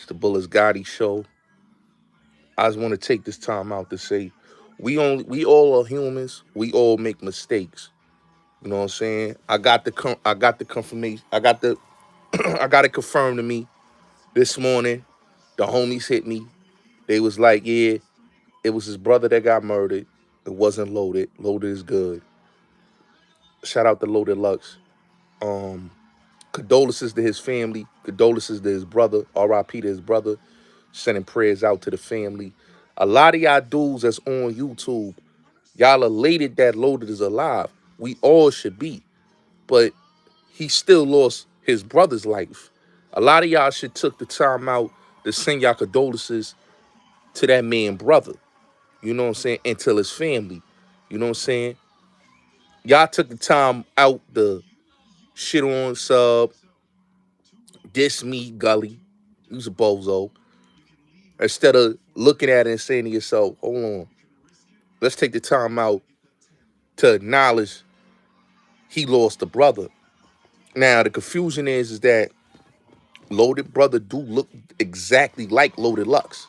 It's the Bulletz Gotti Show. I just want to take this time out to say we all are humans. We all make mistakes. You know what I'm saying? I got the confirmation. I got the I got it confirmed to me this morning. The homies hit me. They was like, yeah, it was his brother that got murdered. It wasn't Loaded. Loaded is good. Shout out to Loaded Lux. Um, Condolences to his family. Condolences to his brother. R.I.P. to his brother. Sending prayers out to the family. A lot of y'all dudes that's on YouTube, y'all elated that Loaded is alive. We all should be. But he still lost his brother's life. A lot of y'all should took the time out to send y'all condolences to that man brother. You know what I'm saying? And to his family. You know what I'm saying? Y'all took the time out to shit on Sub, diss me, Gully. He's a bozo. Instead of looking at it and saying to yourself, hold on, let's take the time out to acknowledge he lost a brother. Now, the confusion is that Loaded brother do look exactly like Loaded Lux.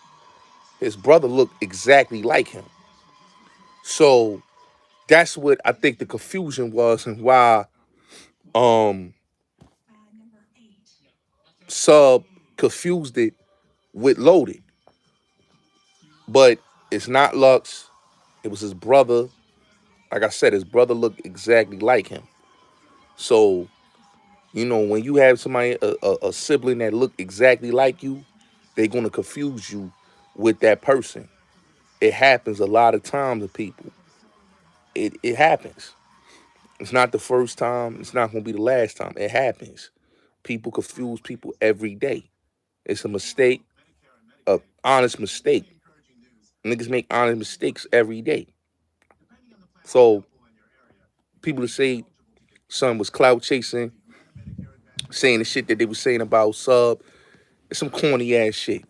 His brother looked exactly like him. So that's what I think the confusion was and why um Sub confused it with Loaded. But it's not Lux. It was his brother. Like I said, his brother looked exactly like him. So, you know, when you have somebody, a sibling that look exactly like you, they're going to confuse you with that person. It happens a lot of times to people. It happens. It's not the first time. It's not going to be the last time. It happens. People confuse people every day. It's a mistake, a honest mistake. Niggas make honest mistakes every day. So people to say son was clout chasing, saying the shit that they was saying about Sub, it's some corny ass shit.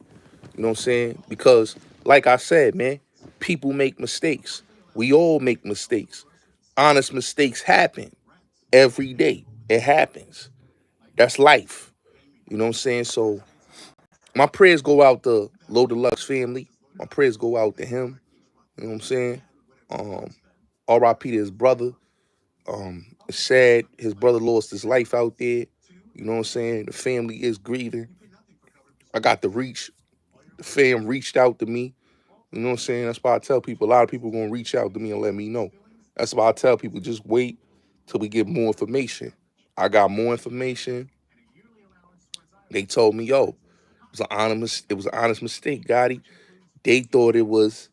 You know what I'm saying? Because, like I said, man, people make mistakes. We all make mistakes. Honest mistakes happen every day. It happens. That's life. You know what I'm saying? So my prayers go out to Low Deluxe family. My prayers go out to him. You know what I'm saying? Um, R.I.P. to his brother. It's sad his brother lost his life out there. You know what I'm saying? The family is grieving. I got the reach. The fam reached out to me. You know what I'm saying? That's why I tell people, a lot of people are going to reach out to me and let me know. That's why I tell people, just wait till we get more information. I got more information. They told me, yo, it was an honest mistake, Gotti. They thought it was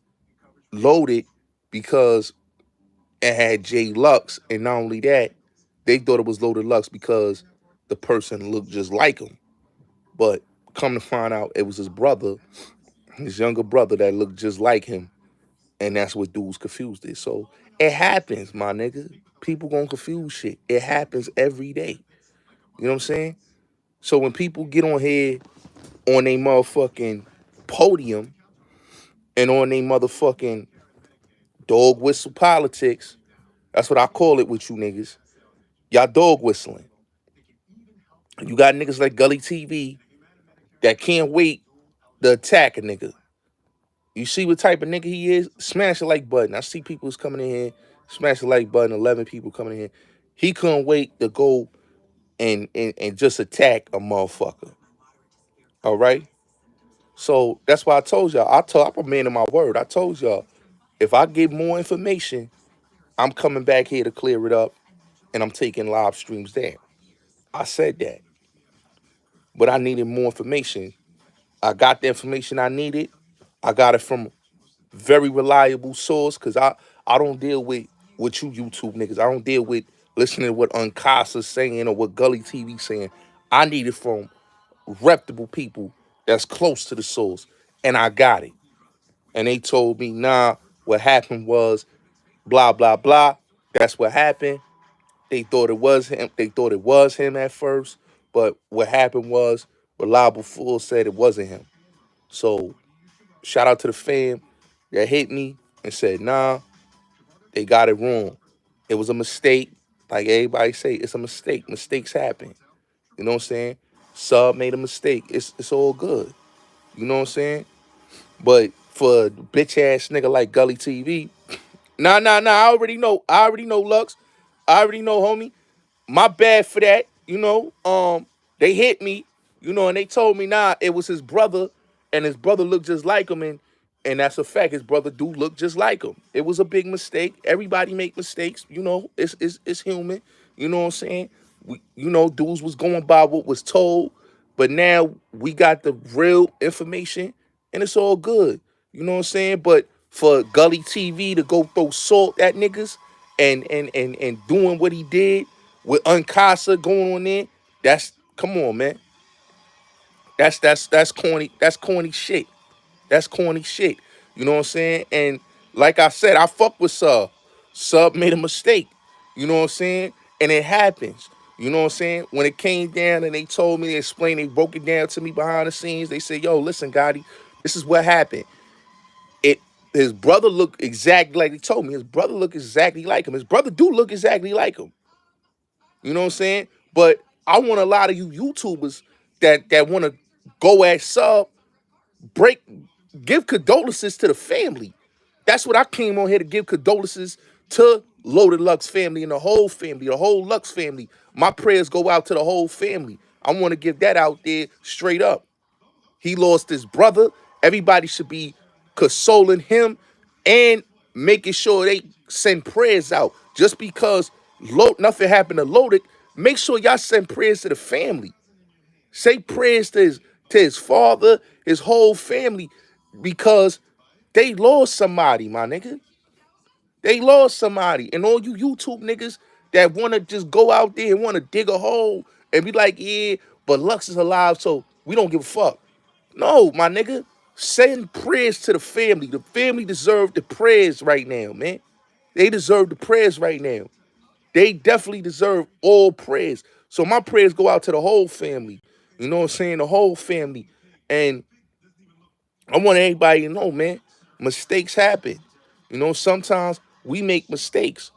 Loaded because it had J Lux. And not only that, they thought it was Loaded Lux because the person looked just like him. But come to find out, it was his brother, his younger brother that looked just like him. And that's what dudes confused it. So it happens, my nigga. People gonna confuse shit. It happens every day. You know what I'm saying? So when people get on here on a motherfucking podium and on a motherfucking dog whistle politics, that's what I call it with you niggas. Y'all dog whistling. You got niggas like Gully TV that can't wait to attack a nigga. You see what type of nigga he is? Smash the like button. I see people's coming in here. Smash the like button. 11 people coming in here. He couldn't wait to go and just attack a motherfucker. All right? So that's why I told y'all. I'm a man of my word. I told y'all, if I get more information, I'm coming back here to clear it up and I'm taking live streams there. I said that. But I needed more information. I got the information I needed. I got it from very reliable source because I don't deal with what you YouTube niggas. I don't deal with listening to what Uncasa's saying or what Gully TV saying. I need it from reputable people that's close to the source. And I got it. And they told me, nah, what happened was blah, blah, blah. That's what happened. They thought it was him. They thought it was him at first. But what happened was reliable fool said it wasn't him. So shout out to the fam that hit me and said, nah, they got it wrong. It was a mistake. Like everybody say, it's a mistake. Mistakes happen. You know what I'm saying? Sub made a mistake. It's all good. You know what I'm saying? But for a bitch ass nigga like Gully TV, nah. I already know. I already know, Lux. I already know, homie. My bad for that. They hit me, and they told me nah, it was his brother, and his brother looked just like him, and that's a fact. His brother do look just like him. It was a big mistake. Everybody make mistakes, it's human. You know what I'm saying? Dudes was going by what was told, but now we got the real information, and it's all good. You know what I'm saying? But for Gully TV to go throw salt at niggas and doing what he did with Uncasa going on there, that's come on, man. That's corny. That's corny shit. That's corny shit. You know what I'm saying? And like I said, I fuck with Sub. Sub made a mistake. You know what I'm saying? And it happens. You know what I'm saying? When it came down and they told me, they explained, they broke it down to me behind the scenes. They said, yo, listen, Gotti, this is what happened. It His brother looked exactly like he told me. His brother looked exactly like him. His brother do look exactly like him. You know what I'm saying? But I want a lot of you YouTubers that want to go at Sub, break, give condolences to the family. That's what I came on here to give condolences to Loaded Lux family and the whole Lux family. My prayers go out to the whole family. I want to give that out there straight up. He lost his brother. Everybody should be consoling him and making sure they send prayers out. Just because nothing happened to Loaded, make sure y'all send prayers to the family. Say prayers to his father, his whole family, because they lost somebody, my nigga. They lost somebody. And all you YouTube niggas that want to just go out there and want to dig a hole and be like, yeah, but Lux is alive, so we don't give a fuck. No, my nigga. Send prayers to the family. The family deserve the prayers right now, man. They deserve the prayers right now. They definitely deserve all prayers. So my prayers go out to the whole family. You know what I'm saying? The whole family. And I want everybody to know, man, mistakes happen. Sometimes we make mistakes.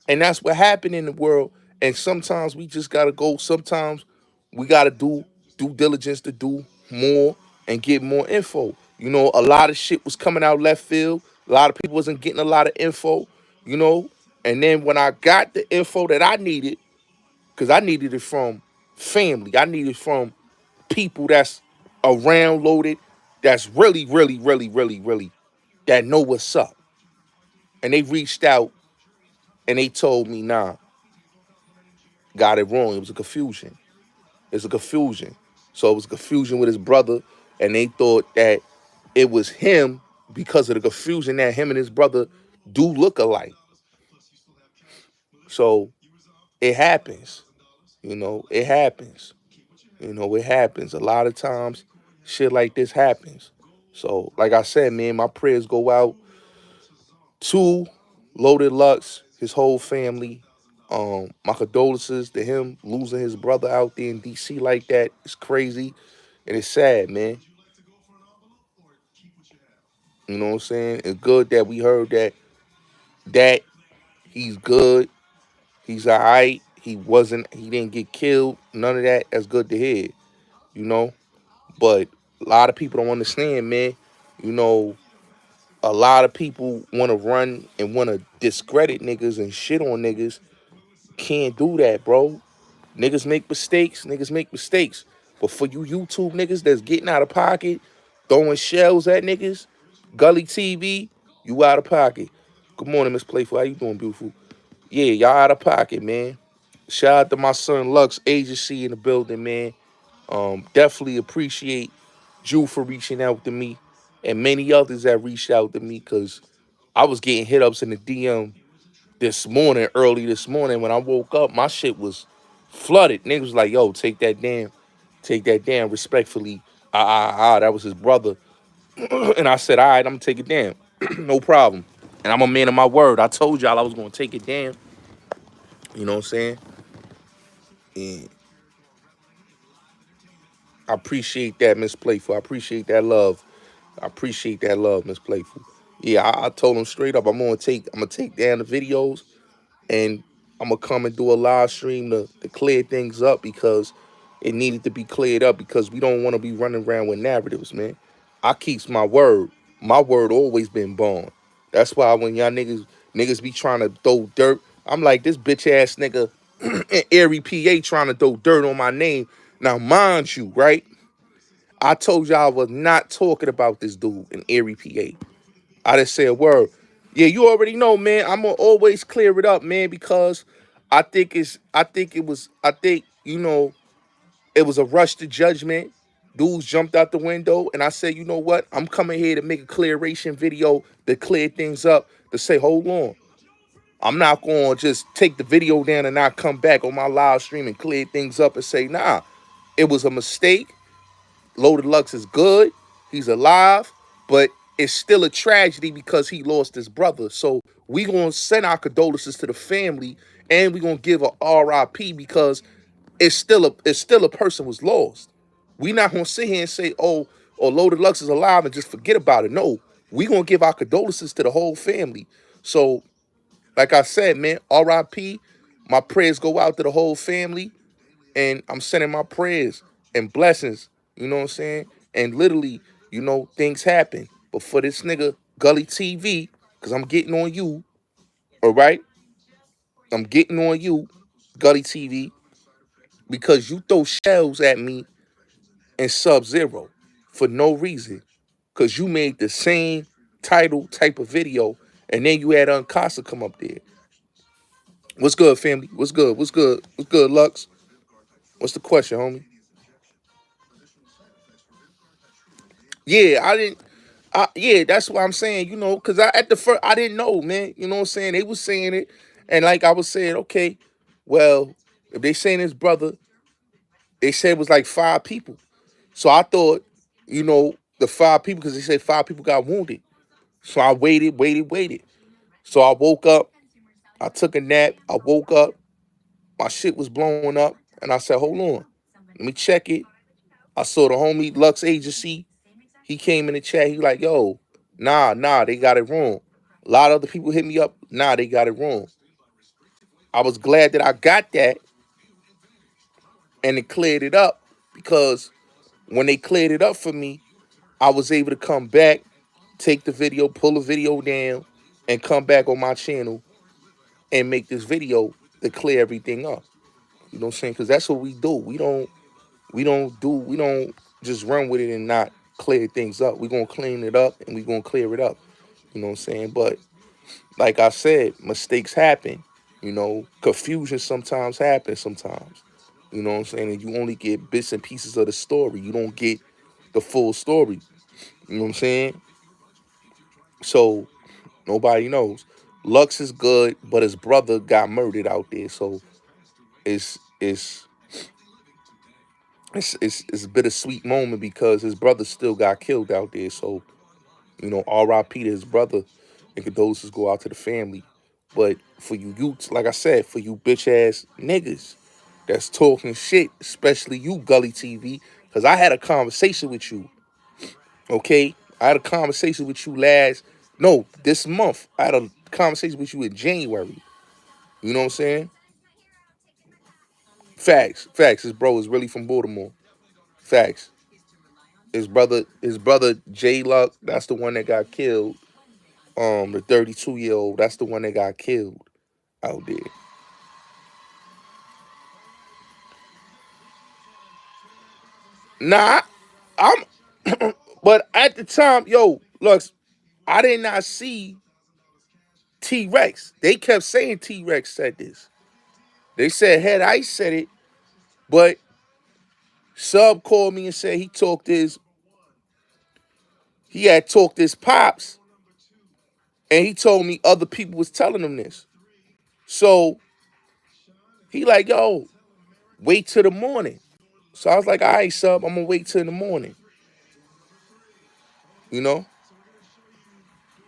And that's what happened in the world. And sometimes we just gotta go. Sometimes we gotta do due diligence to do more and get more info. A lot of shit was coming out left field. A lot of people wasn't getting a lot of info, you know. And then when I got the info that I needed, because I needed it from family, I needed it from people that's around Loaded, that's really, really, really, really, really, that know what's up. And they reached out and they told me, nah, got it wrong. It was a confusion. It's a confusion. So it was confusion with his brother, and they thought that it was him because of the confusion that him and his brother do look alike. So it happens. It happens. It happens. A lot of times shit like this happens. So, like I said, man, my prayers go out to Loaded Lux, his whole family. My condolences to him losing his brother out there in DC like that. It's crazy and it's sad, man. You know what I'm saying? It's good that we heard that he's good. He's all right. He didn't get killed. None of that. That's good to hear, you know? But a lot of people don't understand, man. You know, a lot of people want to run and want to discredit niggas and shit on niggas. Can't do that, bro. Niggas make mistakes. Niggas make mistakes. But for you YouTube niggas that's getting out of pocket, throwing shells at niggas, Gully TV, you out of pocket. Good morning, Miss Playful. How you doing, beautiful? Yeah, y'all out of pocket, man. Shout out to my son Lux Agency in the building, man. Definitely appreciate Drew for reaching out to me and many others that reached out to me because I was getting hit ups in the DM early this morning. When I woke up, my shit was flooded. Niggas was like, yo, take that down respectfully. That was his brother. And I said, all right, I'm gonna take it down. No problem. And I'm a man of my word. I told y'all I was gonna take it down. You know what I'm saying? And I appreciate that, Miss Playful. I appreciate that love. I appreciate that love, Miss Playful. Yeah, I told him straight up, I'm gonna take down the videos and I'm gonna come and do a live stream to clear things up because It needed to be cleared up because we don't want to be running around with narratives, man. I keeps my word. My word always been born. That's why when y'all niggas be trying to throw dirt, I'm like, this bitch ass nigga in Erie, PA trying to throw dirt on my name. Now, mind you, right? I told y'all I was not talking about this dude in Erie, PA. I didn't say a word. Yeah, you already know, man. I'm gonna always clear it up, man, because I think, it was a rush to judgment. Dudes jumped out the window, and I said, you know what? I'm coming here to make a clearation video to clear things up, to say, hold on. I'm not going to just take the video down and not come back on my live stream and clear things up and say, nah, it was a mistake. Loaded Lux is good. He's alive, but it's still a tragedy because he lost his brother. So we gonna send our condolences to the family, and we gonna give a RIP because it's still a person was lost. We not gonna sit here and say, oh, Loaded Lux is alive and just forget about it. No, we gonna give our condolences to the whole family. So, like I said, man, RIP. My prayers go out to the whole family, and I'm sending my prayers and blessings, you know what I'm saying? And literally, things happen. But for this nigga, Gully TV, because I'm getting on you, all right? I'm getting on you, Gully TV, because you throw shells at me in Sub-Zero for no reason. Because you made the same title type of video, and then you had Uncasa come up there. What's good, family? What's good? What's good? What's good, Lux? What's the question, homie? Yeah, I didn't. Yeah, that's what I'm saying. Because at the first I didn't know, man. You know what I'm saying? They was saying it, and like I was saying, okay, well, if they saying his brother, they said it was like 5 people. So I thought, the 5 people, because they said 5 people got wounded. So I waited, waited, waited. So I woke up. I took a nap. I woke up. My shit was blowing up, and I said, hold on, let me check it. I saw the homie Lux Agency. He came in the chat. He like, yo, nah, they got it wrong. A lot of other people hit me up. Nah, they got it wrong. I was glad that I got that and it cleared it up, because when they cleared it up for me, I was able to come back, take the video, pull the video down, and come back on my channel and make this video to clear everything up. You know what I'm saying? Because that's what we do. We don't just run with it and not clear things up. We're gonna clean it up and we're gonna clear it up. You know what I'm saying? But like I said, mistakes happen. Confusion sometimes happens sometimes. You know what I'm saying? And you only get bits and pieces of the story. You don't get the full story. You know what I'm saying? So nobody knows. Lux is good, but his brother got murdered out there. So it's it's it's a bittersweet moment because his brother still got killed out there. So, R.I.P. to his brother, and condolences go out to the family. But for you youths, like I said, for you bitch ass niggas that's talking shit, especially you, Gully TV, because I had a conversation with you, okay? I had a conversation with you this month. I had a conversation with you in January. You know what I'm saying? Facts, facts. His bro is really from Baltimore. Facts. His brother J Luck, that's the one that got killed. The 32-year-old, that's the one that got killed out there. Nah, I'm but at the time, yo, Lux, I did not see T-Rex. They kept saying T-Rex said this. They said Head Ice said it, but Sub called me and said he had talked his pops, and he told me other people was telling him this. So he like, yo, wait till the morning. So I was like, all right, Sub, I'm gonna wait till the morning. You know?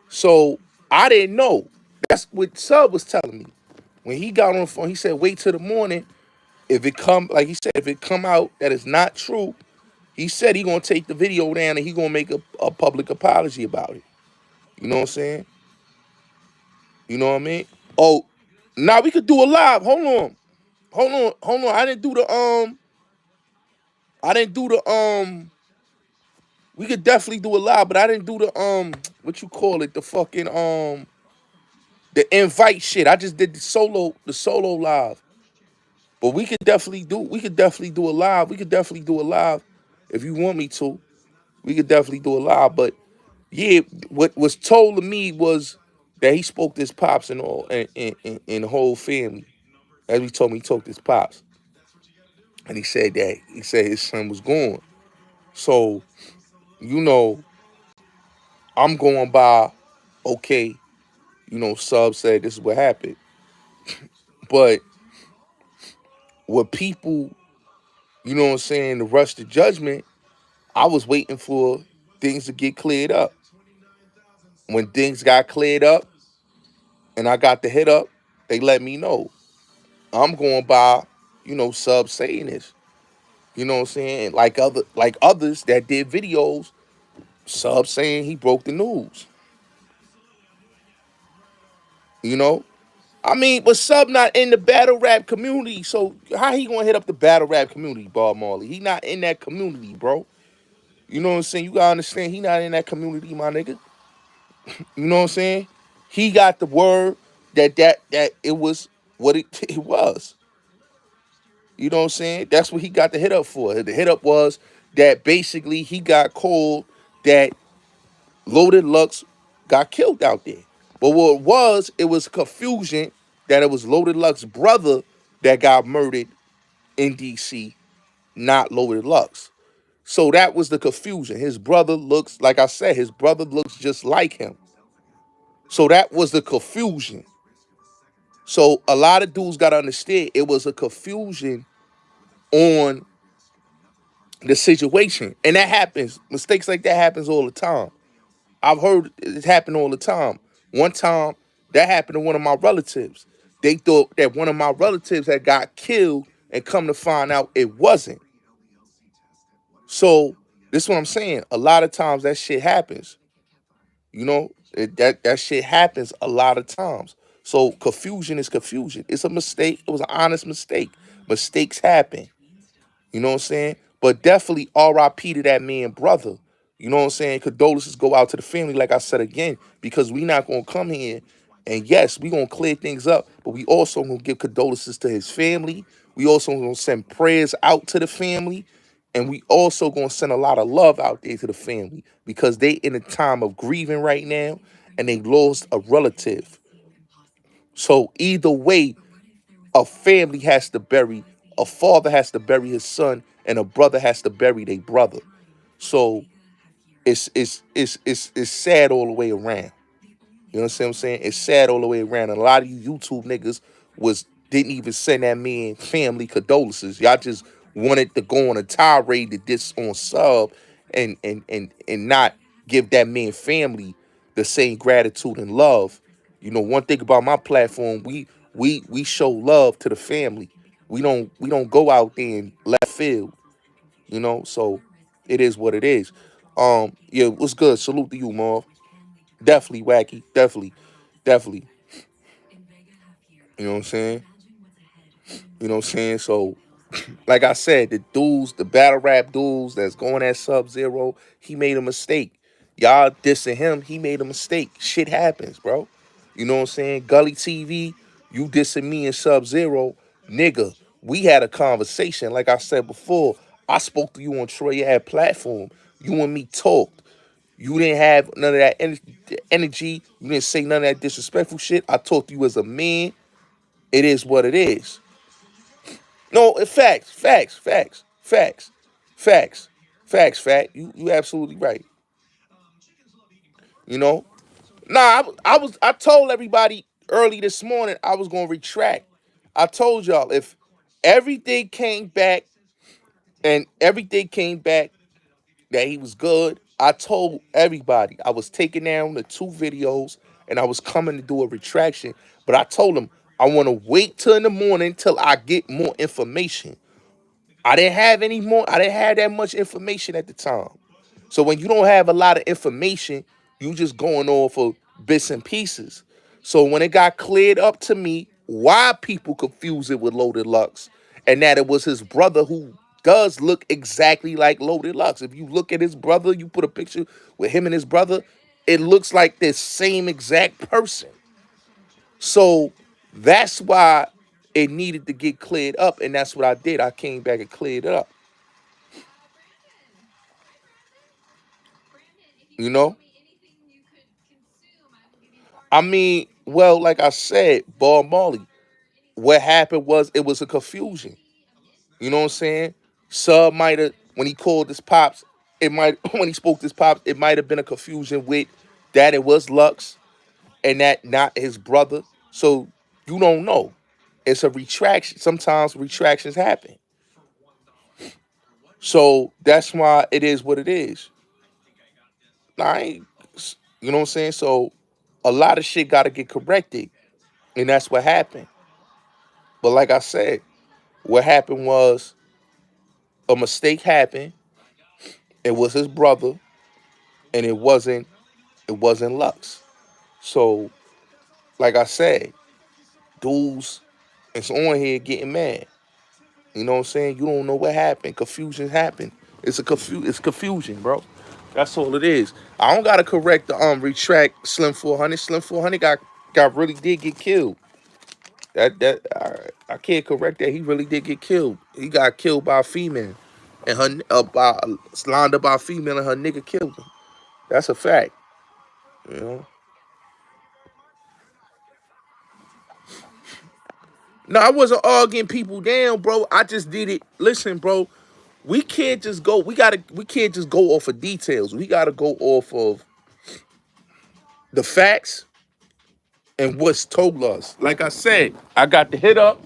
So I didn't know. That's what Sub was telling me. When he got on the phone, he said, wait till the morning. If it come, like he said, if it come out that it's not true, he said he gonna take the video down and he gonna make a public apology about it. You know what I'm saying? You know what I mean? Oh, now we could do a live. Hold on. I didn't do the I didn't do the we could definitely do a live, but I didn't do the what you call it, the fucking the invite shit. I just did the solo live. But we could definitely do a live. We could definitely do a live if you want me to. We could definitely do a live. But yeah, what was told to me was that he spoke to his pops and all and the whole family. As he told me, he talked to his pops. And he said his son was gone. So, you know, I'm going by, okay, Sub said this is what happened. But what people, what I'm saying, to rush to judgment, I was waiting for things to get cleared up. When things got cleared up and I got the hit up, they let me know. I'm going by, Sub saying this. You know what I'm saying? Like others that did videos, Sub saying he broke the news. You know? I mean, but Sub not in the battle rap community, so how he gonna hit up the battle rap community, Bob Marley? He not in that community, bro. You know what I'm saying? You gotta understand, he not in that community, my nigga. You know what I'm saying? He got the word that it was what it was. You know what I'm saying? That's what he got the hit up for. The hit up was that basically he got called that Loaded Lux got killed out there. But what it was confusion that it was Loaded Lux's brother that got murdered in DC, not Loaded Lux. So that was the confusion. His brother looks, like I said, his brother looks just like him. So that was the confusion. So a lot of dudes got to understand it was a confusion on the situation. And that happens. Mistakes like that happens all the time. I've heard it happen all the time. One time, that happened to one of my relatives. They thought that one of my relatives had got killed, and come to find out it wasn't. So this is what I'm saying. A lot of times that shit happens. That shit happens a lot of times. So confusion is confusion. It's a mistake. It was an honest mistake. Mistakes happen. You know what I'm saying? But definitely RIP to that man, brother. You know what I'm saying? Condolences go out to the family, like I said again, because we not gonna come here and yes, we gonna clear things up, but we also gonna give condolences to his family. We also gonna send prayers out to the family, and we also gonna send a lot of love out there to the family because they in a time of grieving right now, and they lost a relative. So either way, a family has to bury, a father has to bury his son, and a brother has to bury their brother. So it's sad all the way around. You know what I'm saying? It's sad all the way around. And a lot of you YouTube niggas didn't even send that man family condolences. Y'all just wanted to go on a tirade to this on Sub and not give that man family the same gratitude and love. One thing about my platform, we show love to the family. We don't go out there in left field. So it is what it is. Yeah, what's good? Salute to you, Marv. Definitely wacky. Definitely. You know what I'm saying? You know what I'm saying? So, like I said, the battle rap dudes that's going at Sub-Zero, he made a mistake. Y'all dissing him, he made a mistake. Shit happens, bro. You know what I'm saying? Gully TV, you dissing me and Sub-Zero, nigga. We had a conversation. Like I said before, I spoke to you on Troy Ad platform. You and me talked. You didn't have none of that energy. You didn't say none of that disrespectful shit. I talked to you as a man. It is what it is. No, fact. You absolutely right. You know. Nah, I told everybody early this morning I was gonna retract. I told y'all if everything came back and everything came back that he was good. I told everybody I was taking down the 2 videos and I was coming to do a retraction. But I told him I want to wait till in the morning till I get more information. I didn't have any more. I didn't have that much information at the time. So when you don't have a lot of information, you just going off of bits and pieces. So when it got cleared up to me why people confuse it with Loaded Lux and that it was his brother who does look exactly like Loaded Lux. If you look at his brother, you put a picture with him and his brother, it looks like the same exact person. So that's why it needed to get cleared up, and that's what I did. I came back and cleared it up. You know? I mean, well, like I said, Bob Marley, what happened was it was a confusion. You know what I'm saying? Sub might have, when he called his pops, it might, when he spoke to his pops, it might have been a confusion with that it was Lux and that not his brother. So you don't know. It's a retraction. Sometimes retractions happen. So that's why it is what it is. I ain't, you know what I'm saying? So a lot of shit got to get corrected. And that's what happened. But like I said, what happened was a mistake happened. It was his brother, and it wasn't Lux. So, like I said, dudes is on here getting mad. You know what I'm saying? You don't know what happened. Confusion happened. It's confusion, bro. That's all it is. I don't gotta correct the retract Slim 400. Slim 400 got really did get killed. I can't correct that. He really did get killed. He got killed by a female, and her by lined up by a female, and her nigga killed him. That's a fact. You know. No, I wasn't arguing people down, bro. I just did it. Listen, bro. We can't just go. We can't just go off of details. We gotta go off of the facts and what's told us. Like I said, I got the hit up.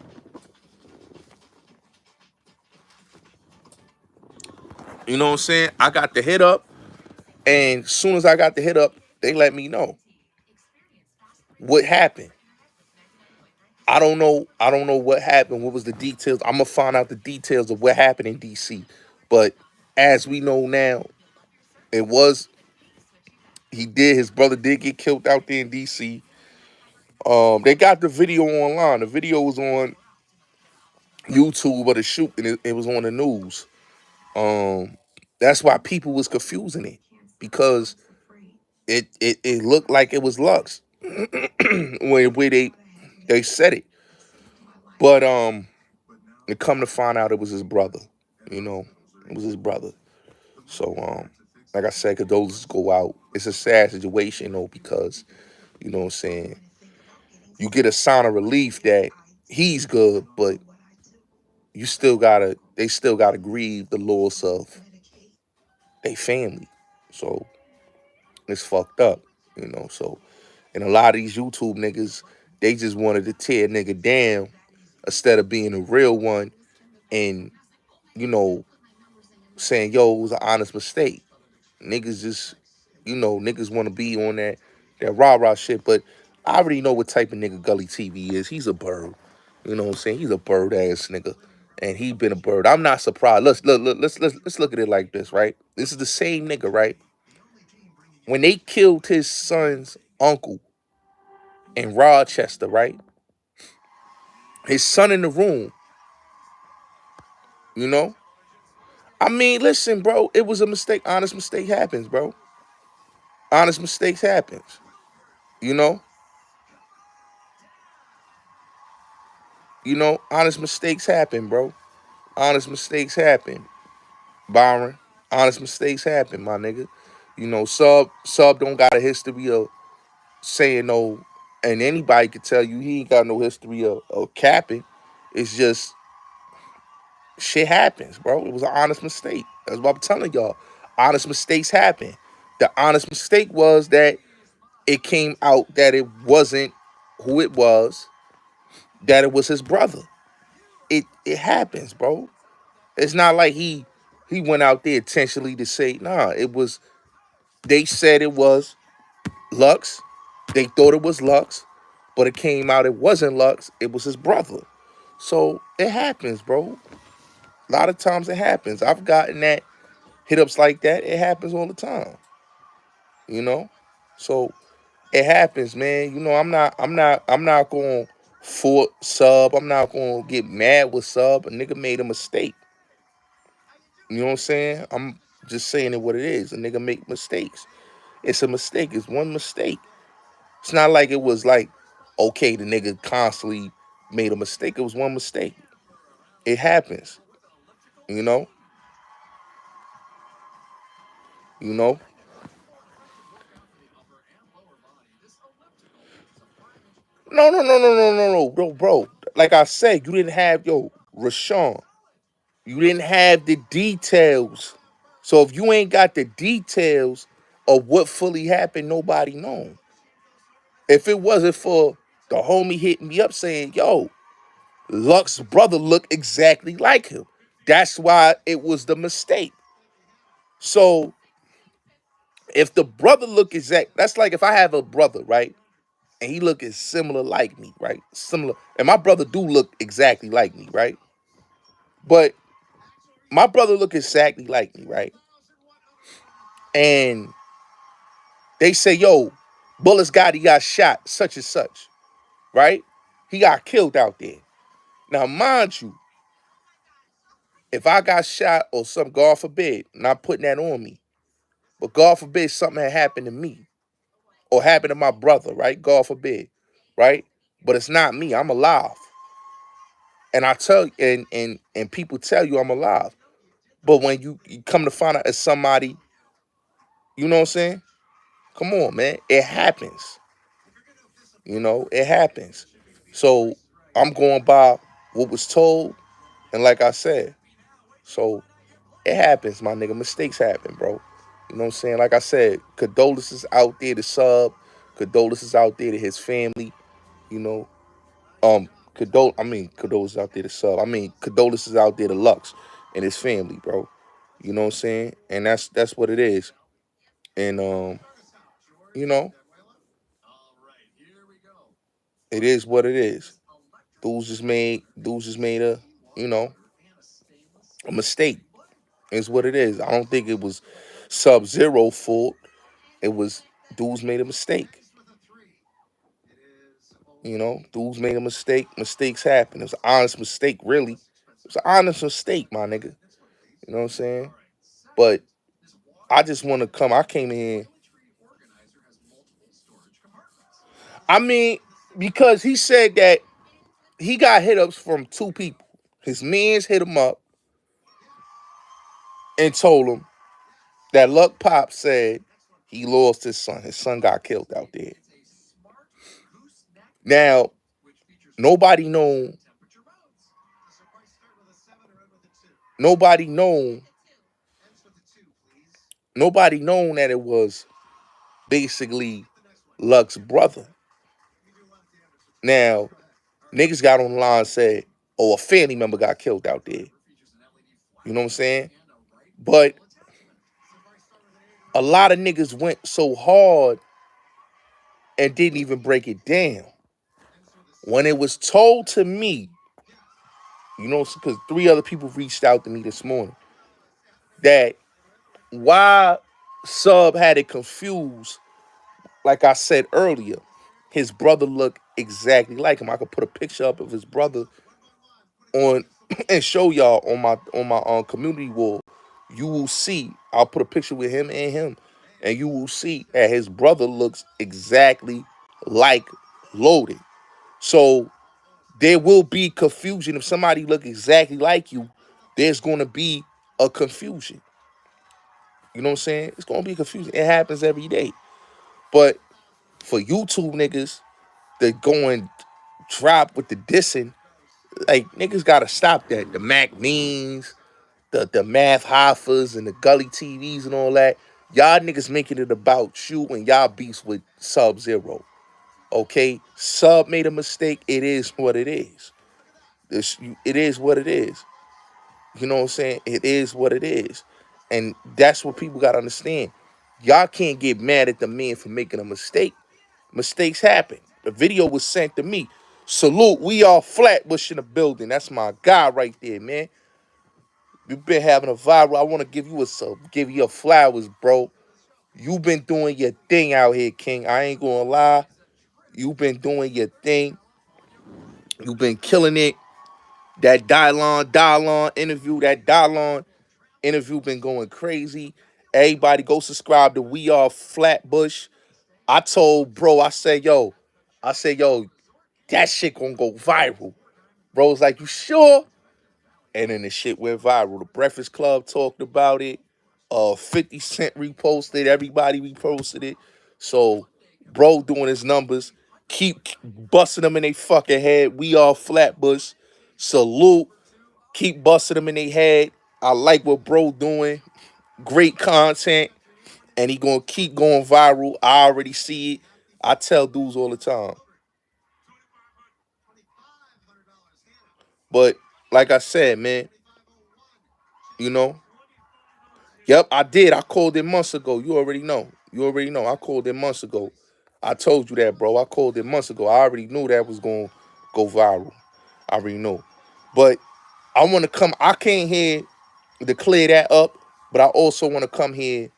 You know what I'm saying? I got the hit up, and as soon as I got the hit up, they let me know what happened. I don't know. I don't know what happened. What was the details? I'm gonna find out the details of what happened in DC. But as we know now, it was he did. His brother did get killed out there in DC. They got the video online. The video was on YouTube of the shoot, and it was on the news. Um, that's why people was confusing it because it looked like it was Lux when where they said it, but to come to find out it was his brother. You know, it was his brother. So like I said, condolences go out. It's a sad situation though because you know what I'm saying. You get a sign of relief that he's good, but they still gotta grieve the loss of their family. So it's fucked up, you know. So and a lot of these YouTube niggas, they just wanted to tear a nigga down instead of being a real one and, you know, saying, yo, it was an honest mistake. Niggas just, niggas want to be on that rah-rah shit, but I already know what type of nigga Gully TV is. He's a bird. You know what I'm saying? He's a bird ass nigga. And he been a bird. I'm not surprised. Let's look at it like this, right? This is the same nigga, right? When they killed his son's uncle in Rochester, right? His son in the room, you know? I mean, listen, bro, it was a mistake. Honest mistake happens, bro. Honest mistakes happens. You know? Honest mistakes happen, bro. Honest mistakes happen. Byron. Honest mistakes happen, my nigga. Sub don't got a history of saying no, and anybody could tell you he ain't got no history of capping. It's just shit happens, bro. It was an honest mistake. That's what I'm telling y'all. Honest mistakes happen. The honest mistake was that it came out that it wasn't who it was, that it was his brother. It happens, bro. It's not like he went out there intentionally to say, nah, it was they said it was Lux. They thought it was Lux, but it came out it wasn't Lux, it was his brother. So it happens, bro. A lot of times it happens. I've gotten that hit ups like that. It happens all the time. You know? So it happens, man. I'm not going for Sub. I'm not going to get mad with Sub. A nigga made a mistake. You know what I'm saying? I'm just saying it what it is. A nigga make mistakes. It's a mistake. It's one mistake. It's not like it was like, okay, the nigga constantly made a mistake. It was one mistake. It happens. You know? You know? No, bro. Like I said, you didn't have, Rashawn, you didn't have the details. So if you ain't got the details of what fully happened, nobody knows. If it wasn't for the homie hitting me up saying, yo, Lux's brother looked exactly like him. That's why it was the mistake. So if the brother look exact, that's like if I have a brother, right? And he look as similar like me, right? Similar. And my brother do look exactly like me, right? But my brother look exactly like me, right? And they say, yo, Bulletz Gotti got shot, such and such, right? He got killed out there. Now, mind you, if I got shot or something, God forbid, not putting that on me, but God forbid something had happened to me or happened to my brother, right? God forbid, right? But it's not me. I'm alive. And I tell you, and people tell you I'm alive. But when you come to find out it's somebody, you know what I'm saying? Come on, man. It happens. It happens. So I'm going by what was told, and like I said, so it happens, my nigga. Mistakes happen, bro. You know what I'm saying? Like I said, condolences out there to Sub, condolences out there to his family, you know. Condolences out there to Sub. Condolences out there to Lux and his family, bro. You know what I'm saying? And that's what it is. And you know, it is what it is. Dudes just made you know, a mistake. Is what it is. I don't think it was Sub-Zero fault. It was dudes made a mistake. Dudes made a mistake. Mistakes happen. It was an honest mistake, really. It was an honest mistake, my nigga. You know what I'm saying? But I just want to come. I came in. I mean, because he said that he got hit ups from two people. His mans hit him up and told him that Luck Pop said he lost his son. His son got killed out there. Now, nobody know. Nobody known. Nobody known that it was basically Luck's brother. Now, niggas got on the line and said, oh, a family member got killed out there. You know what I'm saying? But a lot of niggas went so hard and didn't even break it down. When it was told to me, because three other people reached out to me this morning, that why Sub had it confused, like I said earlier, his brother looked exactly like him. I could put a picture up of his brother on and show y'all on my community wall. You will see. I'll put a picture with him, and you will see that his brother looks exactly like Loaded. So there will be confusion if somebody look exactly like you. There's going to be a confusion. You know what I'm saying? It's going to be confusion. It happens every day. But for YouTube niggas that go and drop with the dissing, like niggas gotta stop that. The Mac Means, the Math Hoffers, and the Gully TVs and all that. Y'all niggas making it about you and y'all beefs with Sub-Zero. Okay? Sub made a mistake. It is what it is. It is what it is. You know what I'm saying? It is what it is. And that's what people gotta understand. Y'all can't get mad at the man for making a mistake. Mistakes happen. The video was sent to me. Salute, we all Flatbush in the building. That's my guy right there, man. You've been having a viral. I want to give you your flowers, bro. You've been doing your thing out here, King. I ain't gonna lie. You've been doing your thing. You've been killing it. That Dylon interview, that Dylon Interview been going crazy. Everybody go subscribe to We Are Flatbush. I told bro, I said, yo, that shit gonna go viral. Bro's like, you sure? And then the shit went viral. The Breakfast Club talked about it. 50 Cent reposted. Everybody reposted it. So, bro doing his numbers. Keep busting them in their fucking head. We Are Flatbush. Salute. Keep busting them in their head. I like what bro doing. Great content. And he gonna keep going viral. I already see it. I tell dudes all the time. But like I said, man, you know, yep, I did. I called it months ago. You already know. You already know. I called it months ago. I told you that, bro. I called it months ago. I already knew that was gonna go viral. I already know. But I want to come. I came here to clear that up, but I also want to come here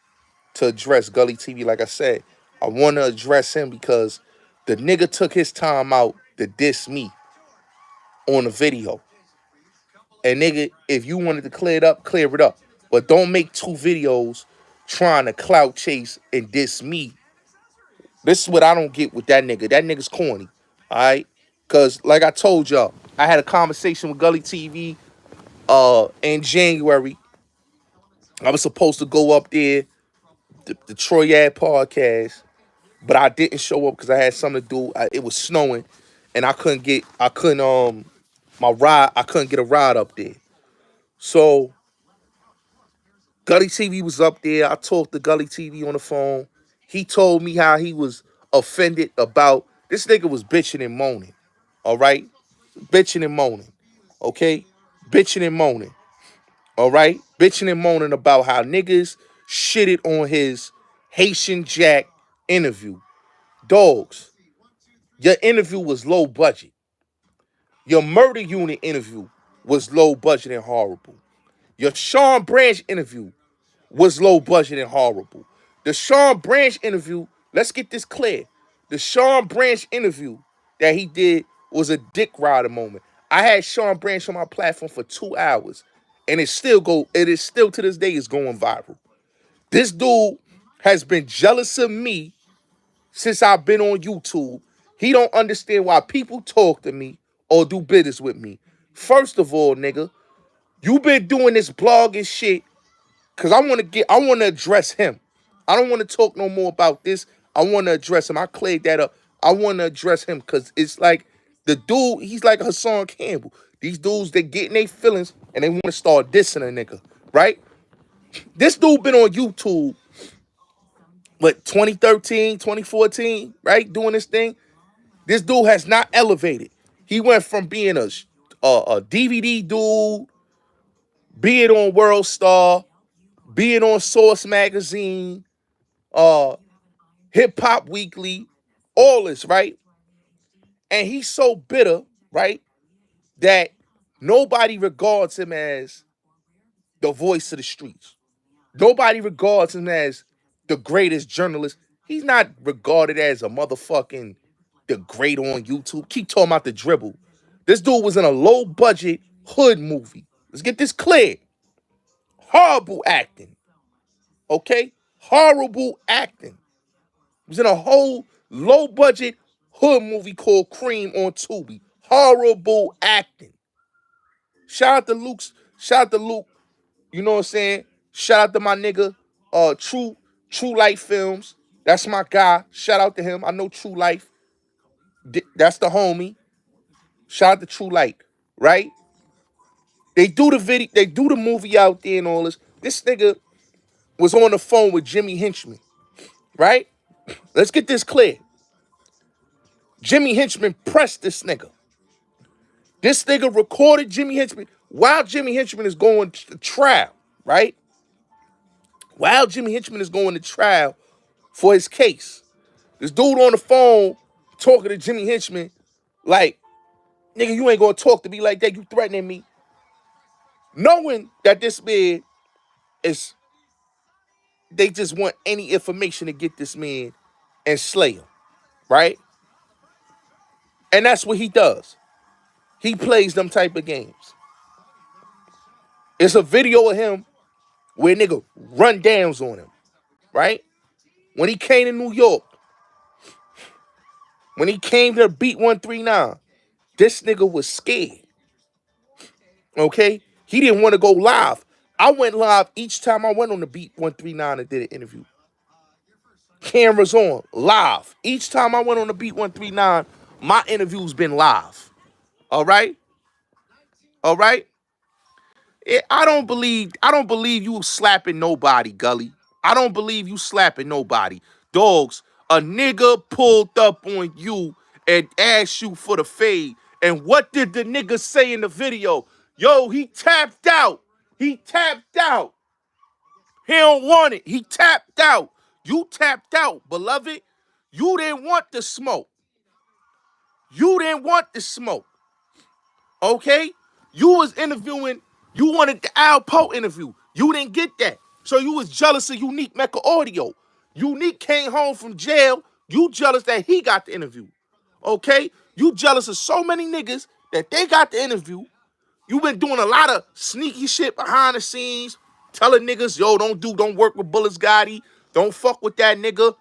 to address Gully TV. Like I said, I want to address him because the nigga took his time out to diss me on the video. And nigga, if you wanted to clear it up, clear it up. But don't make two videos trying to clout chase and diss me. This is what I don't get with that nigga. That nigga's corny. Alright? Cause like I told y'all, I had a conversation with Gully TV in January. I was supposed to go up there, the Troy Ad podcast, but I didn't show up because I had something to do. It was snowing, and I couldn't get a ride up there. So Gully TV was up there. I talked to Gully TV on the phone. He told me how he was offended about this nigga was bitching and moaning. All right? Bitching and moaning. Okay? Bitching and moaning. All right? Bitching and moaning about how niggas shitted on his Haitian Jack interview. Dogs, your interview was low budget. Your murder unit interview was low budget and horrible. Your Sean Branch interview was low budget and horrible. The Sean Branch interview, let's get this clear. The Sean Branch interview that he did was a dick rider moment. I had Sean Branch on my platform for 2 hours, and it is still to this day is going viral. This dude has been jealous of me since I've been on YouTube. He don't understand why people talk to me or do business with me. First of all, nigga, you been doing this blog and shit because I want to address him. I don't want to talk no more about this. I want to address him. I cleared that up. I want to address him because it's like the dude, he's like Hassan Campbell. These dudes, they get in their feelings and they want to start dissing a nigga, right? This dude been on YouTube, what, 2013, 2014, right? Doing this thing. This dude has not elevated. He went from being a DVD dude, being on World Star, being on Source Magazine, Hip Hop Weekly, all this, right? And he's so bitter, right, that nobody regards him as the voice of the streets. Nobody regards him as the greatest journalist. He's not regarded as a motherfucking the great on YouTube. Keep talking about the dribble. This dude was in a low budget hood movie. Let's get this clear. Horrible acting. Okay? Horrible acting. He was in a whole low budget hood movie called Cream on Tubi. Horrible acting. Shout out to Luke. You know what I'm saying? Shout out to my nigga, True Life Films. That's my guy. Shout out to him. I know True Life. That's the homie. Shout out to True Light, right? They do the video, they do the movie out there and all this. This nigga was on the phone with Jimmy Henchman, right? Let's get this clear. Jimmy Henchman pressed this nigga. This nigga recorded Jimmy Henchman while Jimmy Henchman is going to trial, right? While Jimmy Henchman is going to trial for his case. This dude on the phone talking to Jimmy Henchman like, nigga, you ain't gonna talk to me like that. You threatening me. Knowing that this man is, they just want any information to get this man and slay him, right? And that's what he does. He plays them type of games. It's a video of him where nigga run downs on him, right? When he came to New York, when he came to beat 139, this nigga was scared, okay? He didn't want to go live. I went live each time I went on the beat 139 and did an interview. Cameras on, live. Each time I went on the beat 139, my interview's been live. All right? All right? I don't believe you slapping nobody, Gully. I don't believe you slapping nobody. Dogs, a nigga pulled up on you and asked you for the fade. And what did the nigga say in the video? Yo, he tapped out. He tapped out. He don't want it. He tapped out. You tapped out, beloved. You didn't want the smoke. You didn't want the smoke. Okay? You was interviewing, you wanted the Al Poe interview. You didn't get that. So you was jealous of Unique Mecca Audio. Unique came home from jail. You jealous that he got the interview. Okay? You jealous of so many niggas that they got the interview. You been doing a lot of sneaky shit behind the scenes, telling niggas, yo, don't work with Bulletz Gotti. Don't fuck with that nigga.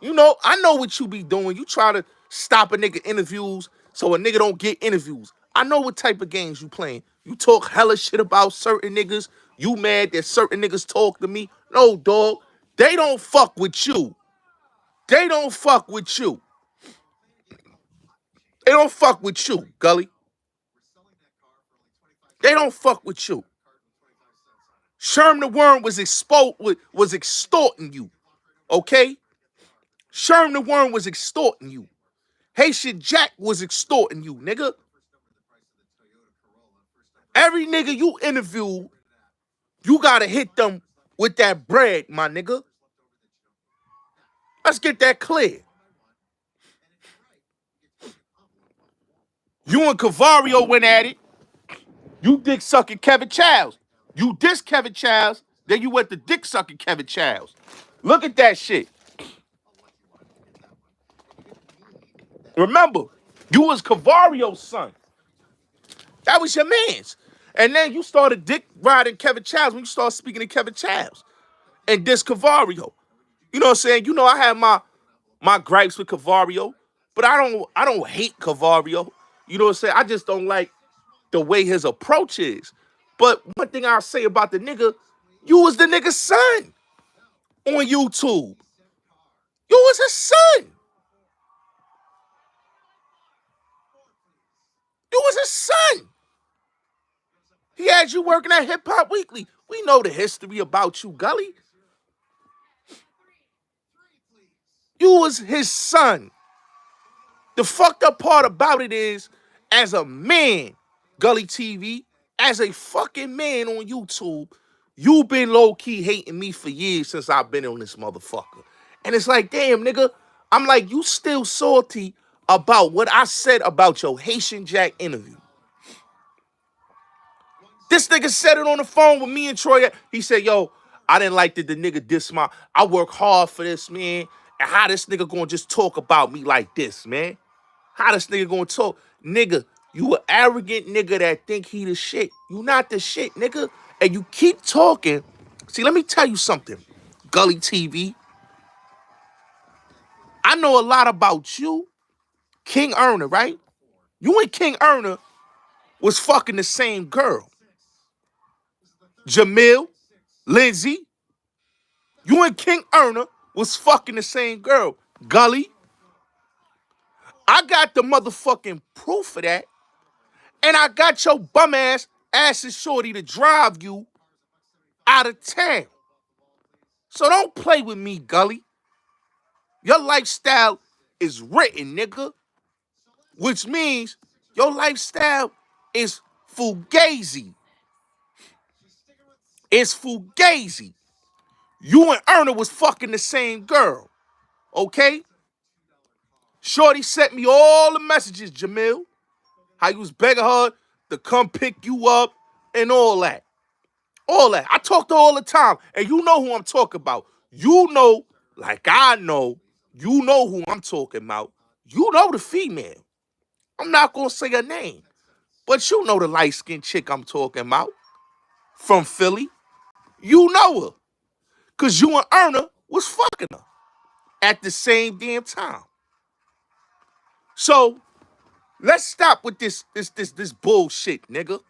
You know, I know what you be doing. You try to stop a nigga interviews so a nigga don't get interviews. I know what type of games you playing. You talk hella shit about certain niggas. You mad that certain niggas talk to me. No, dog. They don't fuck with you. They don't fuck with you. They don't fuck with you, Gully. They don't fuck with you. Sherm the Worm was extorting you. Okay? Sherm the Worm was extorting you. Haitian Jack was extorting you, nigga. Every nigga you interview, you gotta hit them with that bread, my nigga. Let's get that clear. You and Cavario went at it. You dick sucking Kevin Childs. You dissed Kevin Childs, then you went to dick sucking Kevin Childs. Look at that shit. Remember, you was Cavario's son. That was your man's. And then you started dick riding Kevin Childs when you started speaking to Kevin Childs. And diss Cavario. You know what I'm saying? You know I have my gripes with Cavario, but I don't hate Cavario. You know what I'm saying? I just don't like the way his approach is. But one thing I'll say about the nigga, you was the nigga's son on YouTube. You was his son. You was his son. He had you working at Hip Hop Weekly. We know the history about you, Gully. You was his son. The fucked up part about it is, as a man, Gully TV, as a fucking man on YouTube, you been low-key hating me for years since I've been on this motherfucker. And it's like, damn, nigga, I'm like, you still salty about what I said about your Haitian Jack interview. This nigga said it on the phone with me and Troy. He said, yo, I didn't like that the nigga diss my, I work hard for this, man. And how this nigga gonna just talk about me like this, man? How this nigga gonna talk? Nigga, you an arrogant nigga that think he the shit. You not the shit, nigga. And you keep talking. See, let me tell you something, Gully TV. I know a lot about you, King Erner, right? You and King Erner was fucking the same girl. Jamil, Lindsay, you and King Erner was fucking the same girl. Gully, I got the motherfucking proof of that. And I got your bum ass shorty to drive you out of town. So don't play with me, Gully. Your lifestyle is written, nigga. Which means your lifestyle is fugazi. It's fugazi. You and Erna was fucking the same girl. Okay? Shorty sent me all the messages, Jamil. How you was begging her to come pick you up and all that. All that. I talk to her all the time. And you know who I'm talking about. You know, like I know, you know who I'm talking about. You know the female. I'm not going to say her name. But you know the light-skinned chick I'm talking about. From Philly. You know her. Because you and Erna was fucking her at the same damn time. So let's stop with this bullshit, nigga.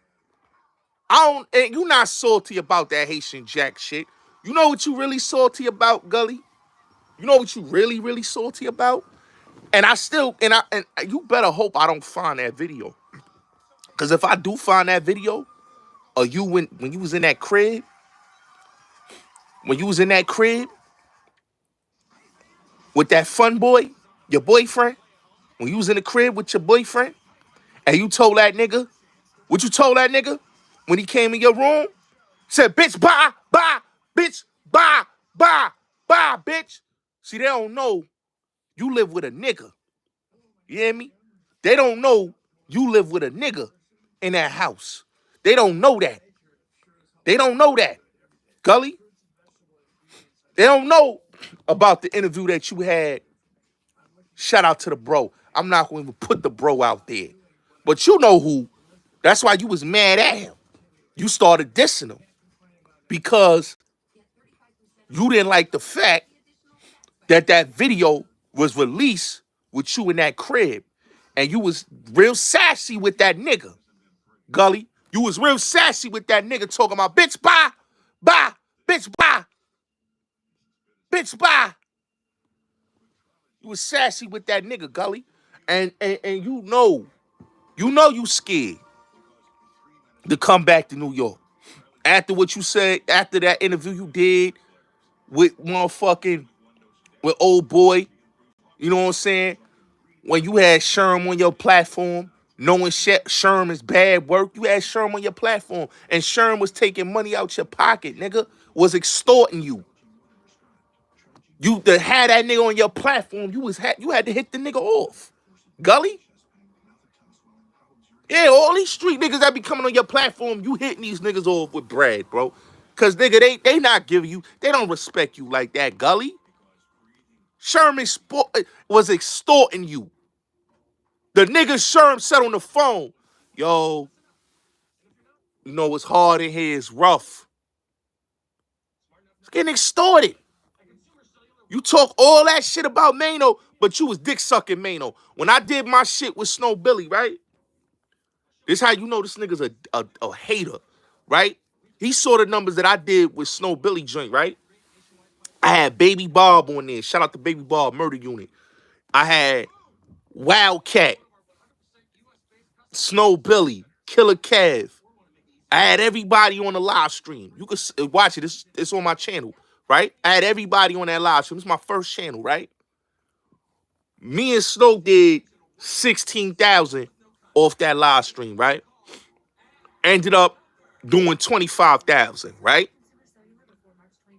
And you not salty about that Haitian Jack shit. You know what you really salty about, Gully? You know what you really, really salty about? And you better hope I don't find that video. Cause if I do find that video, or you when you was in that crib, when you was in that crib with that fun boy, your boyfriend, when you was in the crib with your boyfriend, and you told that nigga, what you told that nigga when he came in your room? Said, bitch, bye, bye, bitch, bye, bye, bye, bitch. See, they don't know you live with a nigga. You hear me? They don't know you live with a nigga in that house. They don't know that. They don't know that. Gully, they don't know about the interview that you had. Shout out to the bro. I'm not going to even put the bro out there. But you know who. That's why you was mad at him. You started dissing him. Because you didn't like the fact that video was released with you in that crib. And you was real sassy with that nigga. Gully, you was real sassy with that nigga talking about, bitch, bye, bye, bitch, bye, bitch, bye. You was sassy with that nigga, Gully. And you know you scared to come back to New York. After what you said, after that interview you did with motherfucking, with old boy, you know what I'm saying? When you had Sherm on your platform, knowing Sherm is bad work, you had Sherm on your platform, and Sherm was taking money out your pocket, nigga, was extorting you. You to have that nigga on your platform, you had to hit the nigga off. Gully? Yeah, all these street niggas that be coming on your platform, you hitting these niggas off with bread, bro. Cause nigga, they not giving you, they don't respect you like that, Gully. Sherman was extorting you. The nigga Sherm said on the phone, yo, you know it's hard in here, it's rough. It's getting extorted. You talk all that shit about Mano, but you was dick sucking Mano. When I did my shit with Snow Billy, right? This how you know this nigga's a hater, right? He saw the numbers that I did with Snow Billy joint, right? I had Baby Bob on there. Shout out to Baby Bob Murder Unit. I had Wildcat, Snow Billy, Killer Kev. I had everybody on the live stream. You can watch it. It's on my channel, right? I had everybody on that live stream. It's my first channel, right? Me and Snow did 16,000 off that live stream, right? Ended up doing 25,000, right?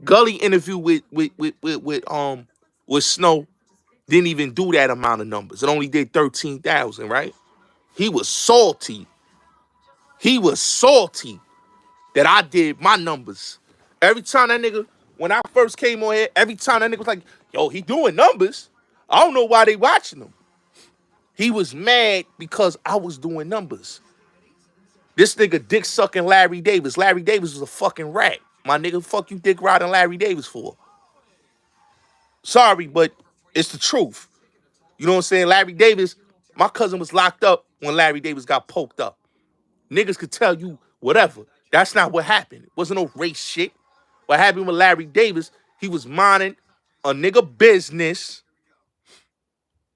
Gully interview with Snow didn't even do that amount of numbers. It only did 13,000, right? He was salty. He was salty that I did my numbers. Every time that nigga, when I first came on here, every time that nigga was like, yo, he doing numbers. I don't know why they watching him. He was mad because I was doing numbers. This nigga dick sucking Larry Davis. Larry Davis was a fucking rat. My nigga, fuck you dick riding Larry Davis for. Sorry, but it's the truth. You know what I'm saying? Larry Davis, my cousin was locked up when Larry Davis got poked up. Niggas could tell you whatever. That's not what happened. It wasn't no race shit. What happened with Larry Davis, he was minding a nigga business.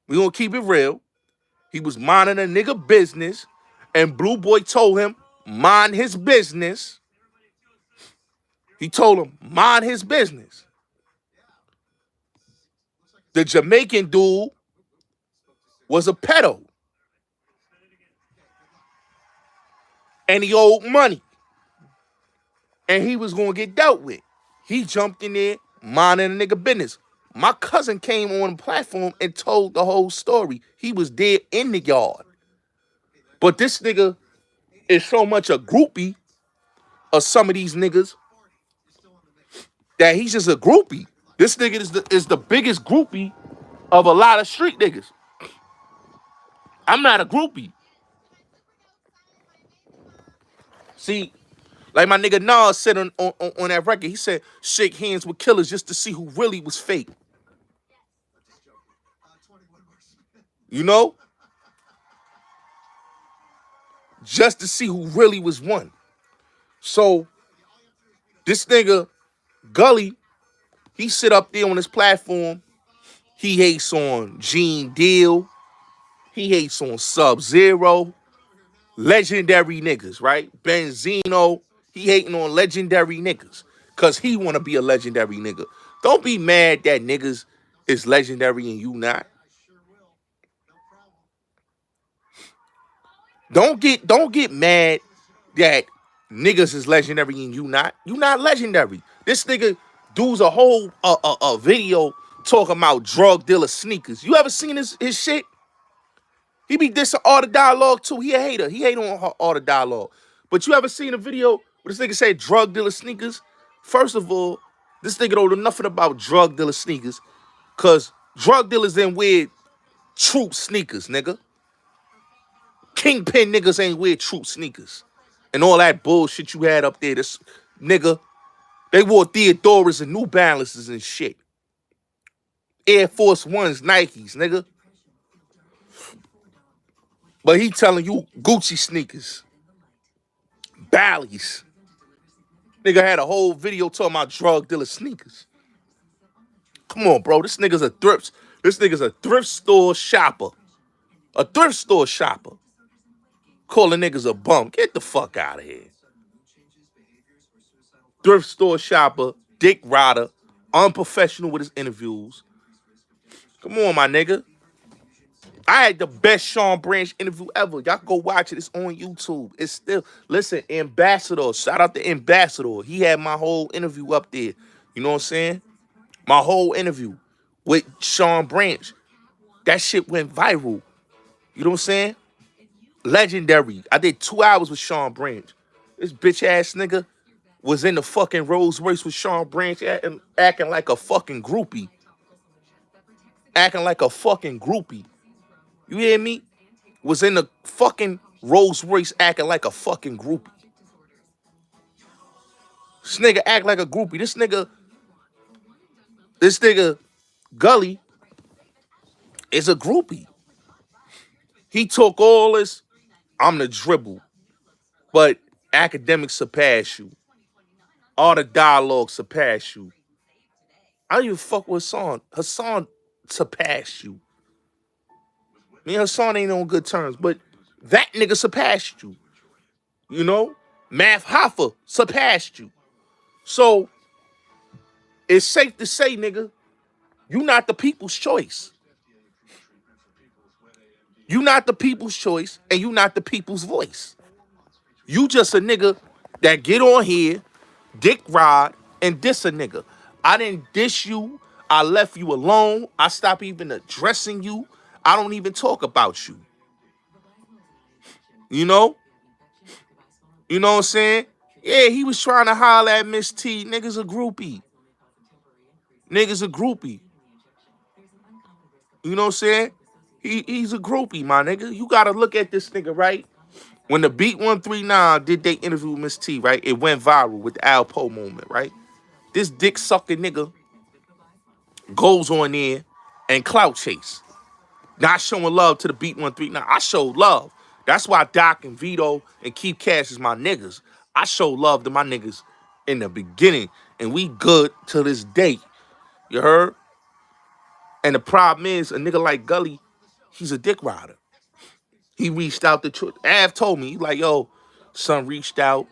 We gonna keep it real. He was minding a nigga business, and Blue Boy told him, mind his business. He told him, mind his business. The Jamaican dude was a pedo. And he owed money. And he was gonna get dealt with. He jumped in there, minding a nigga business. My cousin came on the platform and told the whole story. He was there in the yard. But this nigga is so much a groupie of some of these niggas that he's just a groupie. This nigga is the biggest groupie of a lot of street niggas. I'm not a groupie. See, Like my nigga Nas said on that record, he said, shake hands with killers just to see who really was fake. You know? Just to see who really was one. So, this nigga, Gully, he sit up there on his platform. He hates on Gene Deal. He hates on Sub-Zero. Legendary niggas, right? Benzino, he hating on legendary niggas. Cause he wanna be a legendary nigga. Don't be mad that niggas is legendary and you not. Don't get mad that niggas is legendary and you not. You not legendary. This nigga does a whole a video talking about drug dealer sneakers. You ever seen his shit? He be dissing all the dialogue too. He a hater. He hate on all the dialogue. But you ever seen a video where this nigga say drug dealer sneakers? First of all, this nigga don't know nothing about drug dealer sneakers, cause drug dealers ain't wear troop sneakers, nigga. Kingpin niggas ain't wear troop sneakers. And all that bullshit you had up there, this nigga, they wore Theodoras and New Balances and shit. Air Force Ones, Nikes, nigga. But he telling you Gucci sneakers, Bally's. Nigga had a whole video talking about drug dealer sneakers. Come on, bro. This nigga's a thrift store shopper. A thrift store shopper. Calling niggas a bum. Get the fuck out of here. Thrift store shopper, dick rider, unprofessional with his interviews. Come on, my nigga. I had the best Sean Branch interview ever. Y'all go watch it. It's on YouTube. It's still, listen, Ambassador. Shout out to Ambassador. He had my whole interview up there. You know what I'm saying? My whole interview with Sean Branch. That shit went viral. You know what I'm saying? Legendary. I did 2 hours with Sean Branch. This bitch ass nigga was in the fucking Rolls Royce with Sean Branch acting like a fucking groupie. Acting like a fucking groupie. You hear me? Was in the fucking Rolls Royce acting like a fucking groupie. This nigga act like a groupie. This nigga Gully is a groupie. He took all this, I'm the dribble, but academics surpass you. All the dialogue surpass you. I don't even fuck with Hassan. Hassan surpassed you. Me and Hassan ain't on good terms, but that nigga surpassed you. You know? Math Hoffa surpassed you. So, it's safe to say, nigga, you not the people's choice. You not the people's choice, and you not the people's voice. You just a nigga that get on here, dick ride, and diss a nigga. I didn't diss you. I left you alone. I stopped even addressing you. I don't even talk about you. You know? You know what I'm saying? Yeah, he was trying to holler at Miss T. Niggas a groupie. Niggas a groupie. You know what I'm saying? He's a groupie, my nigga. You gotta look at this nigga, right? When the Beat 139 did they interview Miss T, right? It went viral with the Al Poe moment, right? This dick sucking nigga goes on there and clout chase. Not showing love to the Beat 139. I showed love. That's why Doc and Vito and Keith Cash is my niggas. I show love to my niggas in the beginning, and we good to this day. You heard? And the problem is, a nigga like Gully, he's a dick rider. He reached out to Av told me, he like, yo, son reached out.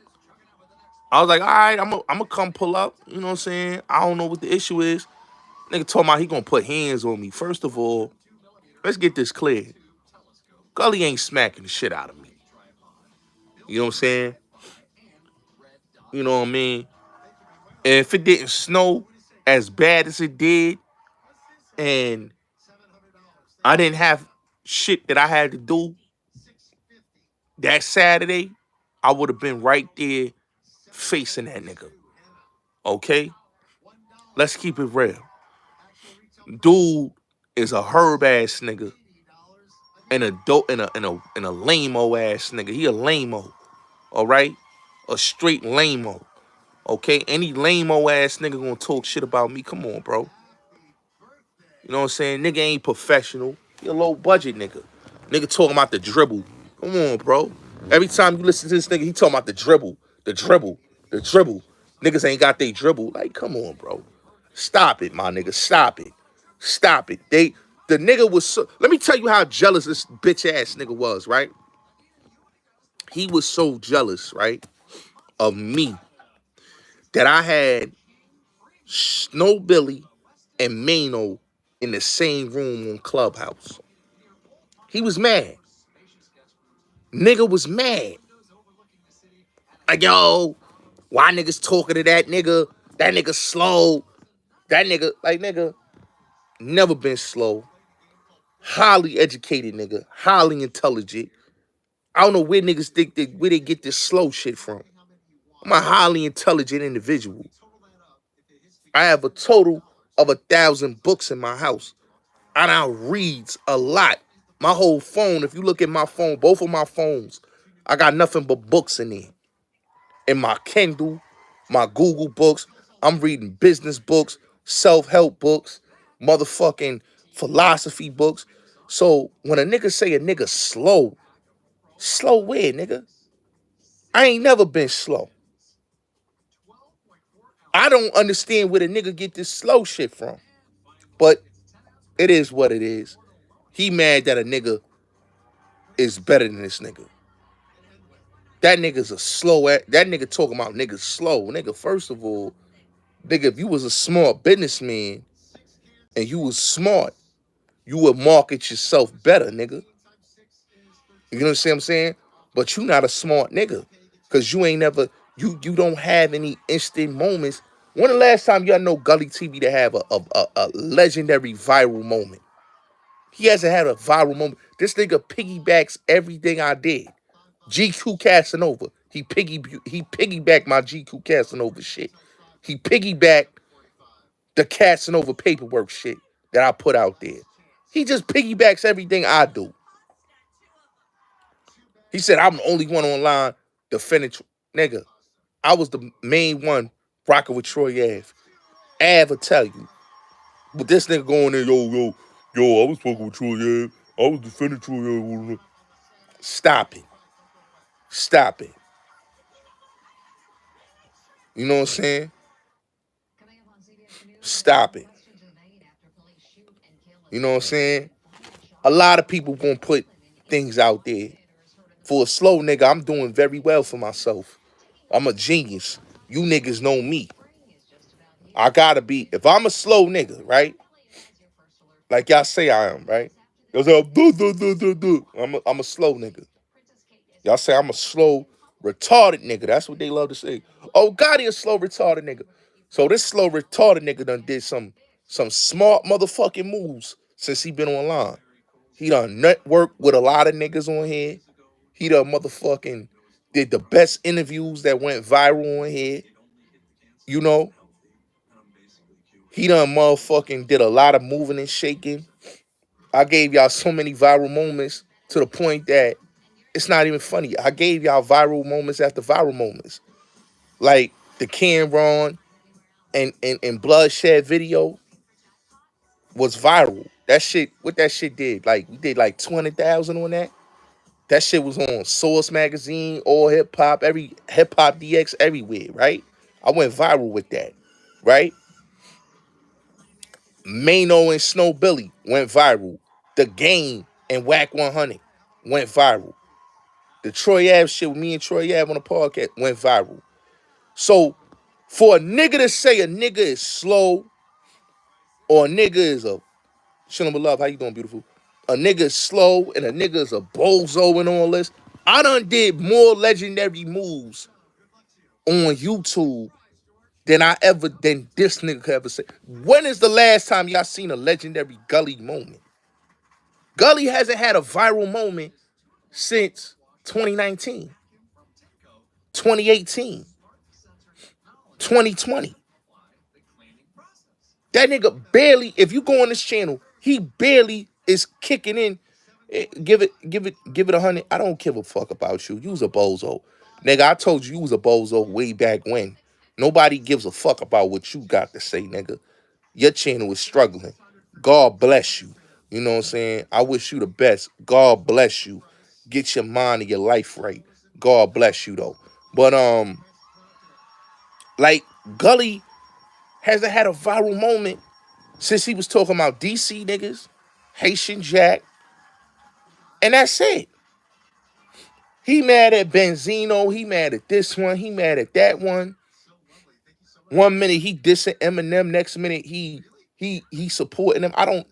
I was like, all right, I'm gonna come pull up. You know what I'm saying? I don't know what the issue is. Nigga told me he gonna put hands on me. First of all, let's get this clear. Gully ain't smacking the shit out of me. You know what I'm saying? You know what I mean? And if it didn't snow as bad as it did, and I didn't have shit that I had to do that Saturday, I would have been right there facing that nigga. Okay? Let's keep it real. Dude is a herb ass nigga and a lame-o ass nigga. He a lame-o. All right? a straight lame-o. Okay? Any lame-o ass nigga gonna talk shit about me. Come on, bro. You know what I'm saying? Nigga ain't professional. He a low budget nigga. Nigga talking about the dribble. Come on, bro. Every time you listen to this nigga, he talking about the dribble. The dribble. The dribble. Niggas ain't got they dribble. Like, come on, bro. Stop it, my nigga. Stop it. Stop it. The nigga was so, let me tell you how jealous this bitch ass nigga was, right? He was so jealous, right, of me that I had Snow Billy and Mano in the same room on Clubhouse. He was mad. Nigga was mad. Like, yo, why niggas talking to that nigga? That nigga slow. That nigga, like, nigga, never been slow. Highly educated nigga. Highly intelligent. I don't know where niggas think that where they get this slow shit from. I'm a highly intelligent individual. I have a total of 1,000 books in my house. And I reads a lot. My whole phone, if you look at my phone, both of my phones, I got nothing but books in there. In my Kindle, my Google books, I'm reading business books, self-help books, motherfucking philosophy books. So when a nigga say a nigga slow, slow where, nigga? I ain't never been slow. I don't understand where the nigga get this slow shit from. But it is what it is. He mad that a nigga is better than this nigga. That nigga's a slow ass. That nigga talking about niggas slow. Nigga, first of all, nigga, if you was a smart businessman and you was smart, you would market yourself better, nigga. You know what I'm saying? But you not a smart nigga. Cause you ain't never, you don't have any instant moments. When the last time y'all know Gully TV to have a legendary viral moment? He hasn't had a viral moment. This nigga piggybacks everything I did. GQ Casanova. He piggybacked my GQ Casanova shit. He piggybacked the Casanova paperwork shit that I put out there. He just piggybacks everything I do. He said I'm the only one online defending nigga. I was the main one rocking with Troy Ave. Ave will tell you. But this nigga going there, yo, I was fucking with Troy Ave. I was defending Troy Ave. Stop it. Stop it. You know what I'm saying? Stop it. You know what I'm saying? A lot of people gonna put things out there. For a slow nigga, I'm doing very well for myself. I'm a genius. You niggas know me. I gotta be. If I'm a slow nigga, right? Like y'all say I am, right? Y'all say I'm a slow nigga. Y'all say I'm a slow, retarded nigga. That's what they love to say. Oh, God, he a slow, retarded nigga. So this slow, retarded nigga done did some smart motherfucking moves since he been online. He done networked with a lot of niggas on here. He done motherfucking did the best interviews that went viral on here. You know? He done motherfucking did a lot of moving and shaking. I gave y'all so many viral moments to the point that it's not even funny. I gave y'all viral moments after viral moments. Like the Cameron and Bloodshed video was viral. That shit, what that shit did, like we did like 200,000 on that. That shit was on Source Magazine, All Hip Hop, every Hip Hop DX everywhere, right? I went viral with that, right? Mano and Snow Billy went viral. The Game and Whack 100 went viral. The Troy Ave shit with me and Troy Ave on the podcast went viral. So for a nigga to say a nigga is slow or a nigga is a Shalom love, how you doing, beautiful? A nigga is slow and a nigga is a bozo and all this. I done did more legendary moves on YouTube than this nigga could ever say. When is the last time y'all seen a legendary Gully moment? Gully hasn't had a viral moment since 2019, 2018, 2020. That nigga barely, if you go on this channel, he barely is kicking in. Give it 100. I don't give a fuck about you. You's a bozo. Nigga, I told you was a bozo way back when. Nobody gives a fuck about what you got to say, nigga. Your channel is struggling. God bless you. You know what I'm saying? I wish you the best. God bless you. Get your mind and your life right. God bless you though. But like Gully hasn't had a viral moment since he was talking about DC niggas, Haitian Jack, and that's it. He mad at Benzino. He mad at this one. He mad at that one. One minute he dissing Eminem. Next minute he supporting him. I don't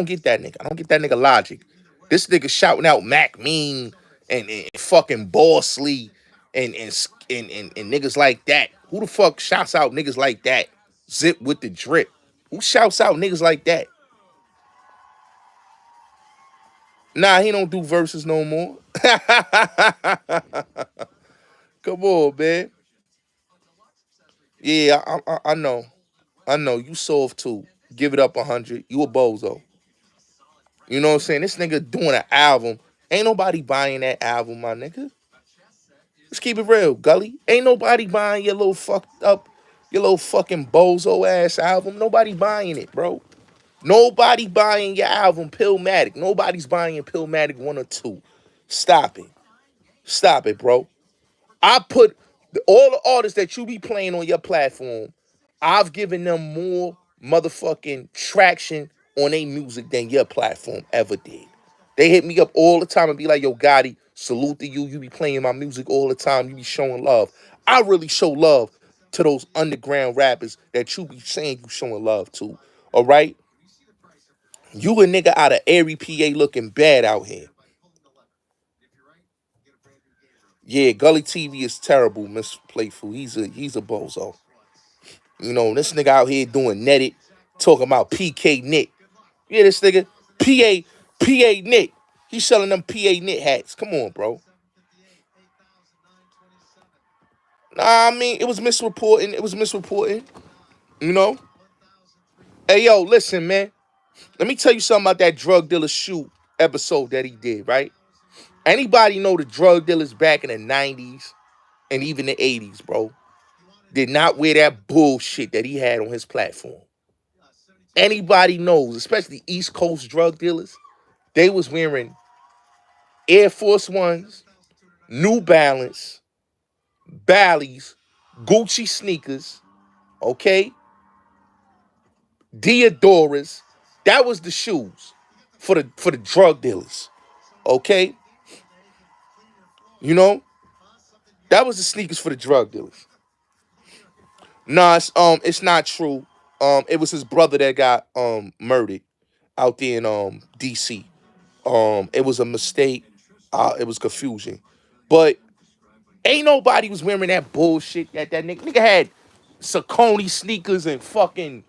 get that nigga. I don't get that nigga logic. This nigga shouting out Mac Mean and fucking Bossly and niggas like that. Who the fuck shouts out niggas like that? Zip with the drip. Who shouts out niggas like that? Nah, he don't do verses no more. Come on, man. Yeah, I know. I know. You soft too. Give it up 100. You a bozo. You know what I'm saying? This nigga doing an album. Ain't nobody buying that album, my nigga. Let's keep it real, Gully. Ain't nobody buying your little fucked up, your little fucking bozo ass album. Nobody buying it, bro. Nobody buying your album, Pillmatic. Nobody's buying Pillmatic 1 or 2. Stop it. Stop it, bro. I put all the artists that you be playing on your platform, I've given them more motherfucking traction on their music than your platform ever did. They hit me up all the time and be like, yo, Gotti, salute to you. You be playing my music all the time. You be showing love. I really show love to those underground rappers that you be saying you showing love to. All right? You a nigga out of Erie, PA looking bad out here. Yeah, Gully TV is terrible, Miss Playful. He's a bozo. You know, this nigga out here doing netted, talking about PK knit. Yeah, this nigga, PA knit. He's selling them PA knit hats. Come on, bro. Nah, I mean, it was misreporting. It was misreporting. You know? Hey, yo, listen, man. Let me tell you something about that drug dealer shoot episode that he did, right? Anybody know the drug dealers back in the 90s and even the 80s, bro, did not wear that bullshit that he had on his platform. Anybody knows, especially East Coast drug dealers, they was wearing Air Force Ones, New Balance, Bally's, Gucci sneakers, okay? Diodoras. That was the shoes for the drug dealers, okay? You know, that was the sneakers for the drug dealers. Nah, it's not true. It was his brother that got murdered out there in DC. It was a mistake. It was confusion, but ain't nobody was wearing that bullshit that nigga had Saucony sneakers and fucking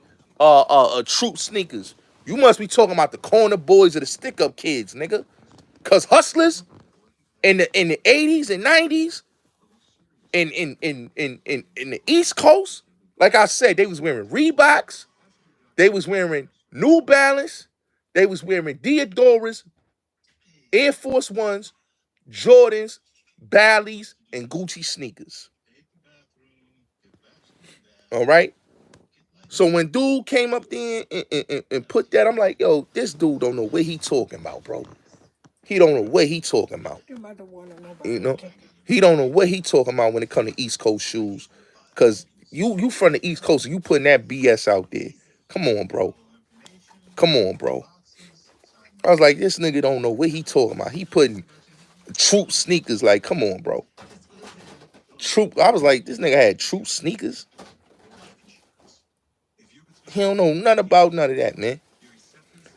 troop sneakers. You must be talking about the corner boys or the stick up kids, nigga. Cause hustlers in the 80s and 90s in the East Coast, like I said, they was wearing Reeboks, they was wearing New Balance, they was wearing Diodoras, Air Force Ones, Jordans, Bally's, and Gucci sneakers. All right. So when dude came up there and put that, I'm like, yo, this dude don't know what he talking about, bro. He don't know what he talking about. You know, he don't know what he talking about when it come to East Coast shoes, cause you from the East Coast and you putting that BS out there. Come on, bro. Come on, bro. I was like, this nigga don't know what he talking about. He putting troop sneakers. Like, come on, bro. Troop. I was like, this nigga had troop sneakers. He don't know nothing about none of that, man.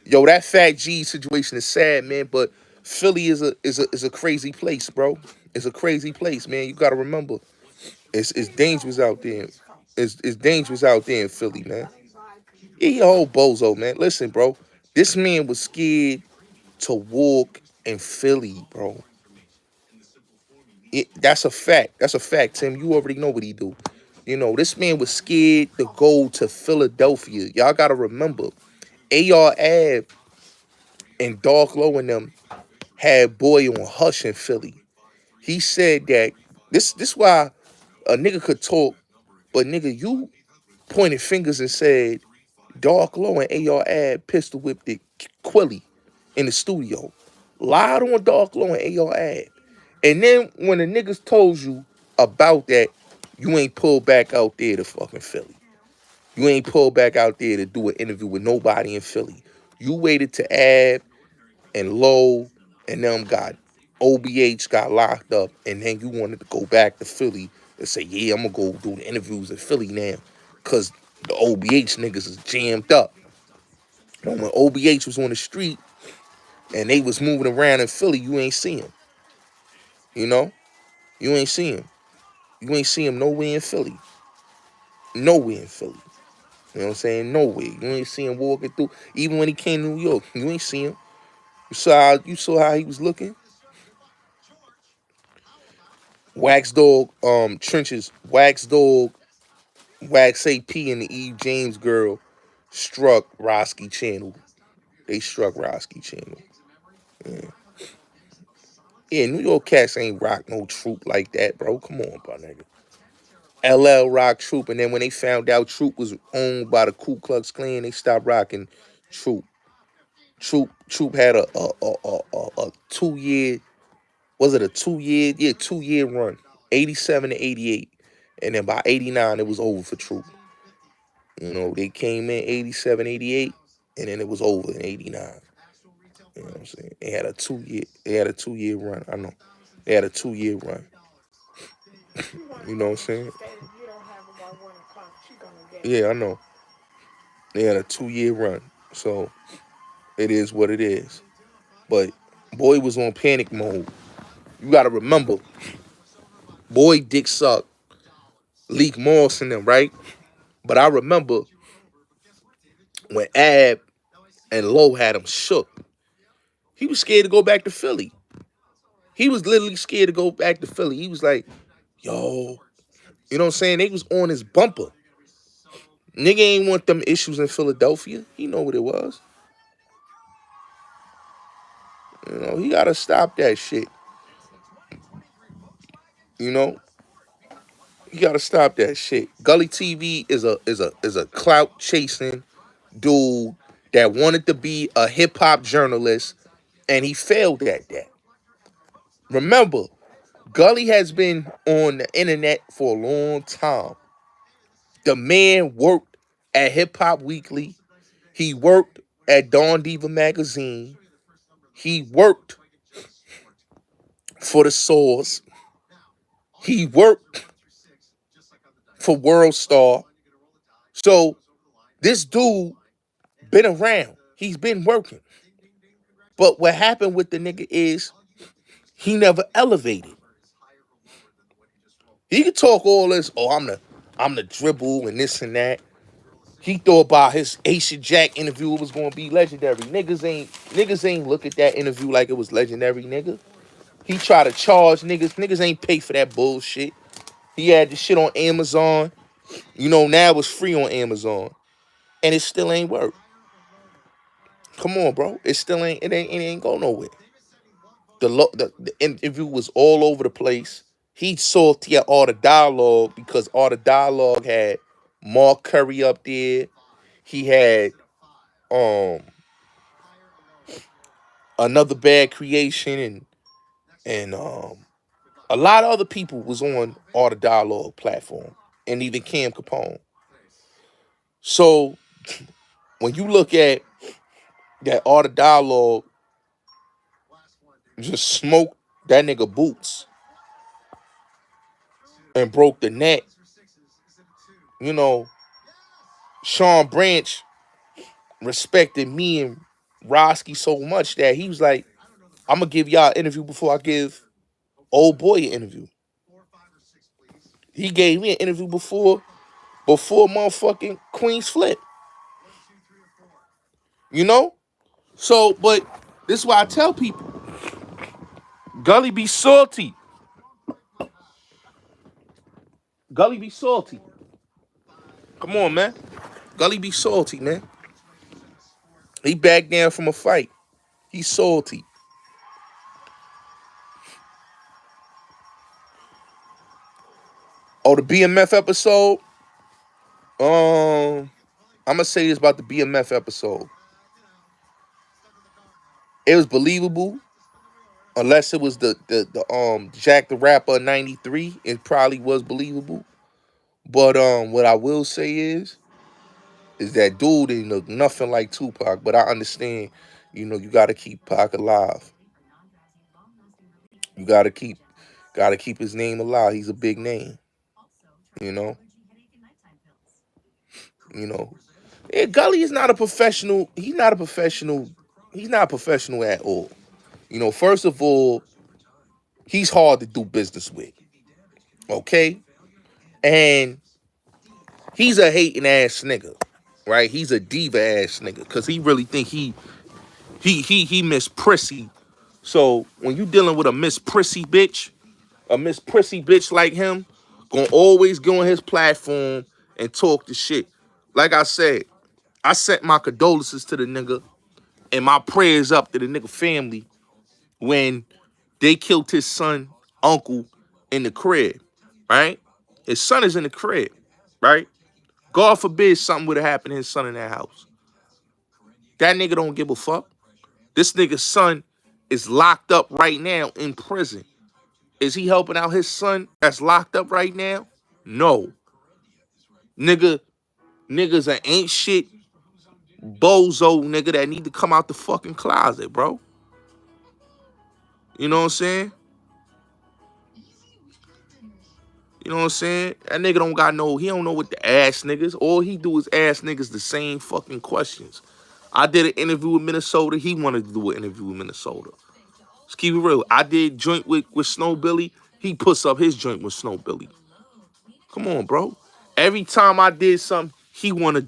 Yo, that Fat G situation is sad, man. But Philly is a crazy place, bro. It's a crazy place, man. You gotta remember, it's dangerous out there. It's dangerous out there in Philly, man. Yeah, he a whole bozo, man. Listen, bro. This man was scared to walk in Philly, bro. That's a fact. That's a fact, Tim. You already know what he do. You know, this man was scared to go to Philadelphia. Y'all gotta remember, AR Ave and Dark Low and them had boy on Hush in Philly. He said that This why a nigga could talk, but nigga, you pointed fingers and said Dark Low and AR Ad pistol whipped it Quilly in the studio. Lied on Dark Low and AR Ad. And then when the niggas told you about that, you ain't pulled back out there to fucking Philly. You ain't pulled back out there to do an interview with nobody in Philly. You waited to Ab and Low and them got OBH got locked up, and then you wanted to go back to Philly and say, yeah, I'm gonna go do the interviews in Philly now. Cause the OBH niggas is jammed up. And when OBH was on the street and they was moving around in Philly, you ain't see him. You know? You ain't see him. You ain't see him nowhere in Philly. Nowhere in Philly. You know what I'm saying? Nowhere. You ain't see him walking through. Even when he came to New York, you ain't see him. You saw how he was looking. Wax Dog, Trenches, Wax Dog, Wax AP, and the Eve James girl struck Roski Channel. They struck Roski Channel. Yeah. Yeah, New York cats ain't rock no troop like that, bro. Come on, bro, nigga. LL rock Troop, and then when they found out Troop was owned by the Ku Klux Klan, they stopped rocking Troop. Troop had a 2 year, was it a 2 year? Yeah, 2 year run, 87 to 88, and then by 89 it was over for Troop. You know, they came in 87, 88, and then it was over in 89. You know what I'm saying? They had a 2 year run. I know. They had a 2 year run. You know what I'm saying? Yeah, I know. They had a 2 year run. So it is what it is. But boy was on panic mode. You gotta remember, boy dick sucked Leak Moss in them, right? But I remember when Ab and Low had him shook. He was scared to go back to Philly. He was literally scared to go back to Philly. He was like, yo, you know what I'm saying? They was on his bumper. Nigga ain't want them issues in Philadelphia. He know what it was. You know, he gotta stop that shit. You know, he gotta stop that shit. Gully TV is a clout chasing dude that wanted to be a hip hop journalist, and he failed at that. Remember, Gully has been on the internet for a long time. The man worked at Hip Hop Weekly. He worked at Dawn Diva magazine. He worked for the Source. He worked for World Star. So this dude been around. He's been working. But what happened with the nigga is he never elevated. He could talk all this, oh, I'm the dribble and this and that. He thought about his Aisha Jack interview was gonna be legendary. Niggas ain't look at that interview like it was legendary, nigga. He tried to charge niggas. Niggas ain't pay for that bullshit. He had the shit on Amazon. You know, now it's free on Amazon. And it still ain't work. Come on, bro. It ain't go nowhere. The interview was all over the place. He salty at all the dialogue because all the dialogue had Mark Curry up there. He had um another bad creation and a lot of other people was on all the dialogue platform and even Cam Capone. So when you look at that all the dialogue just smoked that nigga boots and broke the neck, you know, Sean Branch respected me and Roski so much that he was like, I'm gonna give y'all an interview before I give old boy an interview. He gave me an interview before motherfucking Queen's Flip. You know? So, but this is why I tell people, Gully be salty. Gully be salty. Come on, man. Gully be salty, man. He backed down from a fight. He's salty. Oh, the BMF episode. I'm gonna say this about the BMF episode. It was believable, unless it was the Jack the Rapper '93. It probably was believable. But what I will say is that dude didn't look nothing like Tupac. But I understand, you got to keep Pac alive. You got to keep his name alive. He's a big name. You know, you know. Yeah, Gully is not a professional. He's not a professional. He's not a professional at all. First of all, he's hard to do business with. Okay, and he's a hating ass nigga, right? He's a diva ass nigga because he really think he Miss Prissy. So when you dealing with a Miss Prissy bitch, like him, gonna always go on his platform and talk the shit. Like I said, I sent my condolences to the nigga and my prayers up to the nigga family when they killed his son, uncle, in the crib, right? His son is in the crib, right? God forbid something would have happened to his son in that house. That nigga don't give a fuck. This nigga's son is locked up right now in prison. Is he helping out his son that's locked up right now? No. Niggas an ain't shit bozo nigga that need to come out the fucking closet, bro. You know what I'm saying? You know what I'm saying? That nigga he don't know what to ask niggas. All he do is ask niggas the same fucking questions. I did an interview with Minnesota. He wanted to do an interview with Minnesota. Let's keep it real. I did joint with Snow Billy. He puts up his joint with Snow Billy. Come on, bro. Every time I did something, he wanna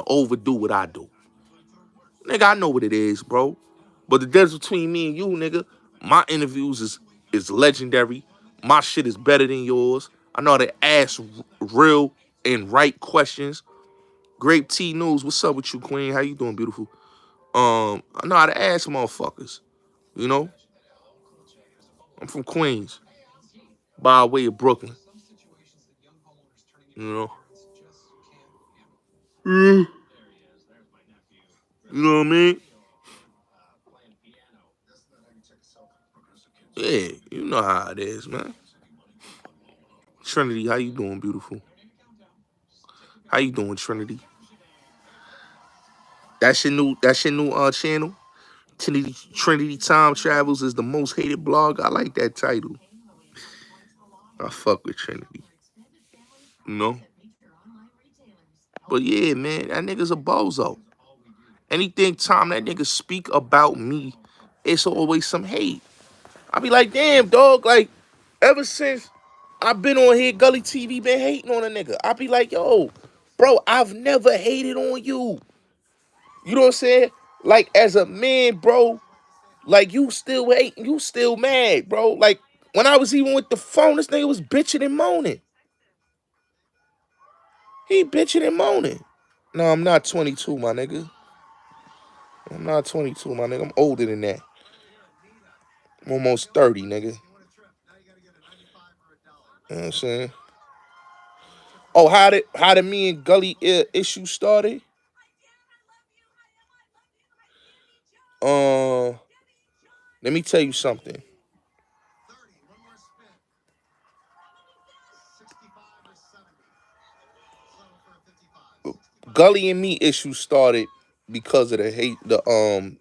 overdo what I do. Nigga, I know what it is, bro. But the difference between me and you, nigga, my interviews is legendary. My shit is better than yours. I know how to ask real and right questions. Grape T News, what's up with you, Queen? How you doing, beautiful? I know how to ask motherfuckers. You know, I'm from Queens, by way of Brooklyn. You know, you know what I mean? Yeah, you know how it is, man. Trinity, how you doing, beautiful? How you doing, Trinity? That's your new channel. Trinity Time Travels is the most hated blog. I like that title. I fuck with Trinity. You know? But yeah, man, that nigga's a bozo. Anything time that nigga speak about me, it's always some hate. I be like, damn, dog, like, ever since I've been on here, Gully TV been hating on a nigga. I be like, yo, bro, I've never hated on you. You know what I'm saying? Like, as a man, bro, like, you still hating, you still mad, bro. Like, when I was even with the phone, this nigga was bitching and moaning. He bitching and moaning. No, I'm not 22, my nigga. I'm not 22, my nigga. I'm older than that. I'm almost 30, nigga. You know what I'm saying? Oh, how did me and Gully issue started? Uh, Let me tell you something. Gully and me issue started because of the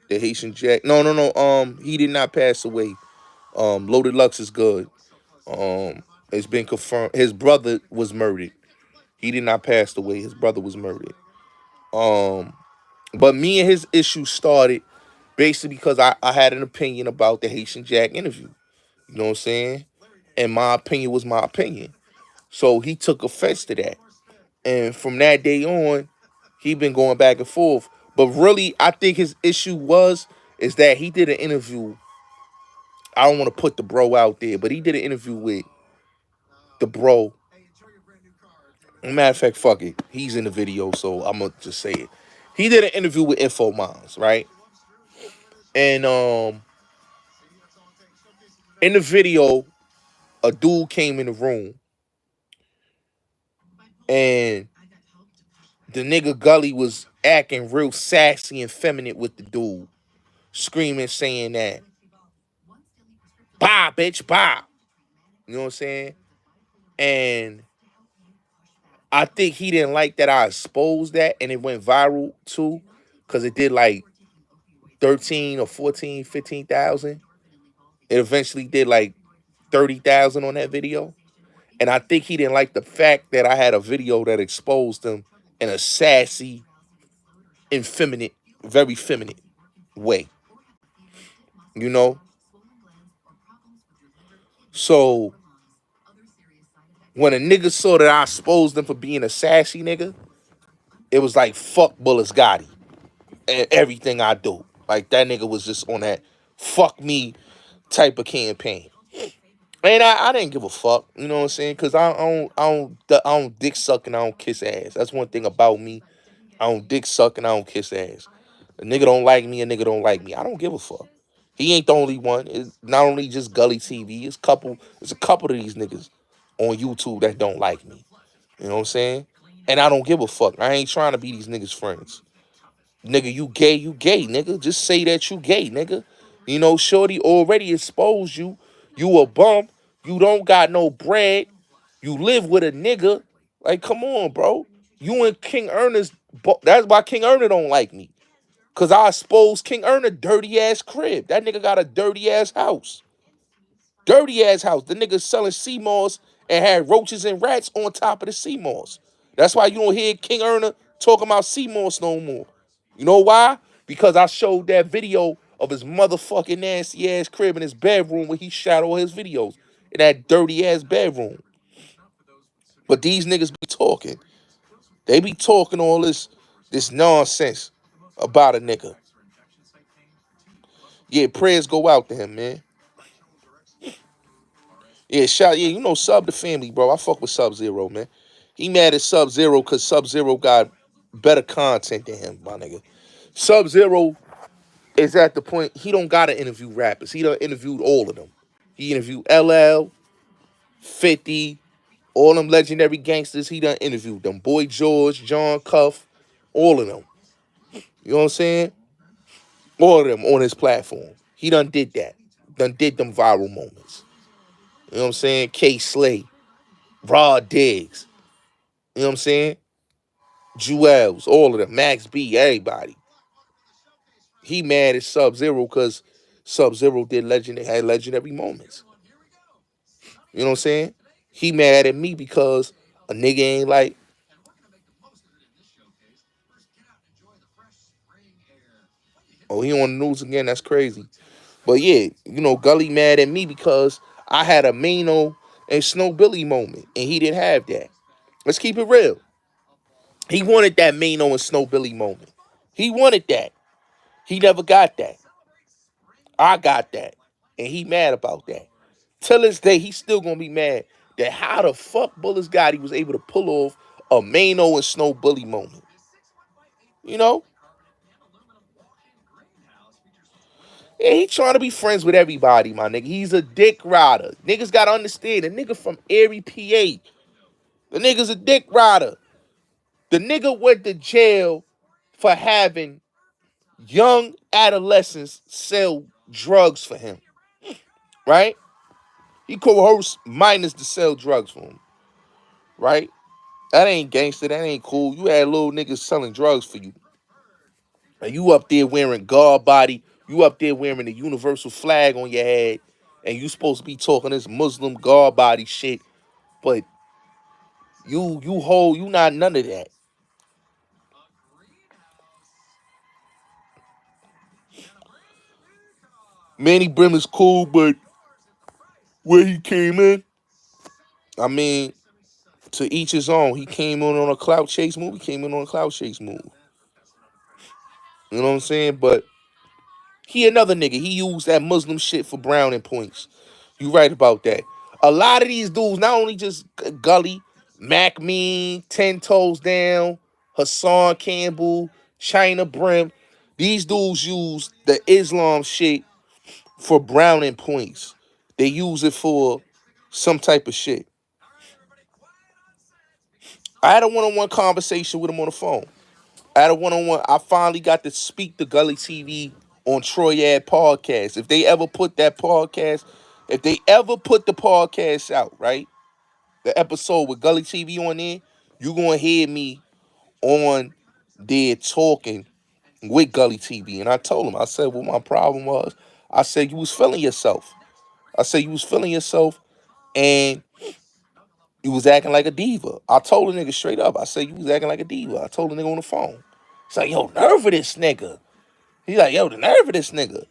Haitian Jack. No. He did not pass away. Loaded Lux is good. It's been confirmed. His brother was murdered. He did not pass away. His brother was murdered. Um, but me and his issue started basically because I had an opinion about the Haitian Jack interview. You know what I'm saying? And my opinion was my opinion. So he took offense to that. And from that day on, he been going back and forth. But really, I think his issue is that he did an interview. I don't want to put the bro out there, but he did an interview with the bro. Matter of fact, fuck it. He's in the video, so I'm gonna just say it. He did an interview with Info Moms, right? And in the video, a dude came in the room And the nigga Gully was acting real sassy and feminine with the dude, screaming, saying that, bye, bitch, bye. You know what I'm saying? And I think he didn't like that I exposed that, and it went viral too, because it did like 13 or 14, 15,000. It eventually did like 30,000 on that video. And I think he didn't like the fact that I had a video that exposed him in a sassy, effeminate, very feminine way. You know? So when a nigga saw that I exposed him for being a sassy nigga, it was like, fuck Bulletz Gotti and everything I do. Like, that nigga was just on that fuck me type of campaign. And I didn't give a fuck, you know what I'm saying? Because I don't dick suck and I don't kiss ass. That's one thing about me. I don't dick suck and I don't kiss ass. A nigga don't like me, a nigga don't like me. I don't give a fuck. He ain't the only one. It's not only just Gully TV. It's a couple of these niggas on YouTube that don't like me. You know what I'm saying? And I don't give a fuck. I ain't trying to be these niggas' friends. Nigga, you gay, nigga. Just say that you gay, nigga. You know, Shorty already exposed you. You a bum. You don't got no bread. You live with a nigga. Like, come on, bro. You and King Ernest, that's why King Ernest don't like me. Cause I exposed King Ernest dirty ass crib. That nigga got a dirty ass house. Dirty ass house. The nigga selling sea moss and had roaches and rats on top of the sea moss. That's why you don't hear King Ernest talking about sea moss no more. You know why? Because I showed that video of his motherfucking nasty ass crib in his bedroom where he shot all his videos in that dirty ass bedroom. But these niggas be talking. They be talking all this nonsense about a nigga. Yeah, prayers go out to him, man. Yeah, yeah, you know Sub the family, bro. I fuck with Sub-Zero, man. He mad at Sub-Zero because Sub-Zero got better content than him, my nigga. Sub-Zero is at the point he don't gotta interview rappers. He done interviewed all of them. He interviewed LL, 50, all them legendary gangsters. He done interviewed them. Boy George, John Cuff, all of them. You know what I'm saying? All of them on his platform. He done did that. Done did them viral moments. You know what I'm saying? K Slay, Rod Diggs. You know what I'm saying? Jewels, all of them. Max B, everybody. He mad at Sub-Zero because Sub-Zero had legendary moments. You know what I'm saying? He mad at me because a nigga ain't like, oh, he on the news again. That's crazy. But yeah, you know, Gully mad at me because I had a Mano and Snow Billy moment, and he didn't have that. Let's keep it real. He wanted that Mano and Snow Billy moment. He wanted that. He never got that. I got that. And he mad about that. Till this day, he's still gonna be mad that how the fuck Bulletz Gotti was able to pull off a Mano and Snow Billy moment. You know? Yeah, he trying to be friends with everybody, my nigga. He's a dick rider. Niggas gotta understand. The nigga from Erie, PA. The nigga's a dick rider. The nigga went to jail for having young adolescents sell drugs for him. Right? He coerced minors to sell drugs for him. Right? That ain't gangster. That ain't cool. You had little niggas selling drugs for you. And you up there wearing guard body. You up there wearing the universal flag on your head. And you supposed to be talking this Muslim guard body shit. But you not none of that. Manny Brim is cool, but where he came in, I mean, to each his own. He came in on a clout chase move. He came in on a clout chase move. You know what I'm saying? But he another nigga. He used that Muslim shit for browning points. You right about that. A lot of these dudes, not only just Gully, Mac Mean, 10 Toes Down, Hassan Campbell, China Brim, these dudes use the Islam shit for browning points. They use it for some type of shit. I had a one-on-one conversation with him on the phone. I had a one-on-one. I finally got to speak to Gully TV on Troy Ad podcast. If they ever put that podcast, if they ever put the podcast out, right? The episode with Gully TV on there, you gonna hear me on there talking with Gully TV. And I told him, I said, what my problem was. I said, you was feeling yourself. I said, you was feeling yourself and you was acting like a diva. I told the nigga straight up. I said, you was acting like a diva. I told the nigga on the phone. He's like, yo, nerve of this nigga. He's like, yo, the nerve of this nigga.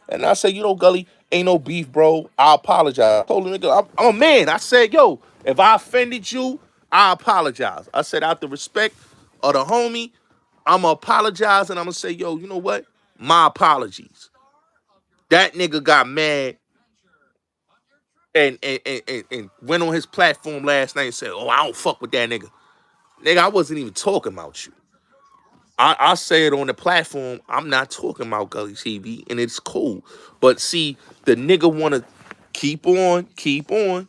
And I said, you know, Gully, ain't no beef, bro. I apologize. I told the nigga, I'm a man. I said, yo, if I offended you, I apologize. I said, out the respect of the homie, I'm going to apologize and I'm going to say, yo, you know what? My apologies. That nigga got mad and went on his platform last night and said, oh, I don't fuck with that nigga. Nigga, I wasn't even talking about you. I say it on the platform, I'm not talking about Gully TV, and it's cool. But see, the nigga want to keep on, keep on,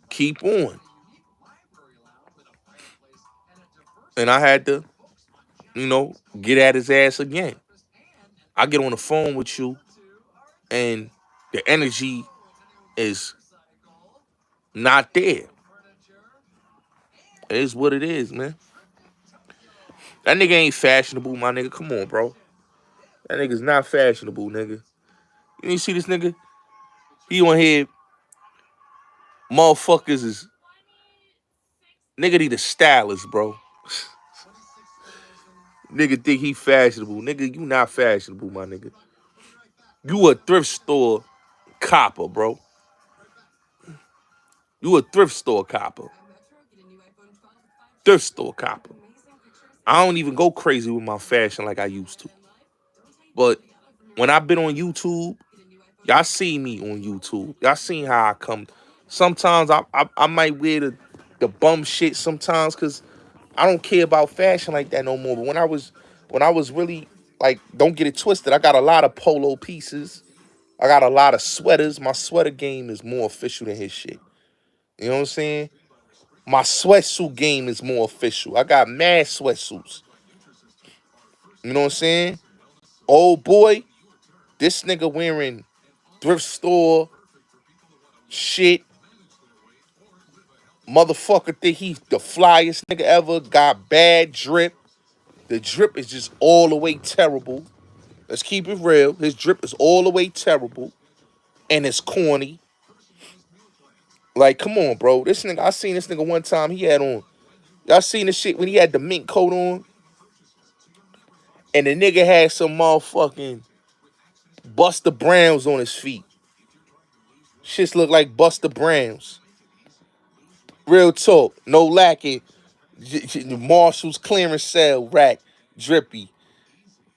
keep on. And I had to, you know, get at his ass again. I get on the phone with you, and the energy is not there. It is what it is, man. That nigga ain't fashionable, my nigga. Come on, bro. That nigga's not fashionable, nigga. You see this nigga? He on here, motherfuckers is, nigga need a stylist, bro. Nigga think he fashionable. Nigga, you not fashionable, my nigga. You a thrift store copper, bro. You a thrift store copper. Thrift store copper. I don't even go crazy with my fashion like I used to. But when I've been on YouTube, y'all see me on YouTube. Y'all seen how I come. Sometimes I might wear the bum shit sometimes because I don't care about fashion like that no more. But when I was really, like, don't get it twisted, I got a lot of polo pieces. I got a lot of sweaters. My sweater game is more official than his shit. You know what I'm saying? My sweatsuit game is more official. I got mad sweatsuits. You know what I'm saying? Old boy, this nigga wearing thrift store shit. Motherfucker think he's the flyest nigga ever. Got bad drip. The drip is just all the way terrible. Let's keep it real. His drip is all the way terrible. And it's corny. Like, come on, bro. This nigga, I seen this nigga one time. He had on, y'all seen this shit when he had the mink coat on? And the nigga had some motherfucking Buster Browns on his feet. Shits look like Buster Browns. Real talk. No lacking. Marshall's clearance sale rack. Drippy.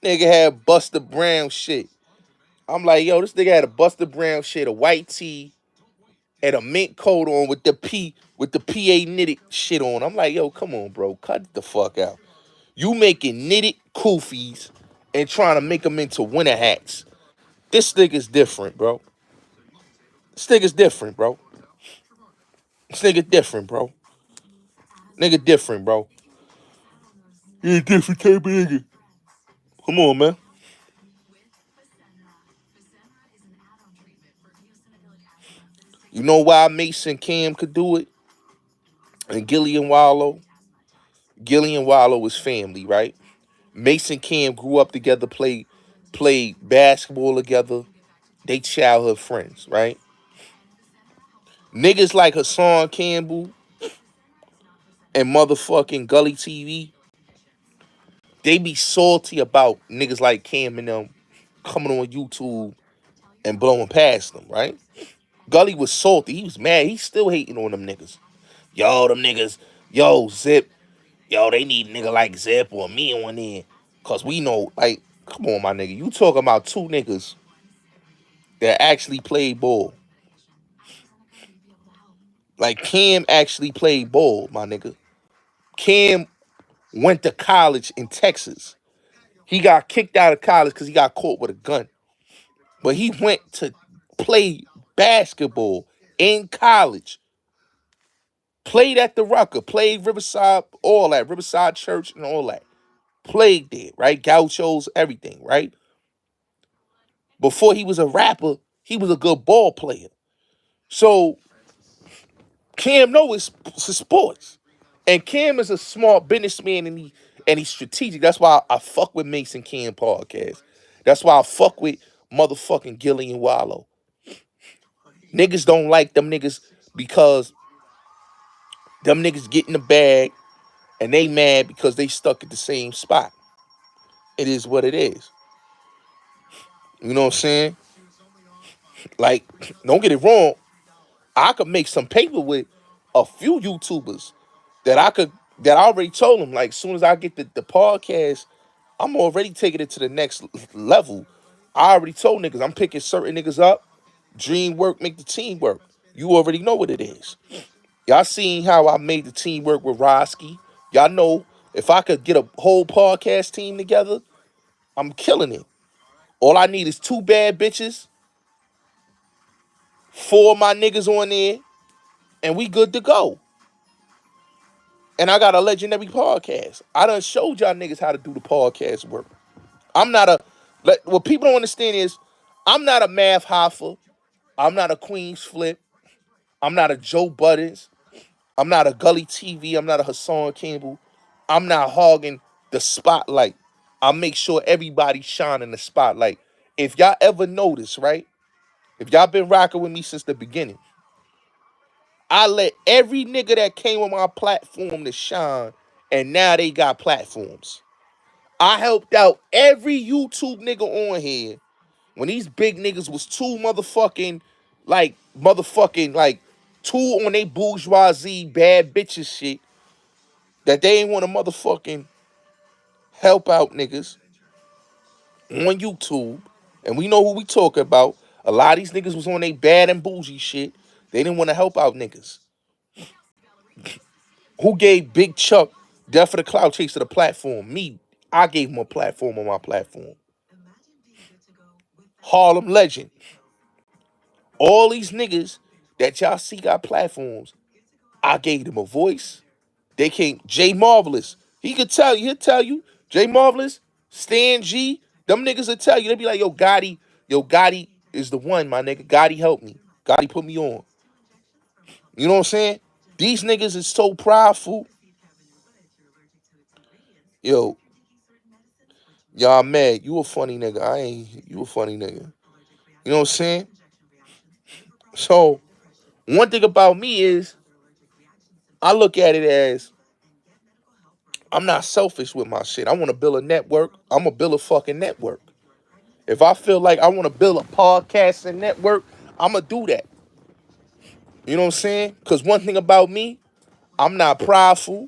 Nigga had Buster Brown shit. I'm like, yo, this nigga had a Buster Brown shit, a white tee, and a mint coat on with the PA knitted shit on. I'm like, yo, come on, bro. Cut the fuck out. You making knitted koofies and trying to make them into winter hats. This nigga's different, bro. This nigga's different, bro. This nigga different, bro. Nigga different, bro. He a different type of nigga. Come on, man. You know why Mason Cam could do it? And Gilly and Wallow? Gilly and Wallow is family, right? Mason Cam grew up together, played basketball together. They childhood friends, right? Niggas like Hassan Campbell and motherfucking Gully TV, they be salty about niggas like Cam and them coming on YouTube and blowing past them, right? Gully was salty. He was mad. He's still hating on them niggas. Yo, them niggas, yo, Zip, yo, they need a nigga like Zip or me on there. Cause we know, like, come on, my nigga. You talking about two niggas that actually played ball. Like, Cam actually played ball, my nigga. Cam went to college in Texas. He got kicked out of college because he got caught with a gun. But he went to play basketball in college. Played at the Rucker, played Riverside, all that, Riverside Church and all that. Played there, right? Gauchos, everything, right? Before he was a rapper, he was a good ball player. So Cam knows his sports. And Cam is a smart businessman and he's strategic. That's why I fuck with Mason Cam podcast. That's why I fuck with motherfucking Gilly and Wallow. Niggas don't like them niggas because them niggas get in the bag and they mad because they stuck at the same spot. It is what it is. You know what I'm saying? Like, don't get it wrong. I could make some paper with a few YouTubers that I already told them, like, as soon as I get the podcast, I'm already taking it to the next level. I already told niggas I'm picking certain niggas up. Dream work, make the team work. You already know what it is. Y'all seen how I made the team work with Roski. Y'all know if I could get a whole podcast team together, I'm killing it. All I need is 2 bad bitches, 4 of my niggas on there, and we good to go. And I got a legendary podcast. I done showed y'all niggas how to do the podcast work. I'm not a, what people don't understand is, I'm not a Math Hoffa. I'm not a Queens Flip. I'm not a Joe Buttons. I'm not a Gully TV. I'm not a Hassan Campbell. I'm not hogging the spotlight. I make sure everybody shine in the spotlight. If y'all ever notice, right? If y'all been rocking with me since the beginning, I let every nigga that came on my platform to shine, and now they got platforms. I helped out every YouTube nigga on here when these big niggas was too motherfucking, too on they bourgeoisie bad bitches shit that they ain't want to motherfucking help out niggas on YouTube. And we know who we talking about. A lot of these niggas was on they bad and bougie shit. They didn't want to help out niggas. Who gave Big Chuck Death for the Cloud Chaser the platform? Me. I gave him a platform on my platform. Harlem Legend. All these niggas that y'all see got platforms, I gave them a voice. They came. Jay Marvelous. He'll tell you. Jay Marvelous, Stan G, them niggas will tell you. They be like, yo, Gotti is the one, my nigga. Gotti helped me. Gotti put me on. You know what I'm saying? These niggas is so prideful. Yo, y'all mad. You a funny nigga. You a funny nigga. You know what I'm saying? So, one thing about me is, I look at it as, I'm not selfish with my shit. I want to build a network. I'm going to build a fucking network. If I feel like I want to build a podcasting network, I'm going to do that. You know what I'm saying? Because one thing about me, I'm not prideful,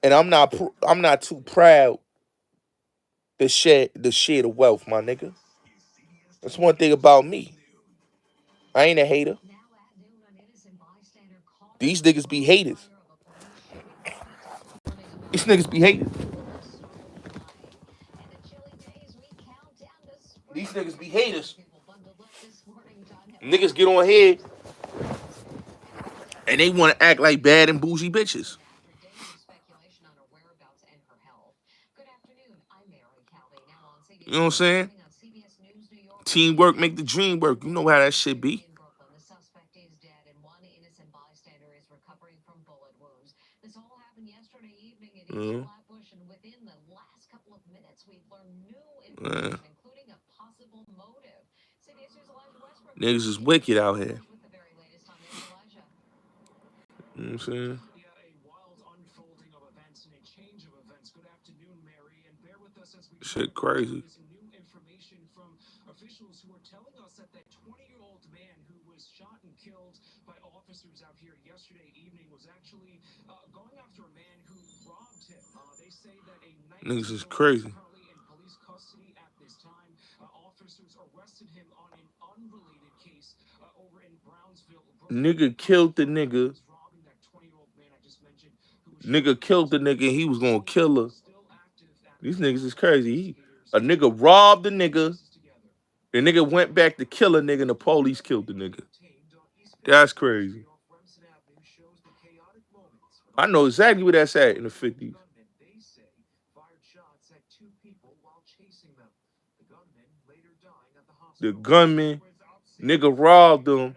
and I'm not too proud to share the wealth, my nigga. That's one thing about me. I ain't a hater. These niggas be haters. These niggas be haters. These niggas be haters. Niggas get on here and they want to act like bad and bougie bitches. You know what I'm saying? Teamwork make the dream work. You know how that shit be. Mm. Yeah. Niggas is wicked out here. You know what I'm saying? Shit crazy. Niggas is crazy. Nigga killed the nigga. Nigga killed the nigga and he was gonna kill her. These niggas is crazy. A nigga robbed the nigga. The nigga went back to kill a nigga and the police killed the nigga. That's crazy. I know exactly where that's at in the 50s. The gunman, nigga robbed him,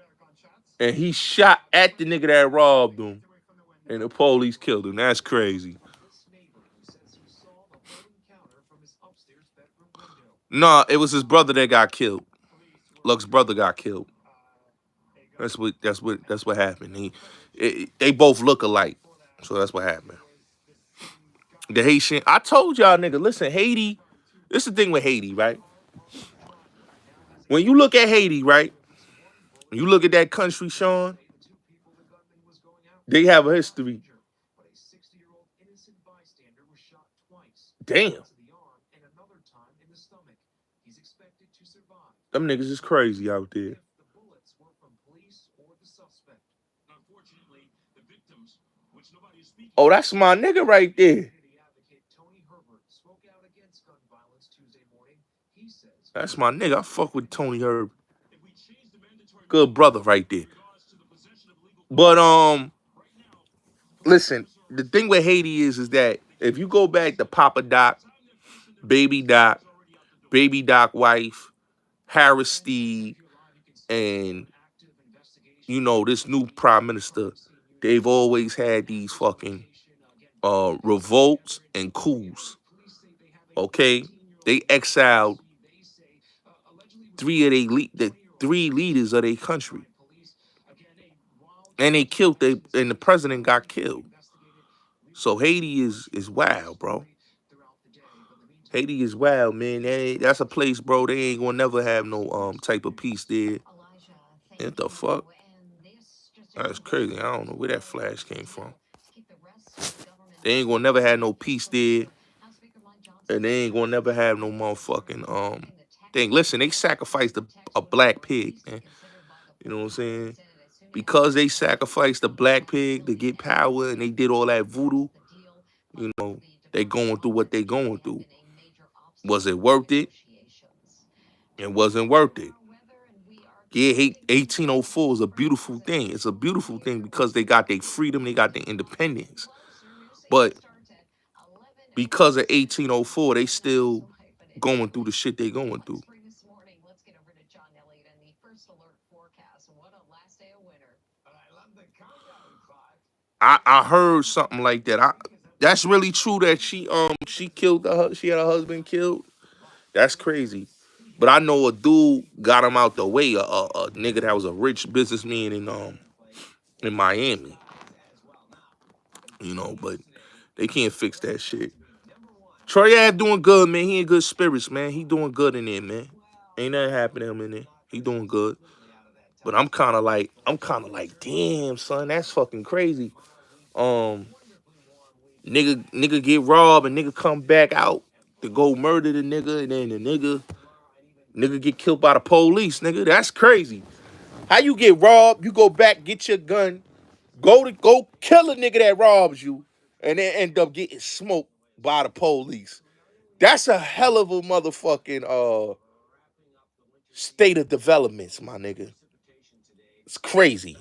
and he shot at the nigga that robbed him, and the police killed him. That's crazy. Nah, it was his brother that got killed. Luck's brother got killed. That's what happened. They both look alike, so that's what happened. The Haitian, I told y'all, nigga. Listen, Haiti. This is the thing with Haiti, right? When you look at Haiti, right? When you look at that country, Sean, they have a history. Damn. Them niggas is crazy out there. Oh, that's my nigga right there. That's my nigga. I fuck with Tony Herb. Good brother right there. But listen, the thing with Haiti is that if you go back to Papa Doc, Baby Doc, Baby Doc wife, Harris Steve, and this new prime minister, they've always had these fucking revolts and coups. Okay, they exiled the three leaders of their country, and they killed and the president got killed. So Haiti is wild, bro. Haiti is wild, man. That's a place, bro. They ain't gonna never have no type of peace there. What the fuck? That's crazy. I don't know where that flash came from. They ain't gonna never have no peace there. And they ain't gonna never have no motherfucking thing. Listen, they sacrificed a black pig, man. You know what I'm saying? Because they sacrificed the black pig to get power and they did all that voodoo, they going through what they going through. Was it worth it? It wasn't worth it. Yeah, 1804 is a beautiful thing. It's a beautiful thing because they got their freedom, they got their independence. But because of 1804, they still going through the shit they going through. I heard something like that. That's really true that she killed she had her husband killed. That's crazy. But I know a dude got him out the way. A nigga that was a rich businessman in Miami. But they can't fix that shit. Troy Ave doing good, man. He in good spirits, man. He doing good in there, man. Ain't nothing happening to him in there. He doing good. But I'm kind of like, damn, son, that's fucking crazy. Um, nigga get robbed and nigga come back out to go murder the nigga, and then the nigga get killed by the police, nigga. That's crazy. How you get robbed? You go back, get your gun, go kill a nigga that robs you, and then end up getting smoked by the police. That's a hell of a motherfucking state of developments, my nigga. It's crazy.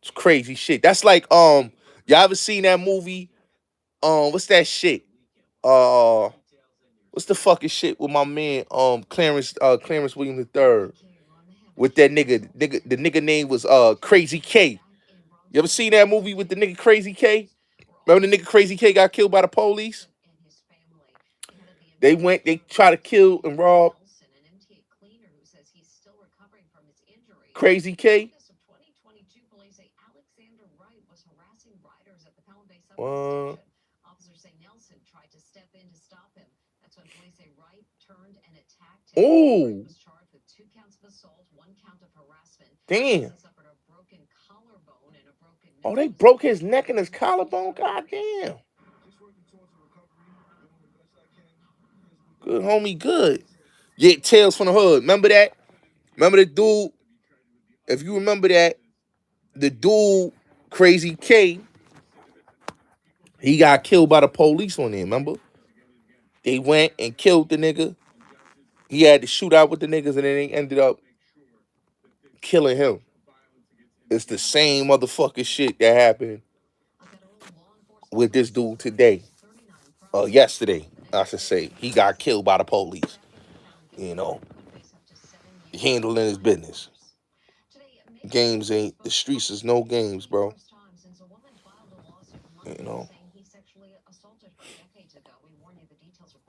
It's crazy shit. That's like y'all ever seen that movie? What's that shit? Uh what's the fucking shit with my man Clarence William III? With that nigga, the nigga name was Crazy K. You ever seen that movie with the nigga Crazy K? Remember the nigga Crazy K got killed by the police? They try to kill and rob Crazy K. Uh, oh, damn. Oh, they broke his neck and his collarbone? God damn. Good homie, good. Yeah, Tales from the Hood. Remember that? Remember the dude? If you remember that, the dude, Crazy K, he got killed by the police on there, remember? They went and killed the nigga. He had to shoot out with the niggas and then they ended up killing him. It's the same motherfucking shit that happened with this dude today, yesterday, I should say. He got killed by the police, you know, handling his business. Games ain't, the streets is no games, bro. You know,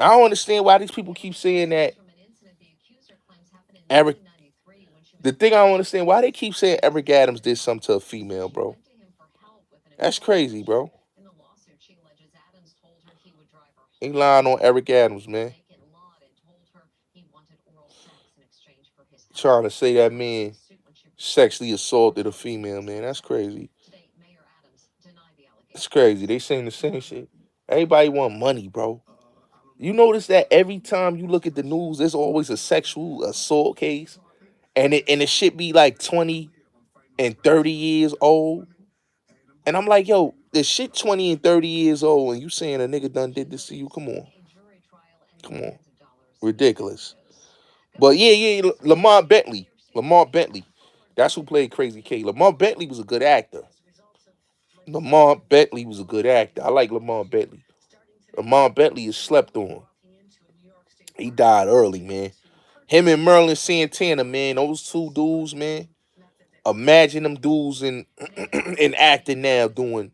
I don't understand why these people keep saying that Eric. The thing I don't understand why they keep saying Eric Adams did something to a female, bro. That's crazy, bro. They lying on Eric Adams, man. Trying to say that man sexually assaulted a female, man. That's crazy. It's crazy. They saying the same shit. Everybody want money, bro. You notice that every time you look at the news, there's always a sexual assault case, and it should be like 20 and 30 years old. And I'm like, yo, this shit 20 and 30 years old, and you saying a nigga done did this to you? Come on, come on, ridiculous. But yeah, yeah, Lamar Bentley, that's who played Crazy K. Lamar Bentley was a good actor. Lamar Bentley was a good actor. I like Lamar Bentley. Lamar Bentley is slept on. He died early, man. Him and Merlin Santana, man, those two dudes, man. Imagine them dudes in in acting now doing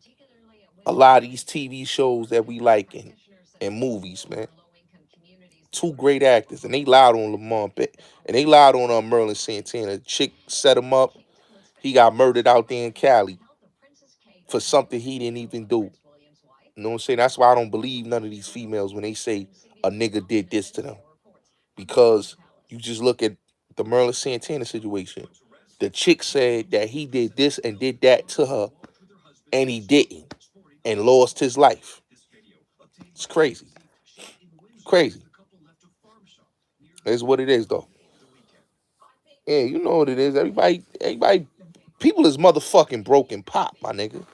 a lot of these TV shows that we like and movies, man. Two great actors, and they lied on and they lied on Merlin Santana. Chick set him up. He got murdered out there in Cali for something he didn't even do. You know what I'm saying? That's why I don't believe none of these females when they say a nigga did this to them. Because you just look at the Merlin Santana situation. The chick said that he did this and did that to her, and he didn't, and lost his life. It's crazy. Crazy. That's what it is, though. Yeah, you know what it is. Everybody, people is motherfucking broken pop, my nigga.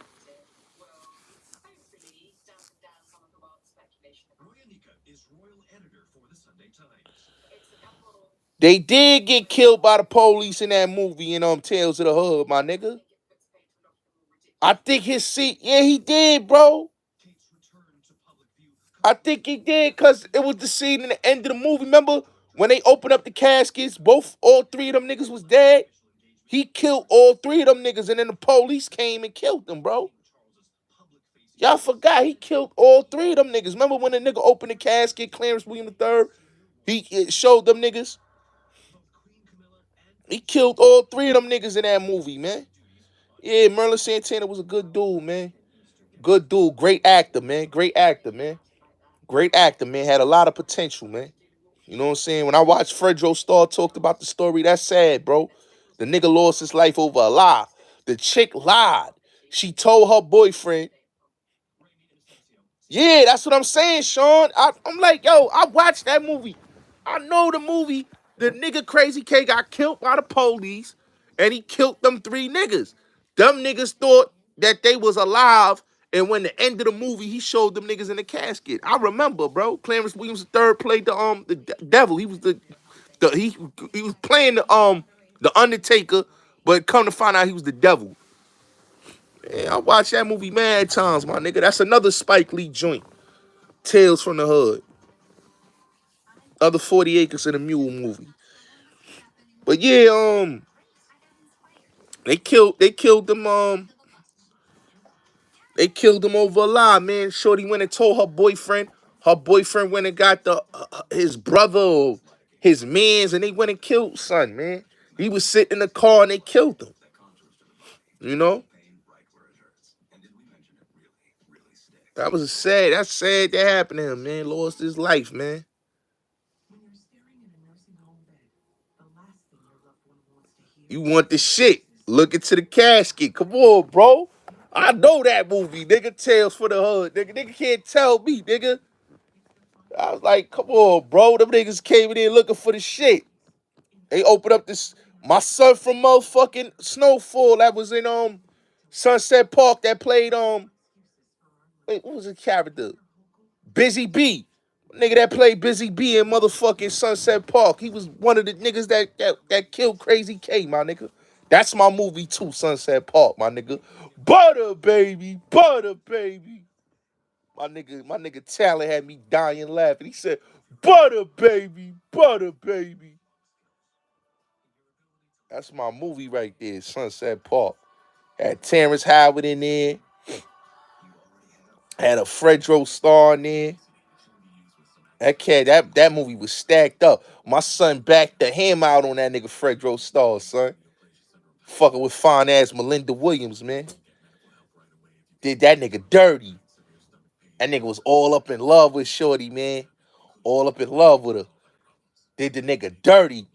They did get killed by the police in that movie in Tales of the Hood, my nigga. I think his seat, yeah, he did, bro. I think he did because it was the scene in the end of the movie. Remember when they opened up the caskets, all three of them niggas was dead? He killed all three of them niggas, and then the police came and killed them, bro. Y'all forgot he killed all three of them niggas. Remember when the nigga opened the casket, Clarence William III? It showed them niggas. He killed all three of them niggas in that movie, man. Yeah, Merlin Santana was a good dude, man. Good dude. Great actor, man. Great actor, man. Great actor, man. Had a lot of potential, man. You know what I'm saying? When I watched Fredro Starr talked about the story, that's sad, bro. The nigga lost his life over a lie. The chick lied. She told her boyfriend. Yeah, that's what I'm saying, Sean. I'm like, yo, I watched that movie. I know the movie. The nigga Crazy K got killed by the police, and he killed them three niggas. Them niggas thought that they was alive, and when the end of the movie, he showed them niggas in the casket. I remember, bro. Clarence Williams III played the devil. He was he was playing the Undertaker, but come to find out he was the devil. Man, I watched that movie mad times, my nigga. That's another Spike Lee joint. Tales from the Hood. Other 40 Acres and a Mule movie. But yeah, they killed them they killed him over a lie, man. Shorty went and told her boyfriend. Her boyfriend went and got his brother or his mans, and they went and killed son, man. He was sitting in the car and they killed him. You know? That's sad that happened to him, man. Lost his life, man. You want the shit. Look into the casket. Come on, bro. I know that movie, nigga. Tales for the Hood. Nigga can't tell me, nigga. I was like, come on, bro. Them niggas came in there looking for the shit. They opened up this. My son from motherfucking Snowfall that was in Sunset Park that played wait, what was the character? Busy B. Nigga that played Busy B in motherfucking Sunset Park. He was one of the niggas that killed Crazy K, my nigga. That's my movie too, Sunset Park, my nigga. Butter, baby. Butter, baby. My nigga Talent had me dying laughing. He said, "Butter baby, butter baby." That's my movie right there, Sunset Park. Had Terrence Howard in there. Had a Fredro Starr in there. That movie was stacked up. My son backed the hammer out on that nigga Fredro Starr, son. Fucking with fine ass Melinda Williams, man. Did that nigga dirty. That nigga was all up in love with Shorty, man. All up in love with her. Did the nigga dirty.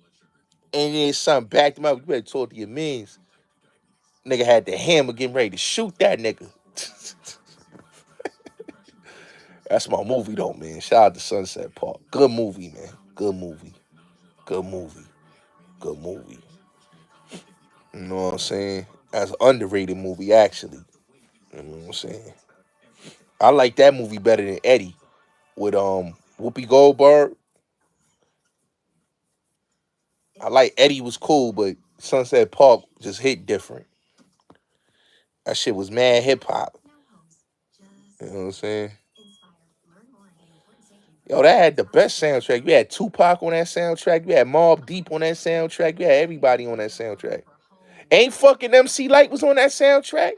And then son backed him up. You better talk to your mans. Nigga had the hammer getting ready to shoot that nigga. That's my movie though, man. Shout out to Sunset Park. Good movie, man. Good movie. Good movie. Good movie. You know what I'm saying? That's an underrated movie, actually. You know what I'm saying? I like that movie better than Eddie with Whoopi Goldberg. I like Eddie was cool, but Sunset Park just hit different. That shit was mad hip hop. You know what I'm saying? Yo, that had the best soundtrack. You had Tupac on that soundtrack. You had Mobb Deep on that soundtrack. You had everybody on that soundtrack. Ain't fucking MC Light was on that soundtrack.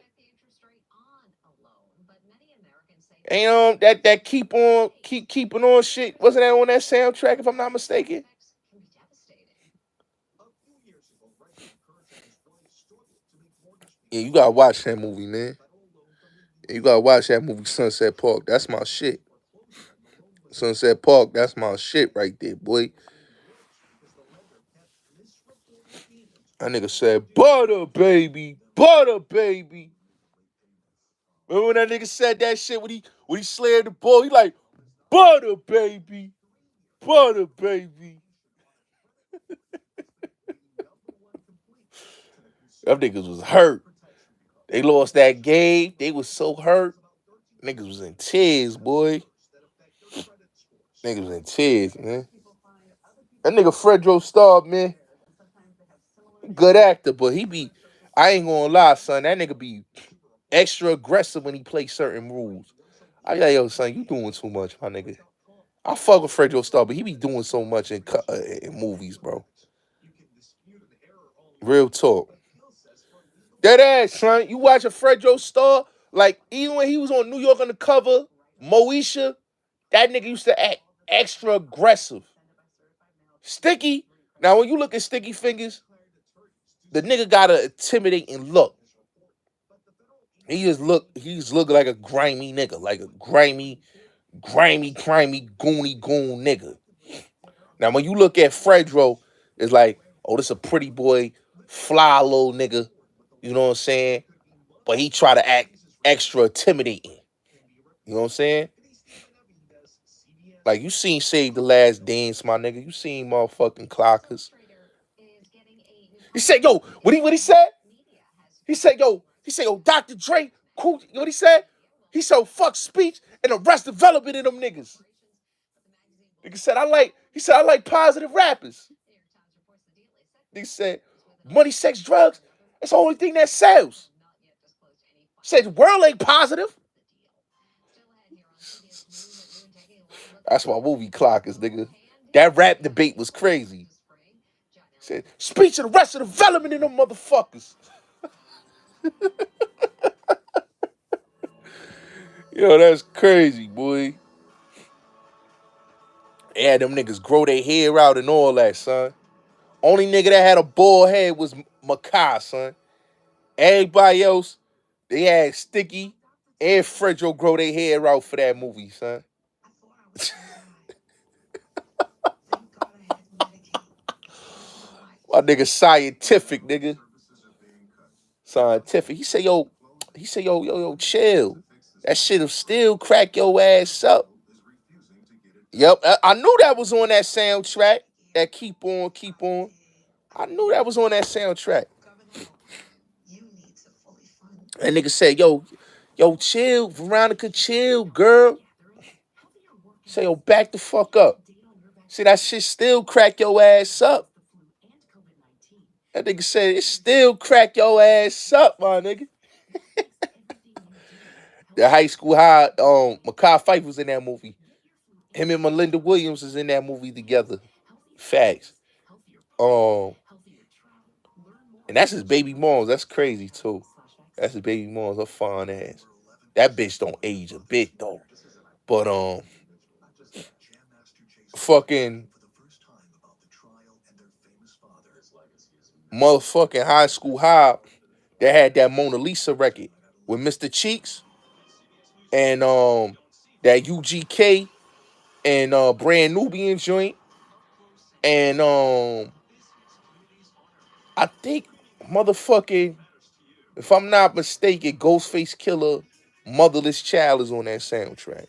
Ain't that keeping on shit. Wasn't that on that soundtrack if I'm not mistaken? Yeah, you gotta watch that movie, man. Yeah, you gotta watch that movie, Sunset Park. That's my shit. Sunset Park, that's my shit right there, boy. That nigga said, "Butter, baby, butter, baby." Remember when that nigga said that shit when he slammed the ball? He like, "Butter, baby, butter, baby." Them niggas was hurt. They lost that game. They was so hurt. Niggas was in tears, boy. Niggas was in tears, man. That nigga Fredro Starr, man, good actor, but he be, I ain't gonna lie, son. That nigga be extra aggressive when he plays certain rules. I be like, yo, son, you doing too much, my nigga. I fuck with Fredro Starr, but he be doing so much in movies, bro. Real talk. That ass, son. You watch a Fredro Starr, like, even when he was on New York Undercover, Moesha, that nigga used to act extra aggressive. Sticky. Now, when you look at Sticky Fingers, the nigga got a intimidating look. He's look like a grimy nigga, like a grimy, goony goon nigga. Now, when you look at Fredro, it's like, oh, this a pretty boy, fly little nigga. You know what I'm saying? But he try to act extra intimidating. You know what I'm saying? Like you seen Save the Last Dance, my nigga. You seen motherfucking Clockers. He said, yo, what he said? He said, yo, Dr. Dre, cool. You know what he said? He said, fuck speech and arrest development in them niggas. He said, I like positive rappers. He said, money, sex, drugs, that's the only thing that sells. Said the world ain't positive. That's my movie Clockers, nigga. That rap debate was crazy. Said, speech and arrest development in them motherfuckers. Yo, that's crazy, boy. Yeah, them niggas grow their hair out and all that, son. Only nigga that had a bald head was Makai, son. Everybody else, they had Sticky and Fredro grow their hair out for that movie, son. My nigga scientific, nigga. Scientific. He said, yo, chill. That shit'll still crack your ass up. Yep, I knew that was on that soundtrack. That keep on, keep on. I knew that was on that soundtrack. That nigga said, yo, chill, Veronica, chill, girl. Say, yo, back the fuck up. See, that shit still crack your ass up. That nigga said, it still crack your ass up, my nigga. The high school high. Mekhi Phifer was in that movie. Him and Melinda Williams is in that movie together. Facts. Um, and that's his baby moms. That's crazy too. That's his baby moms. Her fine ass. That bitch don't age a bit though. But fucking motherfucking high school high. They had that Mona Lisa record with Mr. Cheeks and that UGK and Brand Nubian joint and I think motherfucking, if I'm not mistaken, Ghostface Killer, Motherless Child is on that soundtrack.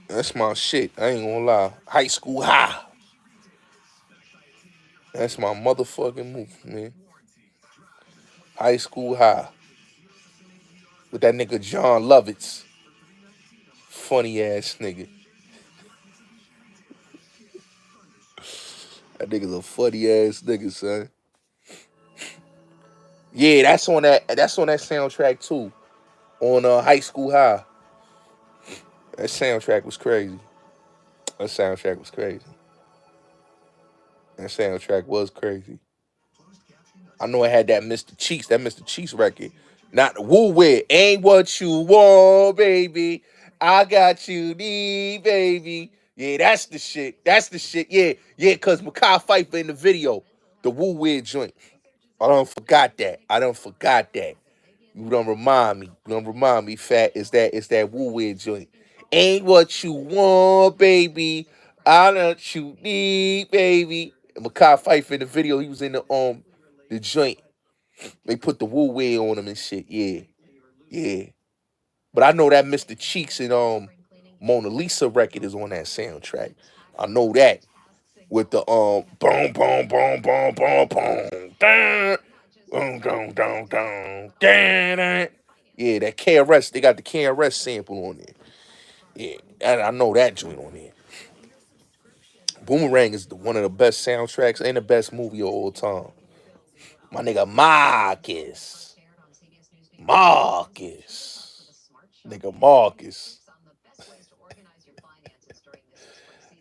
That's my shit. I ain't gonna lie. High School High. That's my motherfucking movie, man. High School High. With that nigga John Lovitz. Funny ass nigga. That nigga's a funny ass nigga, son. Yeah, that's on that soundtrack too. On High School High. That soundtrack was crazy. That soundtrack was crazy. That soundtrack was crazy. I know I had that Mr. Cheeks record. Not the Woo Wit. Ain't what you want, baby. I got you need, baby. Yeah, that's the shit. That's the shit. Yeah, yeah, cause Mekhi Phifer in the video. The Woo Wit joint. I don't forgot that. I don't forgot that. You don't remind me. You don't remind me, fat. It's that Woo Wit joint. Ain't what you want, baby. I don't you need, baby. And Mekhi Phifer in the video, he was in the joint. They put the Woo Wit on him and shit. Yeah, yeah. But I know that Mr. Cheeks and Mona Lisa record is on that soundtrack. I know that with the boom boom boom boom boom boom dun, boom boom boom boom dun. Yeah, that KRS, they got the KRS sample on there. Yeah, I know that joint on there. Boomerang is one of the best soundtracks and the best movie of all time. My nigga Marcus, nigga Marcus.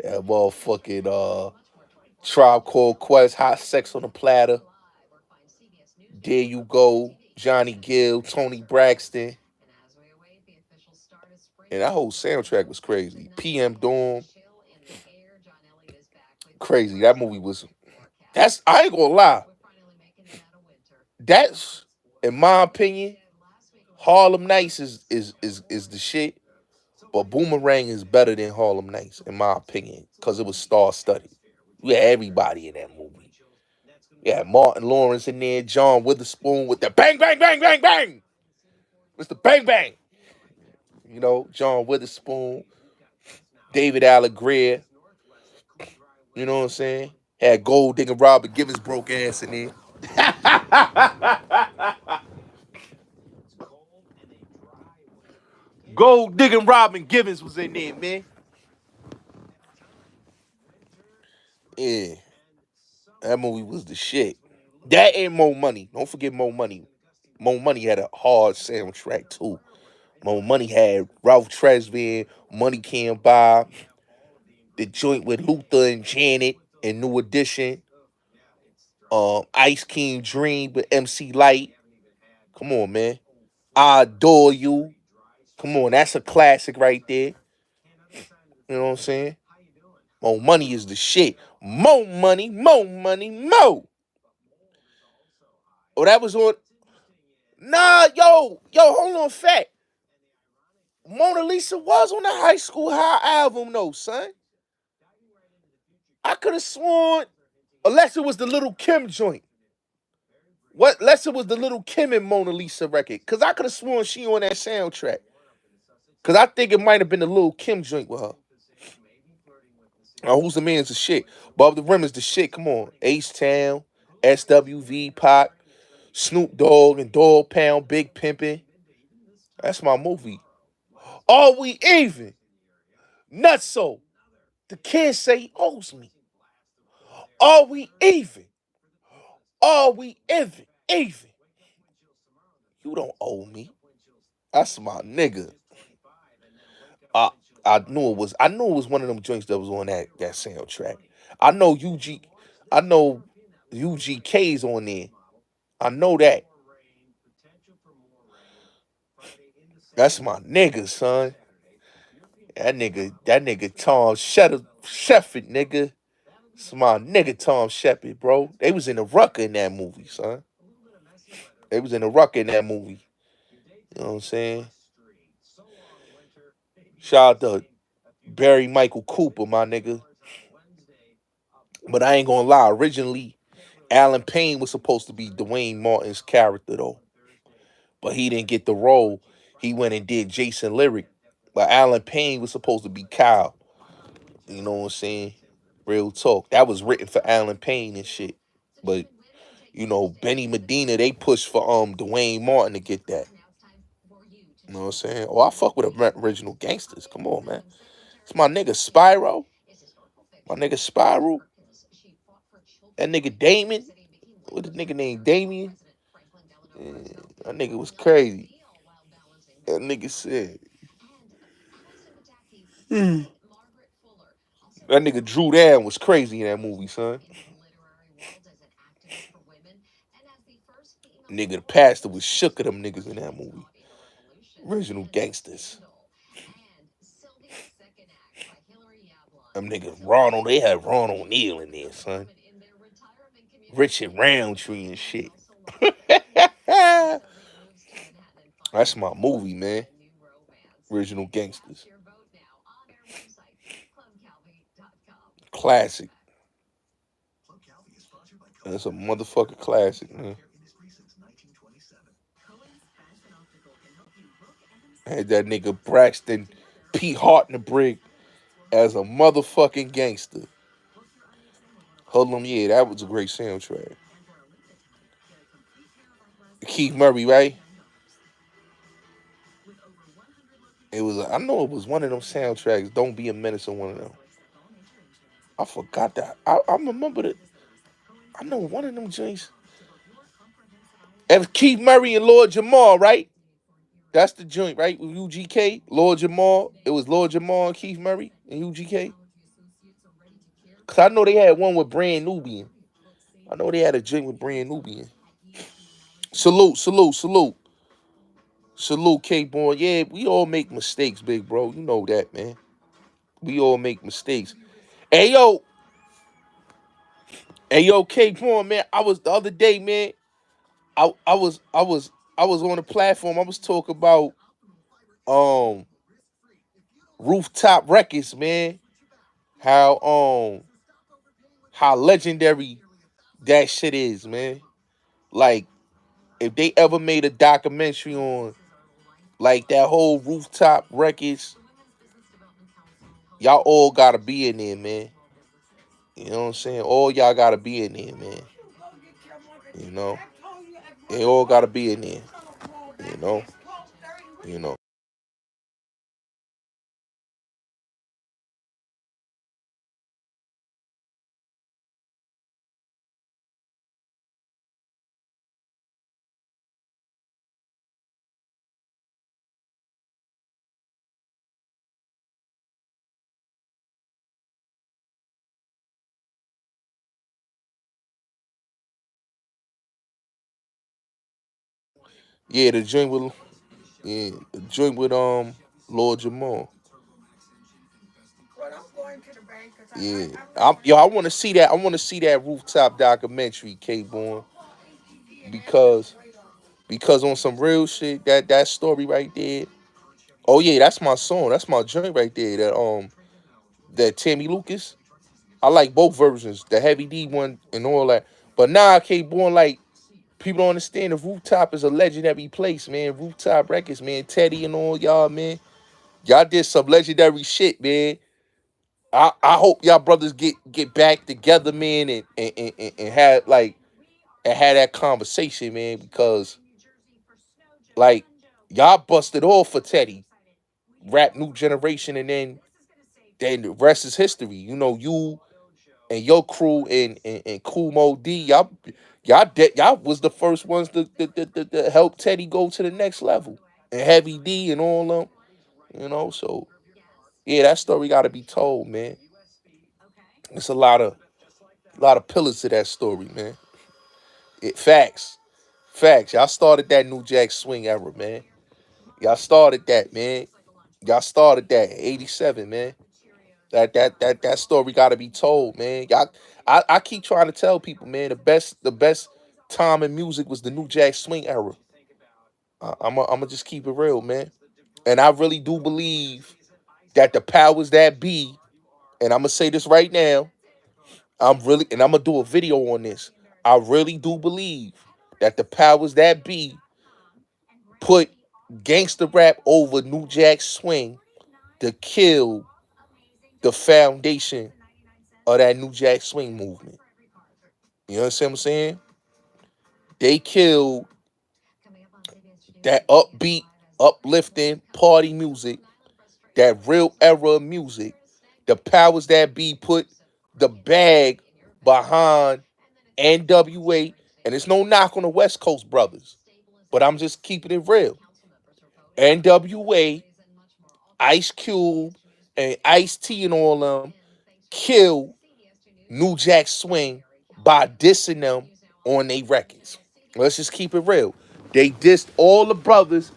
Yeah, motherfucking Tribe Called Quest, Hot Sex on the Platter. There You Go, Johnny Gill, Tony Braxton. And that whole soundtrack was crazy. PM Dawn, crazy. That movie was. I ain't gonna lie. That's, in my opinion, Harlem Nights is the shit. But Boomerang is better than Harlem Nights, in my opinion, because it was star studded. You had everybody in that movie. You had Martin Lawrence in there, John Witherspoon with the bang, bang, bang, bang, bang. Mr. Bang Bang. You know, John Witherspoon, David Allegria. You know what I'm saying? Had Gold Digger Robert Givens broke ass in there. Gold Digger Robin Givens was in there, man. Yeah, that movie was the shit. That and Mo Money. Don't forget Mo Money. Mo Money had a hard soundtrack too. Mo Money had Ralph Tresvant, Money Can't Buy, the joint with Luther and Janet and New Edition, Ice King Dream with MC Light. Come on, man. I Adore You. Come on, that's a classic right there. You know what I'm saying? Mo Money is the shit. Mo Money, Mo Money, Mo. Oh, that was on. Nah, hold on, fat. Mona Lisa was on the High School High album, though, son. I could have sworn, unless it was the Little Kim joint. What? Unless it was the Little Kim and Mona Lisa record, because I could have sworn she on that soundtrack. Because I think it might have been the Little Kim joint with her. Now, Who's the Man's the shit. Above the Rim is the shit. Come on. H-Town, SWV, Pac, Snoop Dogg and Dog Pound, Big Pimpin'. That's my movie. Are we even? Nutso. The kid say he owes me. Are we even? Oh, we even, even. You don't owe me. That's my nigga. I I knew it was one of them joints that was on that soundtrack. I know UG I know UGK's on there. I know that. That's my nigga, son. That nigga Tom Shepard, nigga. It's my nigga Tom Shepard, bro. They was in the rucker in that movie, son. They was in the rucker in that movie. You know what I'm saying? Shout out to Barry Michael Cooper, my nigga. But I ain't gonna lie, originally Alan Payne was supposed to be Dwayne Martin's character though. But he didn't get the role. He went and did Jason Lyric. But Alan Payne was supposed to be Kyle. You know what I'm saying? Real talk. That was written for Alan Payne and shit. But Benny Medina, they pushed for Dwayne Martin to get that. You know what I'm saying? Oh, I fuck with the original gangsters. Come on, man. It's my nigga Spyro. My nigga Spyro. That nigga Damon. What the nigga named Damien? Yeah, that nigga was crazy. That nigga said. That nigga Drew Down was crazy in that movie, son. Nigga, the pastor was shook at them niggas in that movie. Original gangsters. Them niggas Ronald, they had Ron O'Neal in there, son. Richard Roundtree and shit. That's my movie, man. Original gangsters. Classic. That's a motherfucking classic, man. Had that nigga Braxton P. Hartnebrig as a motherfucking gangster. Hoodlum, yeah, that was a great soundtrack. Keith Murray, right? It was. I know it was one of them soundtracks. Don't Be a Menace or one of them. I forgot that. I remember that. I know one of them joints. It was Keith Murray and Lord Jamal, right? That's the joint, right? With UGK, Lord Jamal. It was Lord Jamal and Keith Murray and UGK. Cause I know they had one with Brand Nubian. I know they had a joint with Brand Nubian. Salute, salute, salute. Salute, K-Born. Yeah, we all make mistakes, big bro. You know that, man. We all make mistakes. Hey yo, hey yo, K-Born, man. I was the other day, man. I was on the platform. I was talking about um rooftop records, man. How how legendary that shit is, man. Like if they ever made a documentary on like that whole rooftop records, y'all all gotta be in there, man. You know what I'm saying? All y'all gotta be in there, man. You know, they all gotta be in there. You know, you know. Yeah, the joint with Lord Jamal. Yeah, I want to see that. I want to see that rooftop documentary, K Born, because on some real shit, that story right there. Oh yeah, that's my song. That's my joint right there. That Tammy Lucas. I like both versions, the Heavy D one and all that. But now K Born, like people don't understand the rooftop is a legendary place, man. Rooftop Records, man. Teddy and all y'all, man. Y'all did some legendary shit, man. I hope y'all brothers get back together, man, and have like and have that conversation, man, because like y'all busted off for Teddy, rap new generation, and then the rest is history. You know, you And your crew and Cool Mo D, y'all was the first ones to help Teddy go to the next level. And Heavy D and all them, so yeah, that story gotta be told, man. It's a lot of pillars to that story, man. Facts. Facts. Y'all started that New Jack Swing era, man. Y'all started that, man. Y'all started that in '87, man. That story got to be told, man. I keep trying to tell people, man, the best time in music was the New Jack Swing era. I'm gonna just keep it real, man. And I really do believe that the powers that be, and I'm gonna say this right now, and I'm gonna do a video on this. I really do believe that the powers that be put gangster rap over New Jack Swing to kill the foundation of that New Jack Swing movement. You know what I'm saying? They killed that upbeat, uplifting party music, that real era of music. The powers that be put the bag behind NWA, and it's no knock on the West Coast brothers, but I'm just keeping it real. NWA, Ice Cube, and Ice T and all them kill New Jack Swing by dissing them on their records. Let's just keep it real. They dissed all the brothers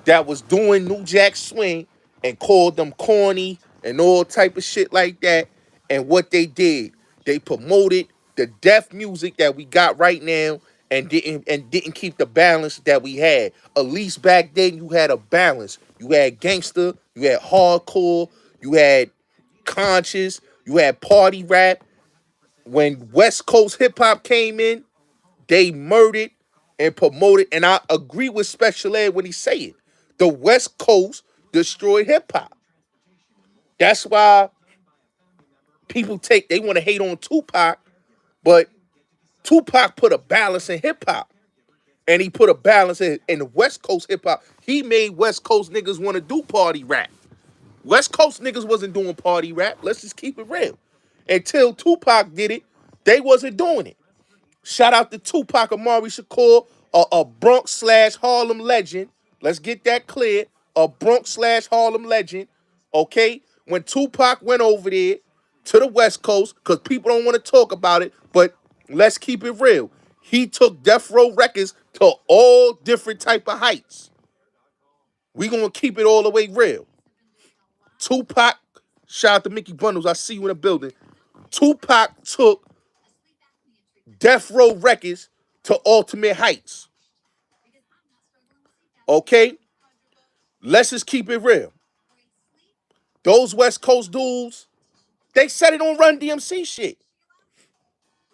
that was doing New Jack Swing and called them corny and all type of shit like that. And what they did, they promoted the deaf music that we got right now and didn't keep the balance that we had. At least back then you had a balance. You had gangster, you had hardcore, you had conscious, you had party rap. When West Coast hip hop came in, they murdered and promoted. And I agree with Special Ed when he say it. The West Coast destroyed hip hop. That's why they want to hate on Tupac, but Tupac put a balance in hip hop. And he put a balance in the West Coast hip hop. He made West Coast niggas want to do party rap. West Coast niggas wasn't doing party rap. Let's just keep it real. Until Tupac did it, they wasn't doing it. Shout out to Tupac Amari Shakur, a Bronx slash Harlem legend. Let's get that clear. A Bronx slash Harlem legend. Okay? When Tupac went over there to the West Coast, because people don't want to talk about it, but let's keep it real. He took Death Row Records to all different type of heights. We gonna keep it all the way real. Tupac, shout out to Mickey Bundles, I see you in the building. Tupac took Death Row Records to ultimate heights. Okay? Let's just keep it real. Those West Coast dudes, they said it on Run DMC shit.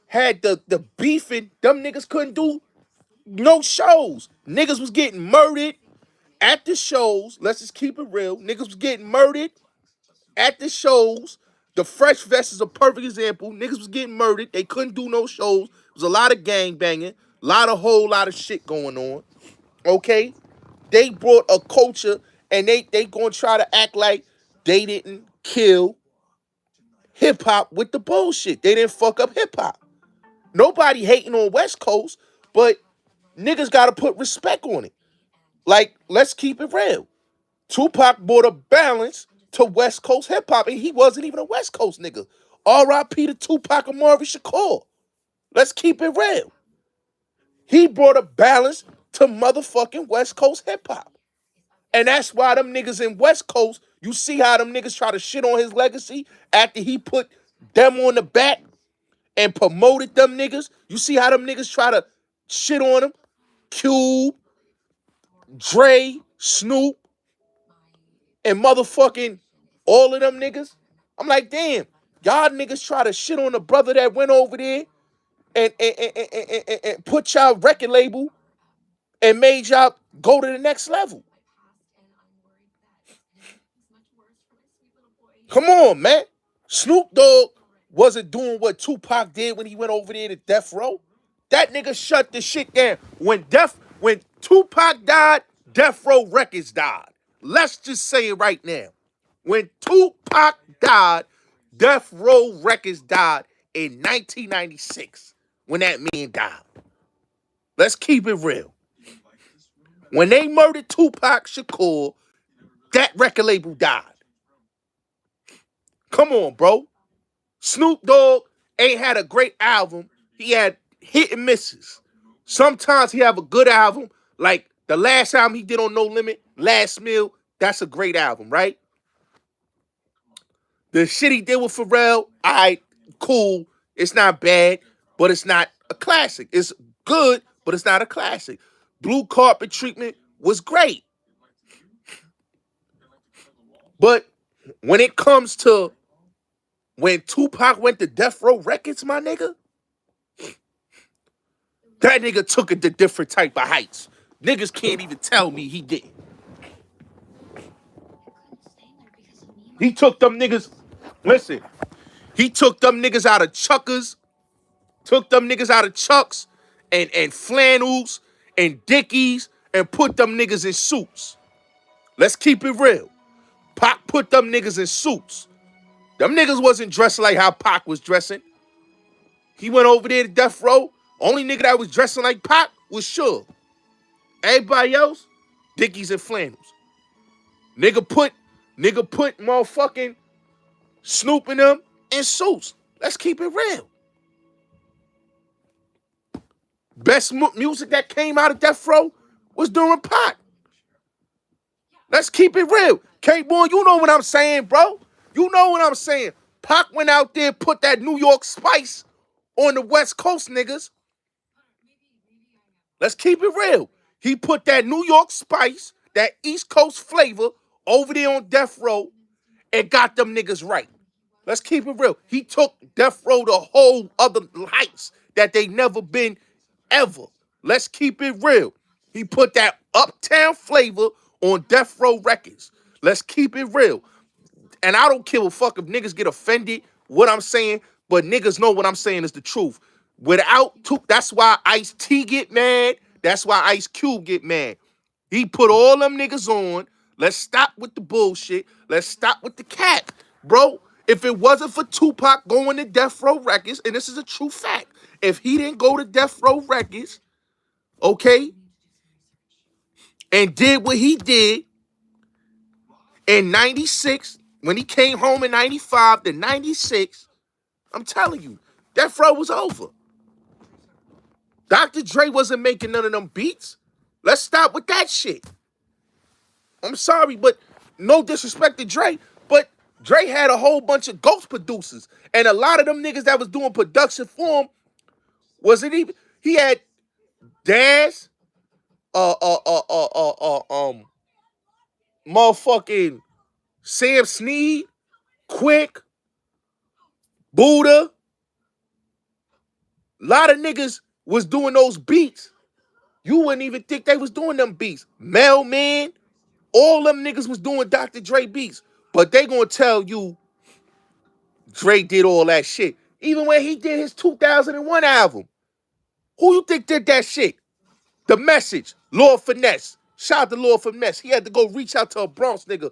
Had the beefing, them niggas couldn't do no shows. Niggas was getting murdered at the shows. Let's just keep it real. Niggas was getting murdered at the shows. The Fresh Vest is a perfect example. Niggas was getting murdered. They couldn't do no shows. There was a lot of gang banging, whole lot of shit going on. Okay? They brought a culture and they gonna try to act like they didn't kill hip hop with the bullshit. They didn't fuck up hip hop. Nobody hating on West Coast, but niggas gotta put respect on it. Like, let's keep it real. Tupac brought a balance to West Coast hip hop, and he wasn't even a West Coast nigga. R.I.P. to Tupac Amari Shakur. Let's keep it real. He brought a balance to motherfucking West Coast hip hop. And that's why them niggas in West Coast, you see how them niggas try to shit on his legacy after he put them on the back and promoted them niggas. You see how them niggas try to shit on him? Cube, Dre, Snoop, and motherfucking all of them niggas. I'm like, damn, y'all niggas try to shit on the brother that went over there and put y'all record label and made y'all go to the next level. Come on, man. Snoop Dogg wasn't doing what Tupac did when he went over there to Death Row. That nigga shut the shit down. When Tupac died, Death Row Records died. Let's just say it right now. When Tupac died, Death Row Records died in 1996 when that man died. Let's keep it real. When they murdered Tupac Shakur, that record label died. Come on, bro. Snoop Dogg ain't had a great album. He had hit and misses. Sometimes he have a good album, like the last album he did on No Limit, Last Meal. That's a great album, right? The shit he did with Pharrell, all right, cool. It's not bad, but it's not a classic. It's good, but it's not a classic. Blue Carpet Treatment was great. But when it comes to when Tupac went to Death Row Records, my nigga, that nigga took it to different type of heights. Niggas can't even tell me he didn't. He took them niggas, listen, he took them niggas out of Chuckers, took them niggas out of Chucks and flannels and Dickies and put them niggas in suits. Let's keep it real. Pac put them niggas in suits. Them niggas wasn't dressed like how Pac was dressing. He went over there to Death Row. Only nigga that was dressing like Pac was Suge. Everybody else, Dickies and flannels. Nigga put motherfucking Snoop in them in suits. Let's keep it real. Best music that came out of Death Row was during Pac. Let's keep it real. K-Boy, you know what I'm saying, bro. You know what I'm saying. Pac went out there, put that New York spice on the West Coast niggas. Let's keep it real. He put that New York spice, that East Coast flavor over there on Death Row and got them niggas right. Let's keep it real. He took Death Row to whole other heights that they never been ever. Let's keep it real. He put that uptown flavor on Death Row Records. Let's keep it real. And I don't give a fuck if niggas get offended what I'm saying, but niggas know what I'm saying is the truth. That's why Ice-T get mad. That's why Ice Cube get mad. He put all them niggas on. Let's stop with the bullshit. Let's stop with the cat. Bro, if it wasn't for Tupac going to Death Row Records, and this is a true fact, if he didn't go to Death Row Records, okay, and did what he did in 96, when he came home in 95 to 96, I'm telling you, Death Row was over. Dr. Dre wasn't making none of them beats. Let's stop with that shit. I'm sorry, but no disrespect to Dre, but Dre had a whole bunch of ghost producers, and a lot of them niggas that was doing production for him wasn't even. He had Daz, motherfucking Sam Snead, Quick, Buddha. A lot of niggas was doing those beats. You wouldn't even think they was doing them beats. Mailman, all them niggas was doing Dr. Dre beats. But they gonna tell you Dre did all that shit. Even when he did his 2001 album. Who you think did that shit? The Message, Lord Finesse. Shout out to Lord Finesse. He had to go reach out to a Bronx nigga.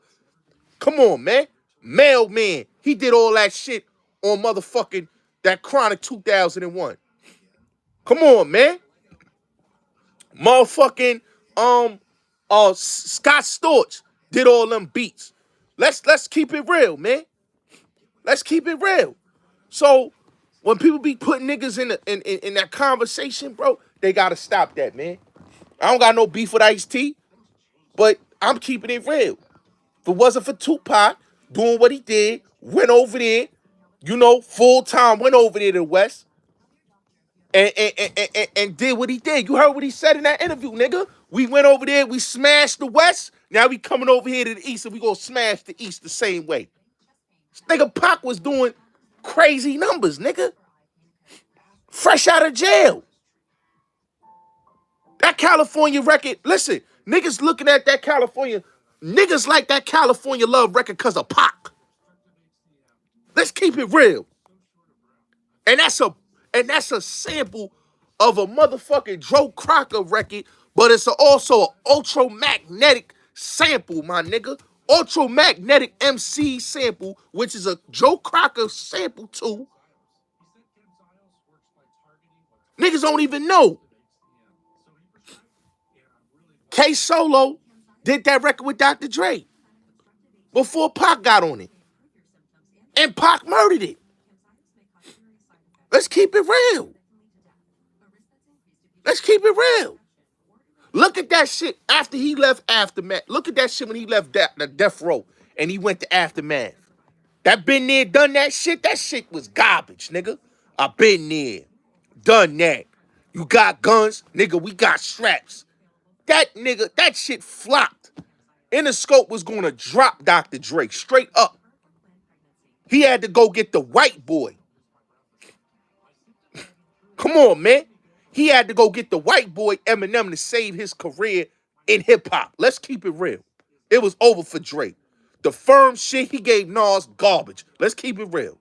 Come on, man. Mailman. He did all that shit on motherfucking that Chronic 2001. Come on, man. Motherfucking Scott Storch did all them beats. Let's keep it real, man. Let's keep it real. So when people be putting niggas in that conversation, bro, they gotta stop that, man. I don't got no beef with Ice-T, but I'm keeping it real. If it wasn't for Tupac doing what he did, went over there, full time, went over there to the West, and did what he did. You heard what he said in that interview, nigga. We went over there, we smashed the West. Now we coming over here to the East, and we gonna smash the East the same way. This nigga Pac was doing crazy numbers, nigga. Fresh out of jail. That California record, listen, niggas looking at that California, niggas like that California Love record because of Pac. Let's keep it real. And that's a sample of a motherfucking Joe Crocker record, but it's also an ultramagnetic sample, my nigga. Ultramagnetic MC sample, which is a Joe Crocker sample too. Niggas don't even know. K Solo did that record with Dr. Dre before Pac got on it. And Pac murdered it. Let's keep it real. Let's keep it real. Look at that shit after he left Aftermath. Look at that shit when he left the Death Row and he went to Aftermath. That been there, done that shit? That shit was garbage, nigga. I been there, done that. You got guns, nigga, we got straps. That nigga, that shit flopped. Interscope was gonna drop Dr. Dre straight up. He had to go get the white boy. Come on, man. He had to go get the white boy Eminem to save his career in hip-hop. Let's keep it real. It was over for Drake. The firm shit he gave Nas, garbage. Let's keep it real.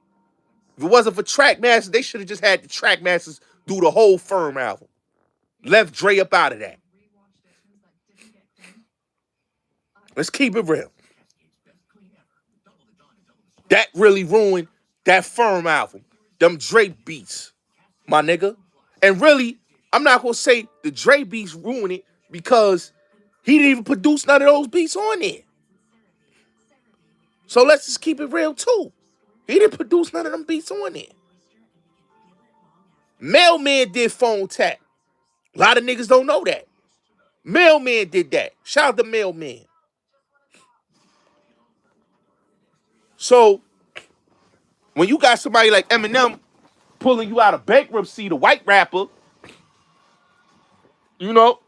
If it wasn't for Trackmasters, they should have just had the Trackmasters do the whole firm album. Left Dre up out of that. Let's keep it real. That really ruined that firm album. Them Dre beats, my nigga. And really, I'm not going to say the Dre beats ruined it because he didn't even produce none of those beats on there. So let's just keep it real too. He didn't produce none of them beats on there. Mailman did Phone Tap. A lot of niggas don't know that. Mailman did that. Shout out to Mailman. So when you got somebody like Eminem pulling you out of bankruptcy, the white rapper, you know,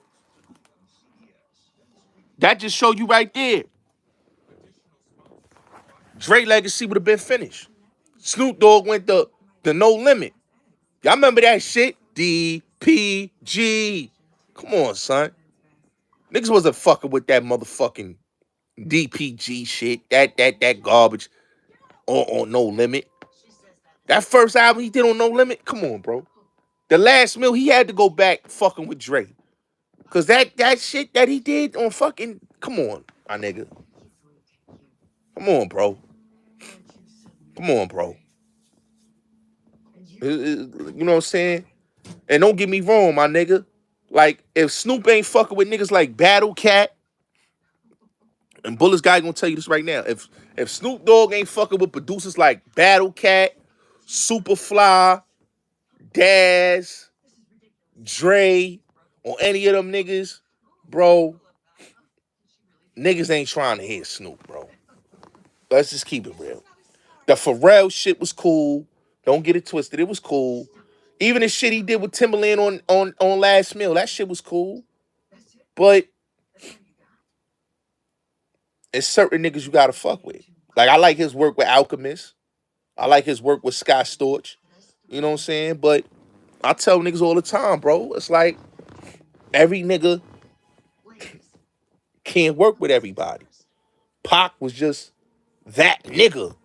that just show you right there. Dre legacy would have been finished. Snoop Dogg went the No Limit. Y'all remember that shit? DPG. Come on, son. Niggas wasn't fucking with that motherfucking DPG shit. That garbage on No Limit. That first album he did on No Limit, come on, bro. The Last Meal, he had to go back fucking with Dre. Cause that shit that he did on fucking, come on, my nigga. Come on, bro. Come on, bro. You know what I'm saying? And don't get me wrong, my nigga. Like, if Snoop ain't fucking with niggas like Battle Cat, and Bulletz Gotti gonna tell you this right now. If Snoop Dogg ain't fucking with producers like Battle Cat, Superfly, Daz, Dre, or any of them niggas, bro, niggas ain't trying to hear Snoop, bro. Let's just keep it real. The Pharrell shit was cool. Don't get it twisted. It was cool. Even the shit he did with Timberland on Last Meal, that shit was cool. But it's certain niggas you gotta fuck with. Like, I like his work with Alchemist. I like his work with Scott Storch. You know what I'm saying? But I tell niggas all the time, bro. It's like every nigga can't work with everybody. Pac was just that nigga.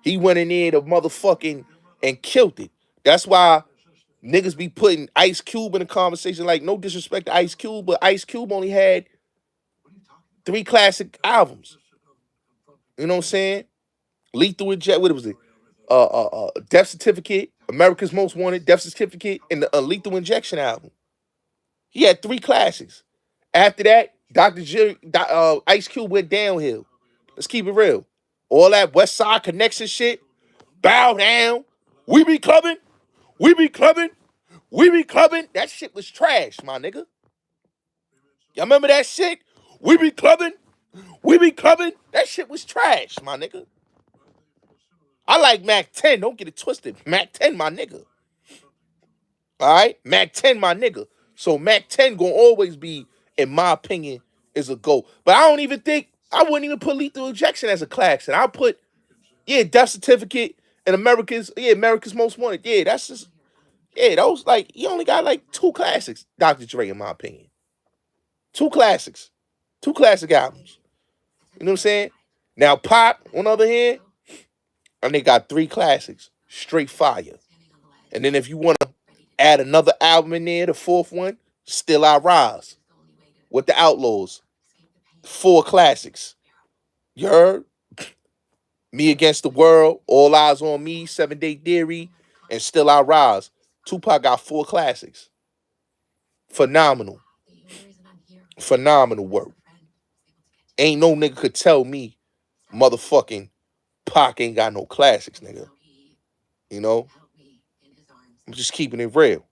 He went in there to motherfucking and killed it. That's why niggas be putting Ice Cube in a conversation. Like, no disrespect to Ice Cube, but Ice Cube only had 3 classic albums. You know what I'm saying? Lethal Injection, what was it? Death Certificate, America's Most Wanted, Death Certificate, and the Lethal Injection album. He had 3 classics. After that, Ice Cube went downhill. Let's keep it real. All that West Side Connection shit, bow down. We be clubbing. We be clubbing. We be clubbing. That shit was trash, my nigga. Y'all remember that shit? We be clubbing. We be clubbing. That shit was trash, my nigga. I like Mac 10. Don't get it twisted. Mac 10, my nigga. All right? Mac 10, my nigga. So Mac 10 gonna always be, in my opinion, is a GOAT. But I don't even think, I wouldn't even put Lethal Injection as a classic. I'll put, Death Certificate and America's Most Wanted. Yeah, that's just, those, like, he only got like 2 classics, Dr. Dre, in my opinion. 2 classics. 2 classic albums. You know what I'm saying? Now, Pop, on the other hand, and they got 3 classics, straight fire. And then if you want to add another album in there, the 4th one, Still I Rise, with the Outlaws, 4 classics. You heard? Me Against the World, All Eyes on Me, 7 Day Theory, and Still I Rise. Tupac got 4 classics. Phenomenal. Phenomenal work. Ain't no nigga could tell me motherfucking Pac ain't got no classics, nigga. You know? I'm just keeping it real.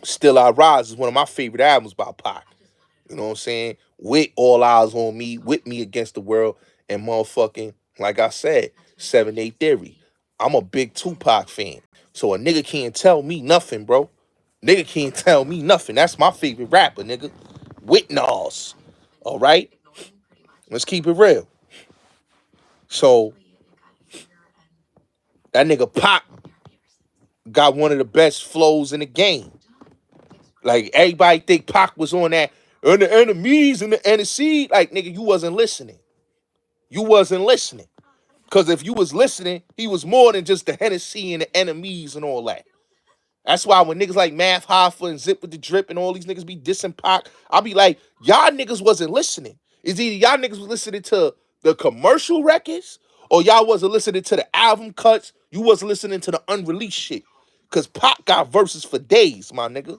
Still I Rise is one of my favorite albums by Pac. You know what I'm saying? With All Eyes on Me, With Me Against the World, and motherfucking, like I said, 7 8 Theory. I'm a big Tupac fan. So a nigga can't tell me nothing, bro. Nigga can't tell me nothing. That's my favorite rapper, nigga. With Nas. All right? Let's keep it real. So that nigga Pac got one of the best flows in the game. Like everybody think Pac was on that and the enemies and the seed. Like nigga, you wasn't listening. You wasn't listening. Because if you was listening, he was more than just the Hennessy and the enemies and all that. That's why when niggas like Math Hoffa and Zip with the Drip and all these niggas be dissing Pac, I'll be like, y'all niggas wasn't listening. It's either y'all niggas was listening to the commercial records or y'all wasn't listening to the album cuts. You wasn't listening to the unreleased shit. Because Pac got verses for days, my nigga.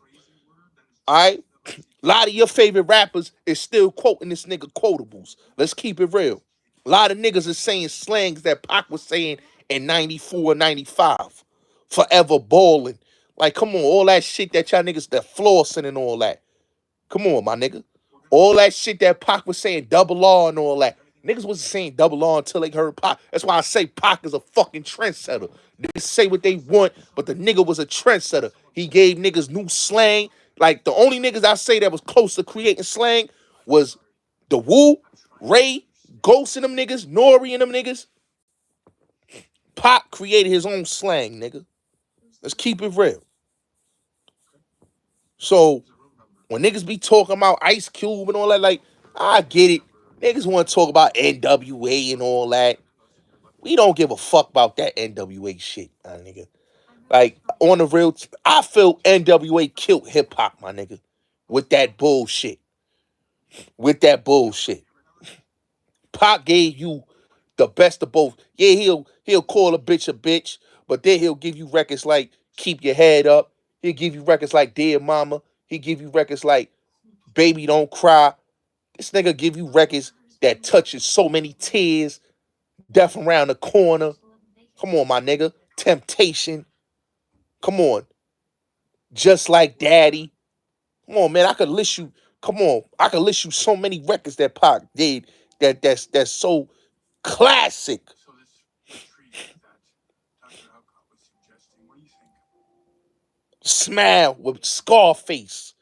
All right? A lot of your favorite rappers is still quoting this nigga quotables. Let's keep it real. A lot of niggas is saying slangs that Pac was saying in 94, 95. Forever balling. Like, come on, all that shit that y'all niggas that flossing and all that. Come on, my nigga. All that shit that Pac was saying, double R and all that. Niggas wasn't saying double R until they heard Pac. That's why I say Pac is a fucking trendsetter. Niggas say what they want, but the nigga was a trendsetter. He gave niggas new slang. Like, the only niggas I say that was close to creating slang was the Wu, Ray, Ghost and them niggas, Nori and them niggas. Pac created his own slang, nigga. Let's keep it real. So, when niggas be talking about Ice Cube and all that, like, I get it. Niggas want to talk about NWA and all that. We don't give a fuck about that NWA shit, my nigga. Like, on the real, I feel NWA killed hip hop, my nigga. With that bullshit. With that bullshit. Pac gave you the best of both. Yeah, he'll call a bitch, but then he'll give you records like Keep Your Head Up. He'll give you records like Dear Mama. He'll give you records like Baby Don't Cry. This nigga give you records that touches so many tears. Death Around the Corner. Come on, my nigga. Temptation. Come on. Just Like Daddy. Come on, man. I could list you. Come on. I could list you so many records that Pac did that's so classic. Smile with Scarface.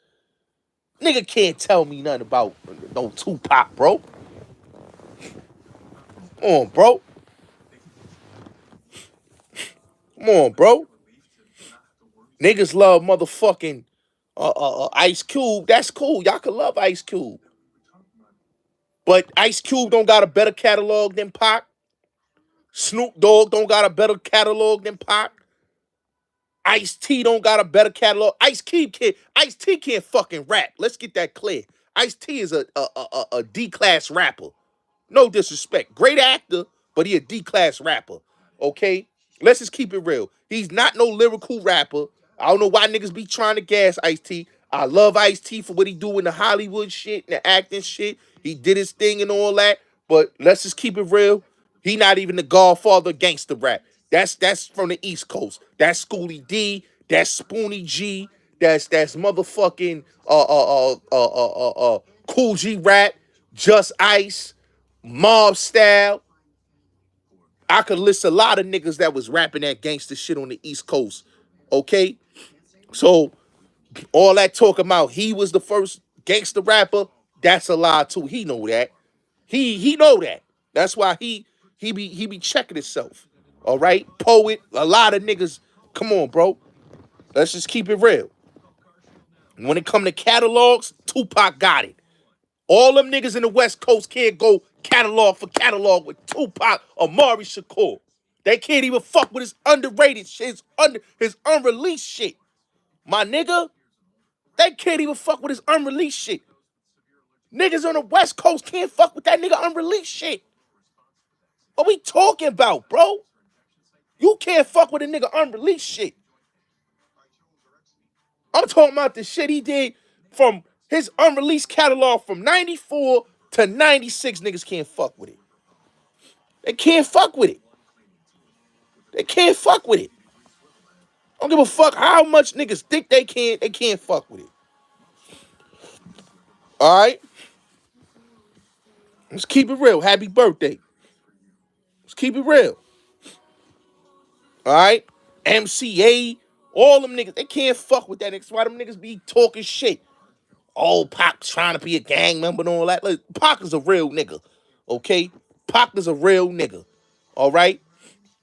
Nigga can't tell me nothing about no Tupac, bro. Come on, bro. Come on, bro. Niggas love motherfucking Ice Cube. That's cool. Y'all can love Ice Cube. But Ice Cube don't got a better catalog than Pac. Snoop Dogg don't got a better catalog than Pac. Ice-T don't got a better catalog. Ice-T can't fucking rap. Let's get that clear. Ice-T is a D-class rapper. No disrespect. Great actor, but he a D-class rapper. Okay? Let's just keep it real. He's not no lyrical rapper. I don't know why niggas be trying to gas Ice-T. I love Ice-T for what he do in the Hollywood shit and the acting shit. He did his thing and all that. But let's just keep it real. He not even the godfather of gangster rap. That's from the East Coast. That's Schoolie D. That's Spoonie G. That's motherfucking Cool G rap. Just Ice. Mob Style. I could list a lot of niggas that was rapping that gangster shit on the East Coast. Okay? So, all that talk about he was the first gangster rapper, that's a lie too. He know that. He know that. That's why he be checking himself. All right? Poet, a lot of niggas. Come on, bro. Let's just keep it real. When it come to catalogs, Tupac got it. All them niggas in the West Coast can't go catalog for catalog with Tupac or Mari Shakur. They can't even fuck with his underrated shit, his unreleased shit. My nigga, they can't even fuck with his unreleased shit. Niggas on the West Coast can't fuck with that nigga unreleased shit. What we talking about, bro? You can't fuck with a nigga unreleased shit. I'm talking about the shit he did from his unreleased catalog from 94 to 96. Niggas can't fuck with it. They can't fuck with it. They can't fuck with it. I don't give a fuck how much niggas think they can. They can't fuck with it. All right? Let's keep it real. Happy birthday. Let's keep it real. All right? MCA, all them niggas, they can't fuck with that. That's why them niggas be talking shit. Oh, Pac trying to be a gang member and all that. Look, Pac is a real nigga. Okay? Pac is a real nigga. All right?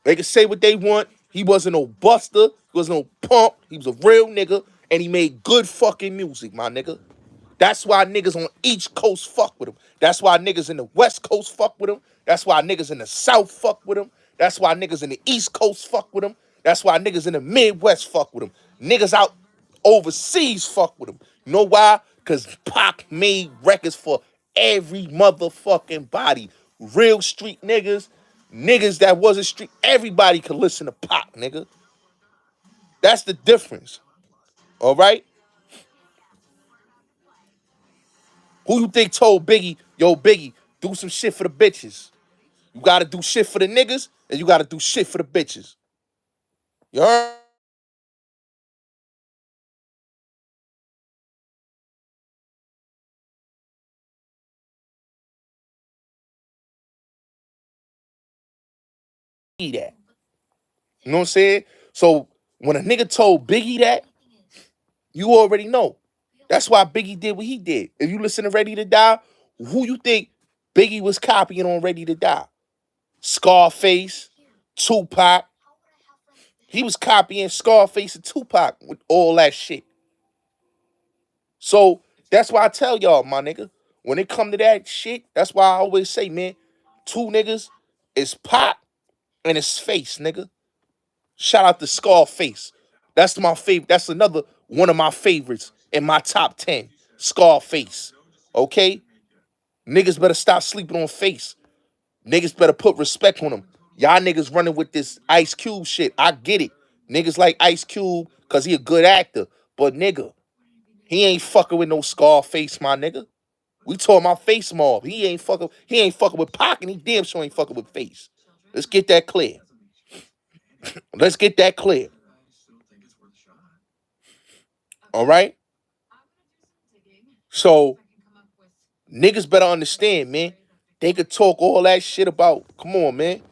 They can say what they want. He wasn't no buster. He wasn't no punk. He was a real nigga. And he made good fucking music, my nigga. That's why niggas on each coast fuck with him. That's why niggas in the West Coast fuck with him. That's why niggas in the South fuck with him. That's why niggas in the East Coast fuck with him. That's why niggas in the Midwest fuck with him. Niggas out overseas fuck with him. You know why? Because Pac made records for every motherfucking body. Real street niggas, niggas that wasn't street. Everybody could listen to Pac, nigga. That's the difference. All right? Who you think told Biggie, yo, Biggie, do some shit for the bitches? You gotta do shit for the niggas, and you gotta do shit for the bitches. You heard me that. You know what I'm saying? So when a nigga told Biggie that, you already know. That's why Biggie did what he did. If you listen to Ready to Die, who you think Biggie was copying on Ready to Die? Scarface, Tupac. He was copying Scarface and Tupac with all that shit. So that's why I tell y'all, my nigga, when it come to that shit, that's why I always say, man, two niggas is Pac and his face, nigga. Shout out to Scarface. That's my favorite. That's another one of my favorites in my top 10. Scarface. Okay? Niggas better stop sleeping on Face. Niggas better put respect on him. Y'all niggas running with this Ice Cube shit. I get it. Niggas like Ice Cube because he a good actor. But nigga, he ain't fucking with no Scarface, my nigga. We talking about Face Mob. He ain't fucking with Pac, and he damn sure ain't fucking with Face. Let's get that clear. Let's get that clear. All right? So niggas better understand, man. They could talk all that shit about. Come on, man.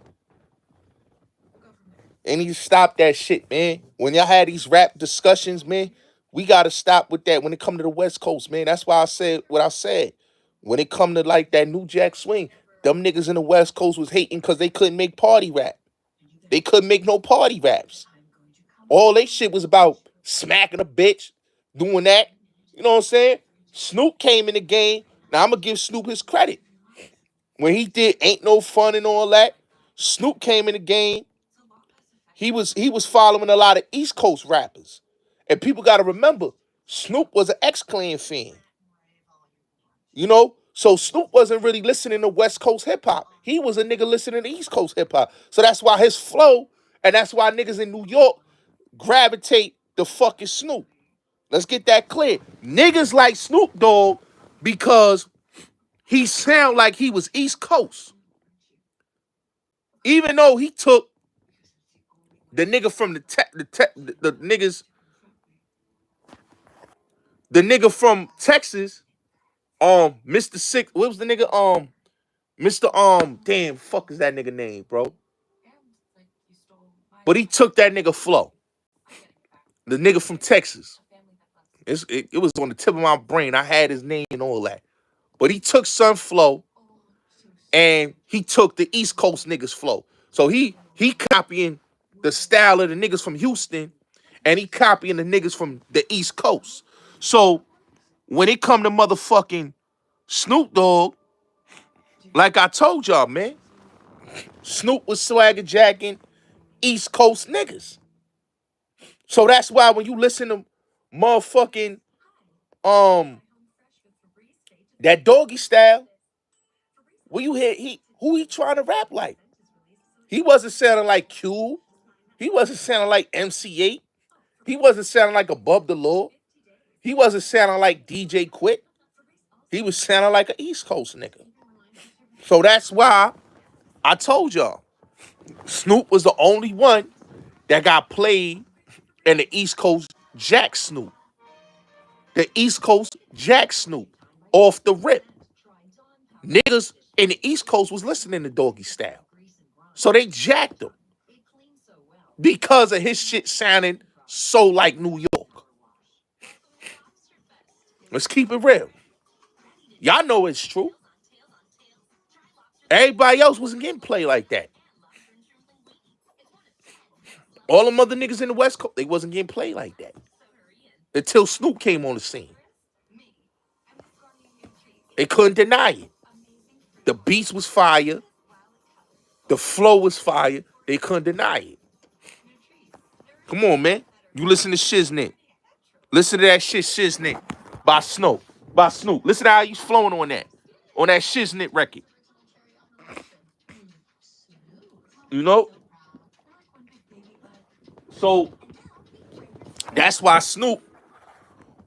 They need to stop that shit, man. When y'all had these rap discussions, man, we gotta stop with that when it come to the West Coast, man. That's why I said what I said. When it come to like that New Jack Swing, them niggas in the West Coast was hating because they couldn't make party rap. They couldn't make no party raps. All they shit was about smacking a bitch, doing that. You know what I'm saying? Snoop came in the game. Now I'm gonna give Snoop his credit. When he did Ain't No Fun and all that, Snoop came in the game. He was following a lot of East Coast rappers. And people gotta remember, Snoop was an X-Clan fan. You know? So Snoop wasn't really listening to West Coast hip hop. He was a nigga listening to East Coast hip hop. So that's why his flow, and that's why niggas in New York gravitate the fucking Snoop. Let's get that clear. Niggas like Snoop Dogg because he sound like he was East Coast. Even though he took the nigga from the niggas, the nigga from Texas, Mr. Six, what was the nigga, Mr. Damn, fuck is that nigga name, bro? But he took that nigga flow. The nigga from Texas. It was on the tip of my brain. I had his name and all that. But he took Sun Flow and he took the East Coast niggas flow. So he copying the style of the niggas from Houston and he copying the niggas from the East Coast. So when it come to motherfucking Snoop Dogg, like I told y'all, man, Snoop was swagger jacking East Coast niggas. So that's why when you listen to motherfucking that doggy style, when you hear who he trying to rap like? He wasn't sounding like Q. He wasn't sounding like MC8. He wasn't sounding like Above the Law. He wasn't sounding like DJ Quick. He was sounding like an East Coast nigga. So that's why I told y'all Snoop was the only one that got played in the East Coast Jack Snoop. The East Coast Jack Snoop. Off the rip. Niggas in the East Coast was listening to Doggy Style. So they jacked him. Because of his shit sounding so like New York. Let's keep it real. Y'all know it's true. Everybody else wasn't getting played like that. All them other niggas in the West Coast, they wasn't getting played like that. Until Snoop came on the scene. They couldn't deny it. The beats was fire. The flow was fire. They couldn't deny it. Come on, man. You listen to Shiznit. Listen to that shit, Shiznit, by Snoop. By Snoop. Listen to how he's flowing on that. On that Shiznit record. You know? So, that's why Snoop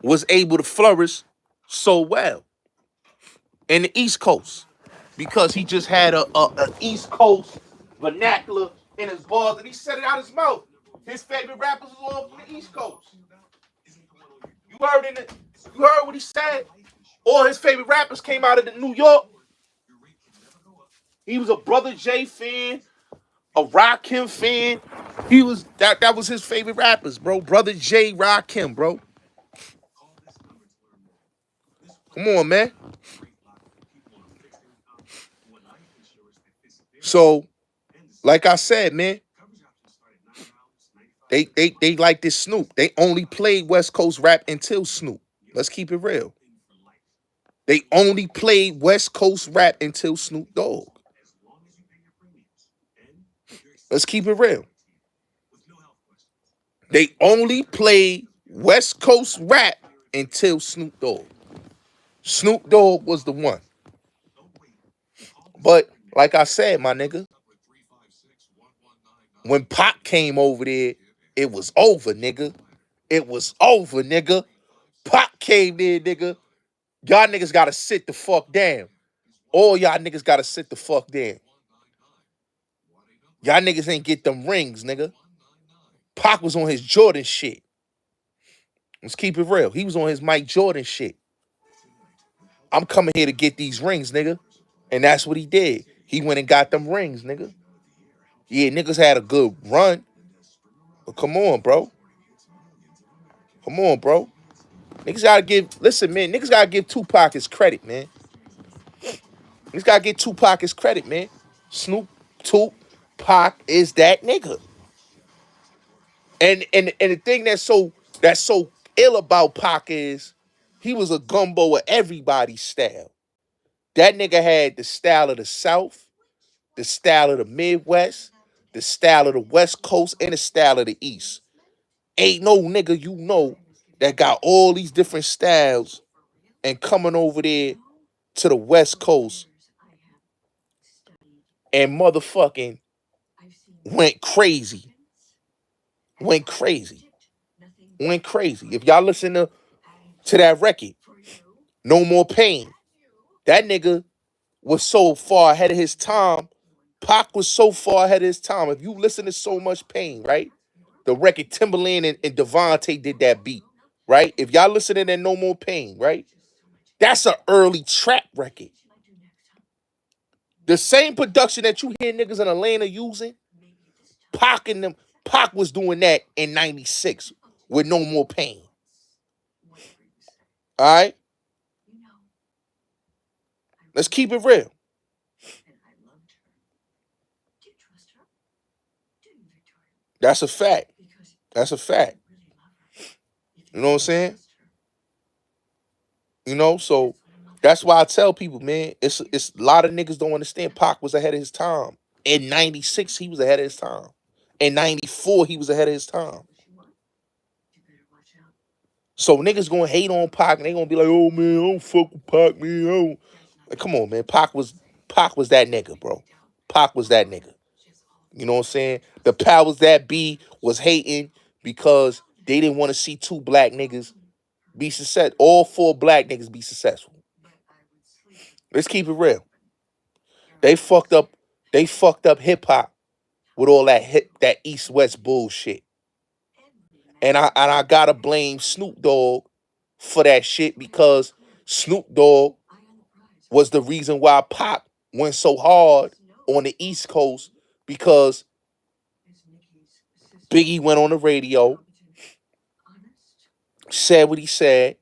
was able to flourish so well in the East Coast. Because he just had a East Coast vernacular in his bars, and he said it out his mouth. His favorite rappers was all from the East Coast. You heard what he said? All his favorite rappers came out of the New York. He was a Brother J fan, a Rakim fan. He was that was his favorite rappers, bro. Brother J, Rakim, bro. Come on, man. So, like I said, man, they like this Snoop. They only played West Coast rap until Snoop. Let's keep it real. They only played West Coast rap until Snoop Dogg. Let's keep it real. They only played West Coast rap until Snoop Dogg. Snoop Dogg was the one. But like I said, my nigga, when Pac came over there, it was over, nigga. It was over, nigga. Pac came there, nigga. Y'all niggas gotta sit the fuck down. All y'all niggas gotta sit the fuck down. Y'all niggas ain't get them rings, nigga. Pac was on his Jordan shit. Let's keep it real. He was on his Mike Jordan shit. I'm coming here to get these rings, nigga. And that's what he did. He went and got them rings, nigga. Yeah, niggas had a good run. But come on, bro. Come on, bro. Niggas gotta listen, man, niggas gotta give Tupac his credit, man. Niggas gotta give Tupac his credit, man. Snoop, Tupac is that nigga. And the thing that's so ill about Pac is he was a gumbo of everybody's style. That nigga had the style of the South, the style of the Midwest, the style of the West Coast, and the style of the East. Ain't no nigga you know that got all these different styles and coming over there to the West Coast and motherfucking went crazy. Went crazy. Went crazy. If y'all listen to that record, No More Pain, that nigga was so far ahead of his time. Pac was so far ahead of his time. If you listen to So Much Pain, right? The record Timberland and Devontae did that beat, right? If y'all listen to that No More Pain, right? That's an early trap record. The same production that you hear niggas in Atlanta using, Pac was doing that in 96 with No More Pain. All right? Let's keep it real. That's a fact. That's a fact. You know what I'm saying? You know, so that's why I tell people, man, it's a lot of niggas don't understand Pac was ahead of his time. In 96, he was ahead of his time. In 94, he was ahead of his time. So niggas gonna hate on Pac and they gonna be like, oh man, I don't fuck with Pac, man. Like, come on, man. Pac was that nigga, bro. Pac was that nigga. You know what I'm saying? The powers that be was hating because they didn't want to see two black niggas be successful. All four black niggas be successful. Let's keep it real. They fucked up. They fucked up hip hop with all that East West bullshit. And I gotta blame Snoop Dogg for that shit because Snoop Dogg was the reason why Pac went so hard on the East Coast because Biggie went on the radio, said what he said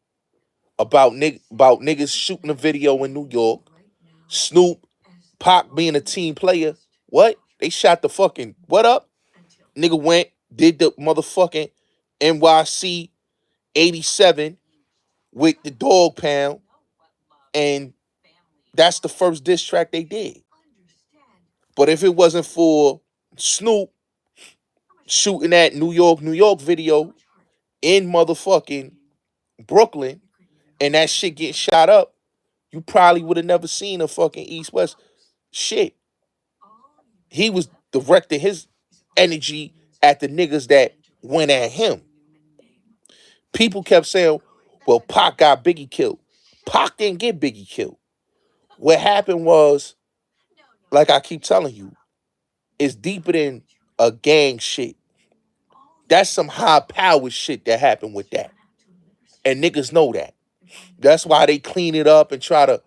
about niggas shooting a video in New York. Snoop, Pac being a team player. What? They shot the fucking what up? Nigga went, did the motherfucking NYC 87 with the Dog Pound, and that's the first diss track they did. But if it wasn't for Snoop shooting that New York video in motherfucking Brooklyn and that shit getting shot up, you probably would have never seen a fucking East West shit. He was directing his energy at the niggas that went at him. People kept saying, well, Pac got Biggie killed. Pac didn't get Biggie killed. What happened was, like I keep telling you, it's deeper than a gang shit. That's some high powered shit that happened with that. And niggas know that. That's why they clean it up and try to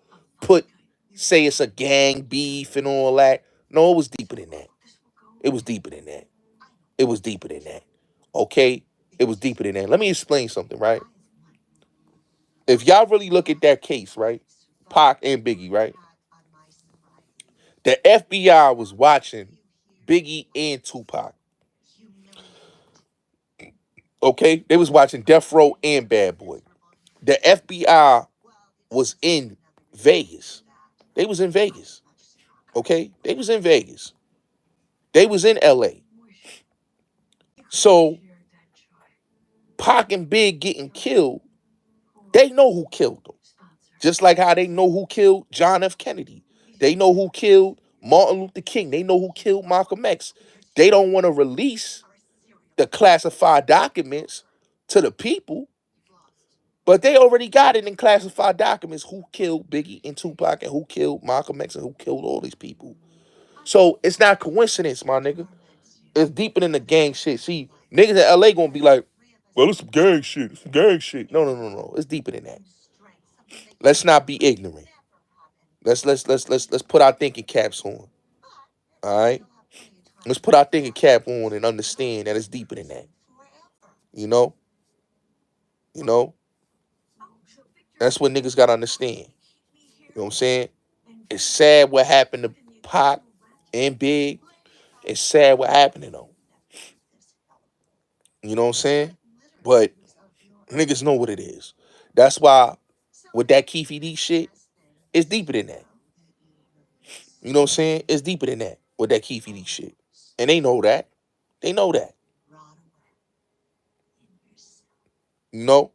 say it's a gang beef and all that. No, it was deeper than that. It was deeper than that. It was deeper than that. Okay? It was deeper than that. Let me explain something, right? If y'all really look at that case, right? Pac and Biggie, right? The FBI was watching Biggie and Tupac. Okay? They was watching Death Row and Bad Boy. The FBI was in Vegas. They was in Vegas. Okay? They was in Vegas. They was in LA. So Pac and Big getting killed, they know who killed them. Just like how they know who killed John F. Kennedy. They know who killed Martin Luther King. They know who killed Malcolm X. They don't want to release the classified documents to the people, but they already got it in classified documents who killed Biggie and Tupac and who killed Malcolm X and who killed all these people. So it's not coincidence, my nigga. It's deeper than the gang shit. See, niggas in LA gonna be like, well, it's some gang shit. It's some gang shit. No, no, no, no. It's deeper than that. Let's not be ignorant. Let's put our thinking caps on. All right? Let's put our thinking cap on and understand that it's deeper than that. You know? You know? That's what niggas gotta understand. You know what I'm saying? It's sad what happened to Pac and Big. It's sad what happened to them. You know what I'm saying? But niggas know what it is. That's why with that Keefy D shit, it's deeper than that. You know what I'm saying? It's deeper than that with that Keefy D shit. And they know that. They know that. You know?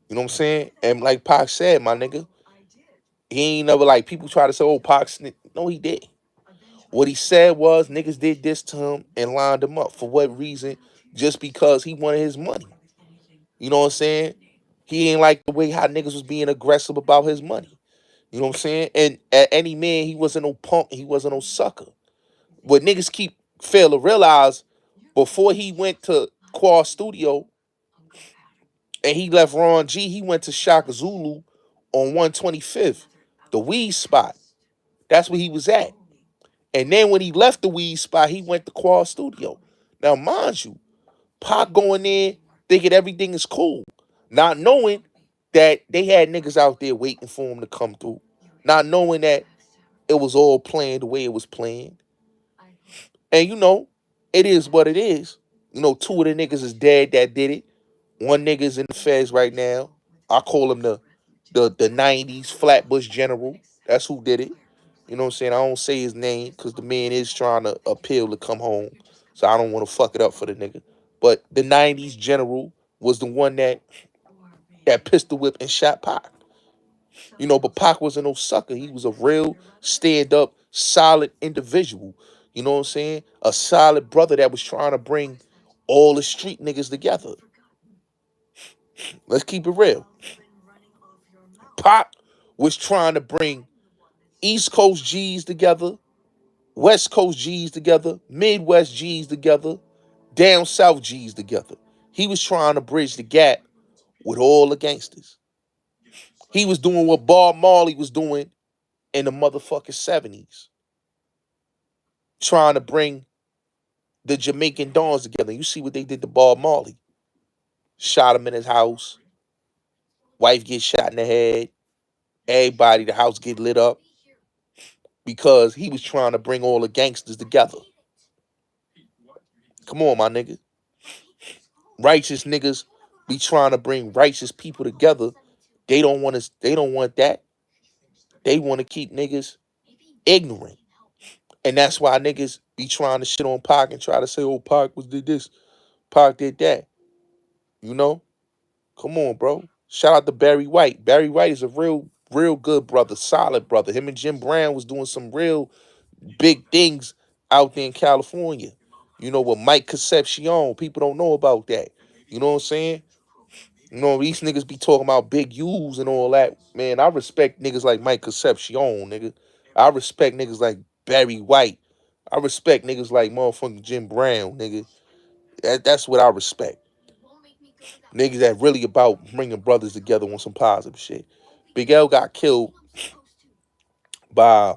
You know what I'm saying? And like Pac said, my nigga, he ain't never like people try to say, oh, Pac snitched. No, he did. What he said was niggas did this to him and lined him up. For what reason? Just because he wanted his money. You know what I'm saying? He ain't like the way how niggas was being aggressive about his money. You know what I'm saying? And at any man, he wasn't no punk. He wasn't no sucker. But niggas keep fail to realize before he went to Quad Studio and he left Ron G, he went to Shaka Zulu on 125th, the weed spot. That's where he was at. And then when he left the weed spot, he went to Quad Studio. Now, mind you, Pac going in thinking everything is cool, not knowing that they had niggas out there waiting for him to come through, not knowing that it was all planned the way it was planned. And you know, it is what it is. You know, two of the niggas is dead that did it. One nigga's in the feds right now. I call him the 90s Flatbush General. That's who did it. You know what I'm saying? I don't say his name because the man is trying to appeal to come home. So I don't want to fuck it up for the nigga. But the 90s General was the one that pistol whipped and shot Pac. You know, but Pac wasn't no sucker. He was a real stand-up, solid individual. You know what I'm saying? A solid brother that was trying to bring all the street niggas together. Let's keep it real. Pac was trying to bring East Coast G's together, West Coast G's together, Midwest G's together, down South G's together. He was trying to bridge the gap with all the gangsters. He was doing what Bob Marley was doing in the motherfucking 70s, trying to bring the Jamaican Dons together. You see what they did to Bob Marley. Shot him in his house. Wife gets shot in the head. Everybody, the house get lit up because he was trying to bring all the gangsters together. Come on, my nigga. Righteous niggas be trying to bring righteous people together. They don't want us. They don't want that. They want to keep niggas ignorant, and that's why niggas be trying to shit on Pac and try to say, "Oh, Pac was did this, Pac did that." You know, come on, bro. Shout out to Barry White. Barry White is a real good brother, solid brother. Him and Jim Brown was doing some real big things out there in California. You know, with Mike Concepcion. People don't know about that. You know what I'm saying? You know, these niggas be talking about big U's and all that. Man, I respect niggas like Mike Concepcion, nigga. I respect niggas like Barry White. I respect niggas like motherfucking Jim Brown, nigga. That's what I respect. Niggas that really about bringing brothers together on some positive shit. Big L got killed by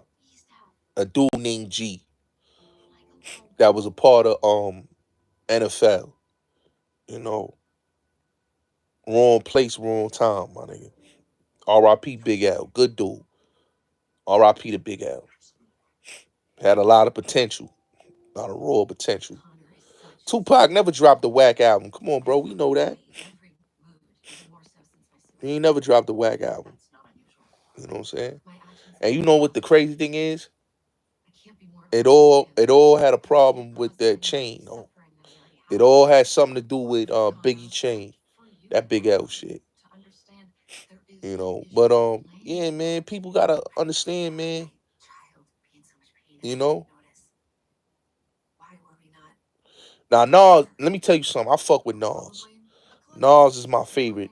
a dude named G that was a part of NFL. You know, wrong place, wrong time, my nigga. R.I.P. Big L, good dude. R.I.P. to Big L. Had a lot of potential, a lot of raw potential. Tupac never dropped a whack album. Come on, bro, we know that. He ain't never dropped a whack album. You know what I'm saying? And you know what the crazy thing is? It all had a problem with that chain. Though. It all had something to do with Biggie chain, that Big L shit. You know, but yeah, man, people gotta understand, man. You know, now Nas, let me tell you something. I fuck with Nas. Nas is my favorite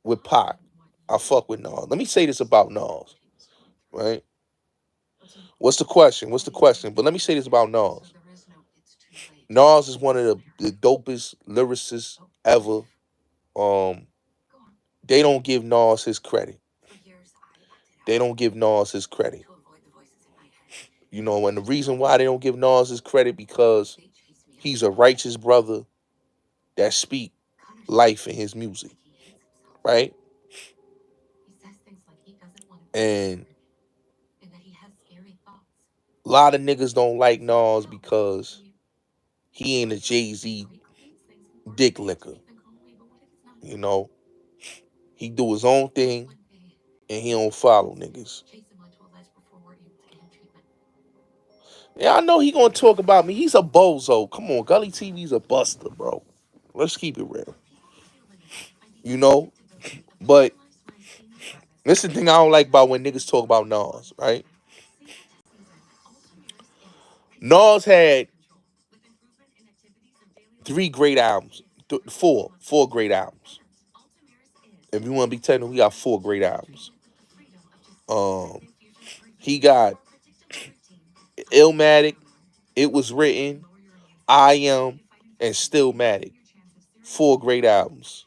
with Pac. I fuck with Nas. Let me say this about Nas, right? What's the question? What's the question? But let me say this about Nas. Nas is one of the dopest lyricists ever. Um, they don't give Nas his credit. They don't give Nas his credit. You know, and the reason why they don't give Nas his credit because he's a righteous brother that speak life in his music, right? And a lot of niggas don't like Nas because he ain't a Jay-Z dick licker. You know, he do his own thing and he don't follow niggas. Yeah, I know he gonna talk about me. He's a bozo. Come on, Gully TV's a buster, bro. Let's keep it real. You know, but this is the thing I don't like about when niggas talk about Nas, right? Nas had three great albums, four great albums. If you want to be technical, we got four great albums. Um, he got Illmatic, It Was Written, I Am, and Stillmatic. Four great albums.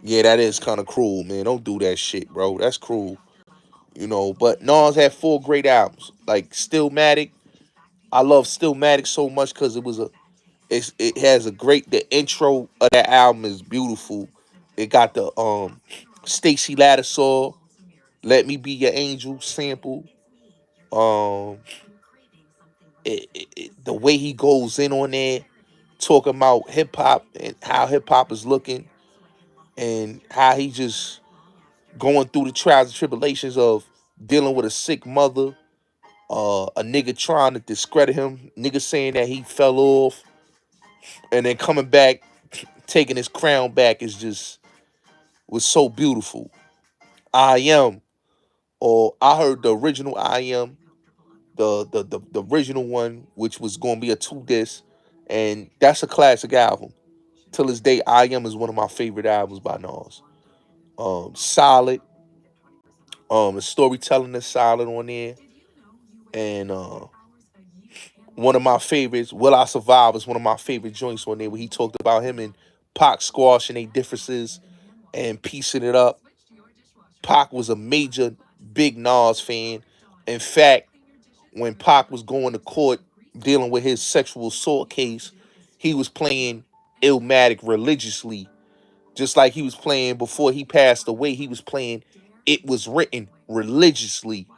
Yeah, that is kind of cruel, man. Don't do that shit, bro. That's cruel. You know, but Nas had four great albums. Like Stillmatic. I love Stillmatic so much because it has a great the intro of that album is beautiful. It got the Stacey Lattisaw, Let Me Be Your Angel sample. Um the way he goes in on there, talking about hip hop and how hip hop is looking and how he just going through the trials and tribulations of dealing with a sick mother, a nigga trying to discredit him, nigga saying that he fell off, and then coming back, taking his crown back is just was so beautiful. I Am, or I heard the original I Am the original one, which was gonna be a two disc, and that's a classic album. Till this day, I Am is one of my favorite albums by Nas. Solid. The storytelling is solid on there, and one of my favorites, Will I Survive, is one of my favorite joints on there where he talked about him and Pac squashing their differences and piecing it up. Pac was a major big Nas fan. In fact, when Pac was going to court dealing with his sexual assault case, he was playing Illmatic religiously, just like he was playing before he passed away. He was playing It Was Written religiously.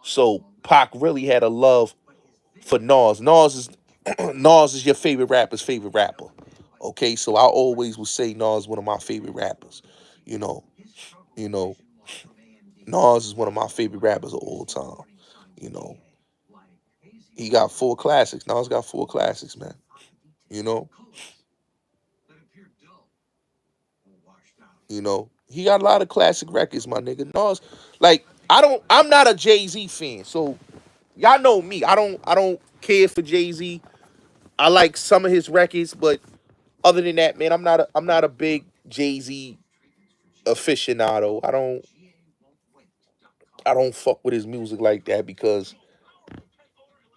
So Pac really had a love for Nas. Nas is Nas is your favorite rapper's favorite rapper. Okay, so I always would say Nas is one of my favorite rappers. You know, you know, Nas is one of my favorite rappers of all time. You know, he got four classics. Nas got four classics, man. You know, he got a lot of classic records, my nigga. Nas, like, I'm not a Jay-Z fan, so y'all know me. I don't care for Jay-Z. I like some of his records, but other than that, man, I'm not a big Jay-Z aficionado. I don't fuck with his music like that because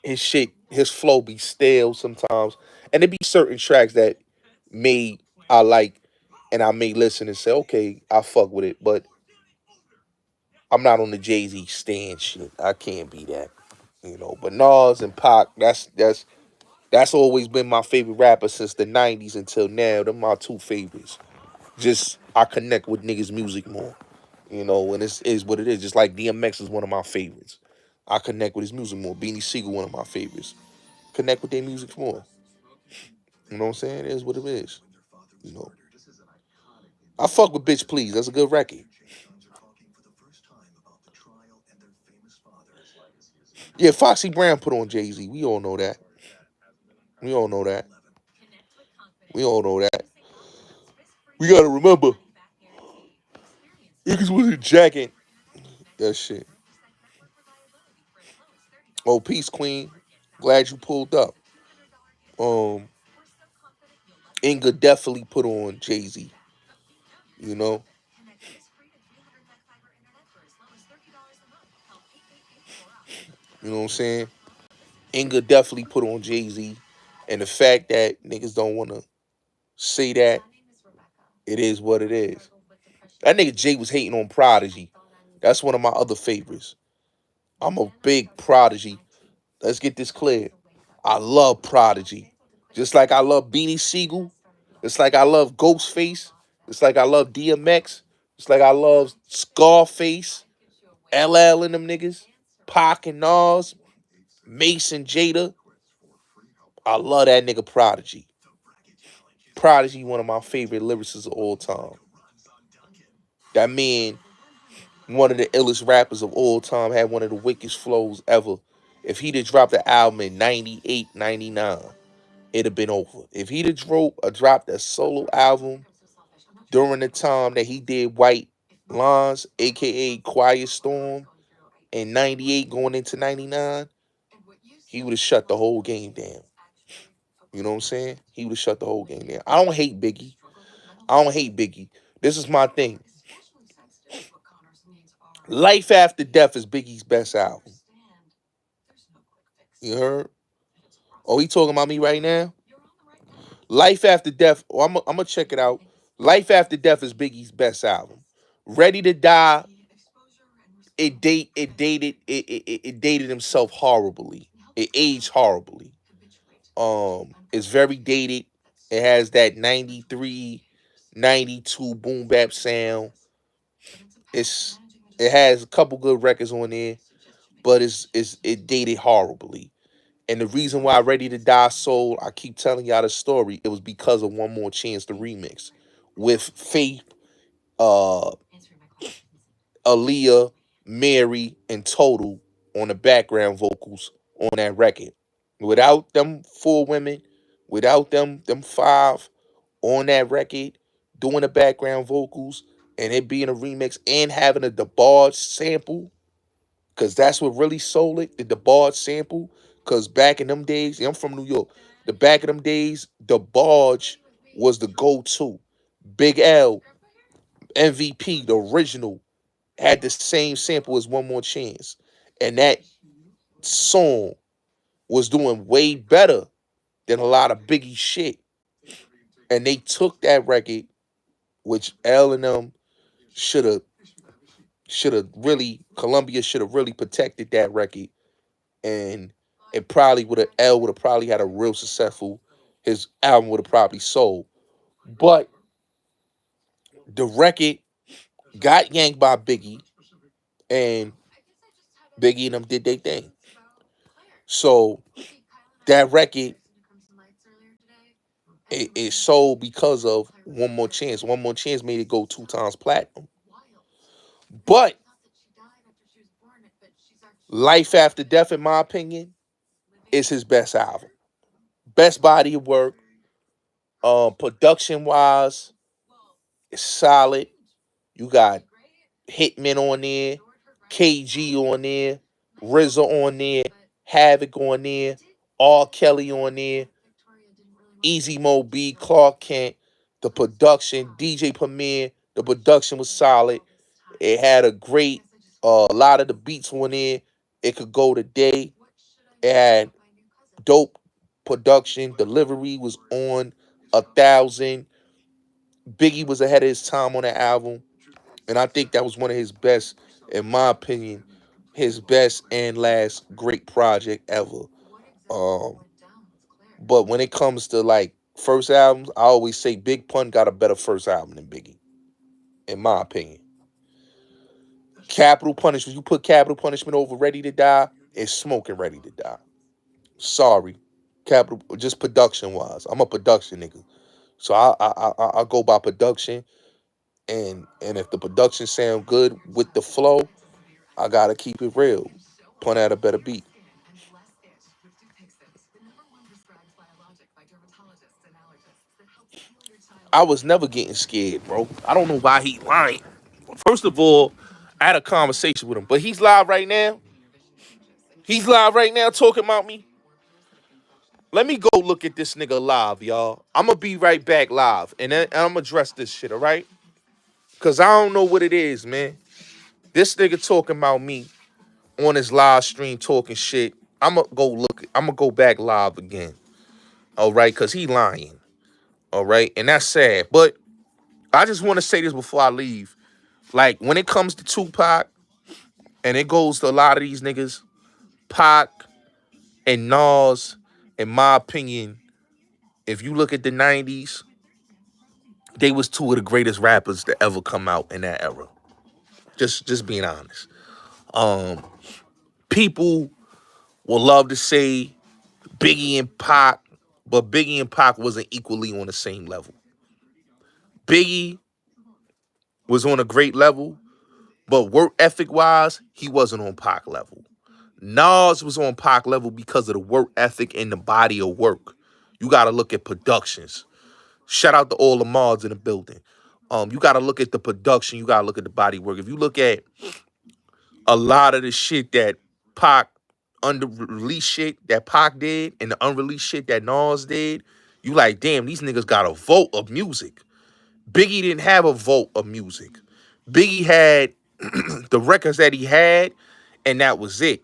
his flow be stale sometimes, and there be certain tracks that may I like, and I may listen and say, okay, I fuck with it, but I'm not on the Jay Z stand shit. I can't be that, But Nas and Pac, that's always been my favorite rapper since the '90s until now. They're my two favorites. Just I connect with niggas' music more, and it's is what it is. Just like DMX is one of my favorites. I connect with his music more. Beanie Siegel, one of my favorites. Connect with their music more. You know what I'm saying? It is what it is. You know. I fuck with Bitch Please. That's a good record. Yeah, Foxy Brown put on Jay Z. We all know that. We all know that. We all know that. We gotta remember, niggas wasn't jacking that shit. Oh, peace, Queen. Glad you pulled up. Um, Inga definitely put on Jay Z. You know, you know what I'm saying. Inga definitely put on Jay Z, and the fact that niggas don't want to say that, it is what it is. That nigga Jay was hating on Prodigy. That's one of my other favorites. I'm a big Prodigy. Let's get this clear. I love Prodigy. Just like I love Beanie Siegel. It's like I love Ghostface. It's like I love DMX. It's like I love Scarface, LL and them niggas. Pac and Nas, Mason Jada. I love that nigga Prodigy. Prodigy, one of my favorite lyricists of all time. That man, one of the illest rappers of all time, had one of the wickedest flows ever. If he'd have dropped the album in 98, 99, it'd have been over. If he'd have dropped a solo album during the time that he did White Lines, aka Quiet Storm, in 98 going into 99, he would have shut the whole game down. You know what I'm saying? He would have shut the whole game down. I don't hate Biggie. I don't hate Biggie. This is my thing. Life After Death is Biggie's best album. You heard? Oh, he talking about me right now? Life After Death. Oh, I'm gonna check it out. Life After Death is Biggie's best album. Ready to Die. It dated himself horribly. It aged horribly. It's very dated. It has that 93, 92 boom bap sound. It's it has a couple good records on there, but it dated horribly. And the reason why Ready to Die sold, I keep telling y'all the story, it was because of One More Chance, the remix with Faith, uh, Aaliyah, Mary, and Total on the background vocals on that record. Without them four women, without them five on that record doing the background vocals and it being a remix and having a DeBarge sample, Cause that's what really sold it, the DeBarge sample. Cause back in them days, yeah, I'm from New York. The back in them days, DeBarge was the go-to. Big L, MVP, the original, had the same sample as One More Chance. And that song was doing way better than a lot of Biggie shit. And they took that record, which L and them should have Columbia should have really protected that record, and it probably would have L would have probably had a real successful. His album would have probably sold, but the record got yanked by Biggie, and Biggie and them did their thing. So that record it sold because of One More Chance. One More Chance made it go 2 times platinum. But Life After Death, in my opinion, is his best album. Best body of work. Production wise, it's solid. You got Hitman on there, KG on there, RZA on there, Havoc on there, R. Kelly on there, Easy Mo B, Clark Kent. The production, DJ Premier, the production was solid. It had a lot of the beats on there. It could go today. It had dope production. Delivery was on 1,000. Biggie was ahead of his time on that album. And I think that was one of his best, in my opinion, his best and last great project ever. Um, but when it comes to like first albums, I always say Big Pun got a better first album than Biggie, in my opinion. Capital Punishment, you put Capital Punishment over Ready to Die, it's smoking Ready to Die. Sorry, Capital, just production wise. I'm a production nigga, so I go by production, and if the production sound good with the flow, I gotta keep it real. Pun out a better beat. I was never getting scared, bro. I don't know why he lying. First of all, I had a conversation with him, but he's live right now. He's live right now talking about me. Let me go look at this nigga live, y'all. I'm gonna be right back live, and then I'm gonna address this shit, all right? Cause I don't know what it is, man. This nigga talking about me on his live stream talking shit. I'm gonna go look. I'm gonna go back live again, all right? Cause he lying, all right, and that's sad. But I just want to say this before I leave. Like when it comes to Tupac, and it goes to a lot of these niggas, Pac and Nas, in my opinion, if you look at the '90s, they was two of the greatest rappers to ever come out in that era. Just being honest. Um, People will love to say Biggie and Pac, but Biggie and Pac wasn't equally on the same level. Biggie was on a great level, but work ethic wise, he wasn't on Pac level. Nas was on Pac level because of the work ethic and the body of work. You got to look at productions. Shout out to all the mods in the building. You got to look at the production. You got to look at the body work. If you look at a lot of the shit that Pac unreleased shit that Pac did and the unreleased shit that Nas did, you like, damn, these niggas got a vault of music. Biggie didn't have a vault of music. Biggie had the records that he had, and that was it.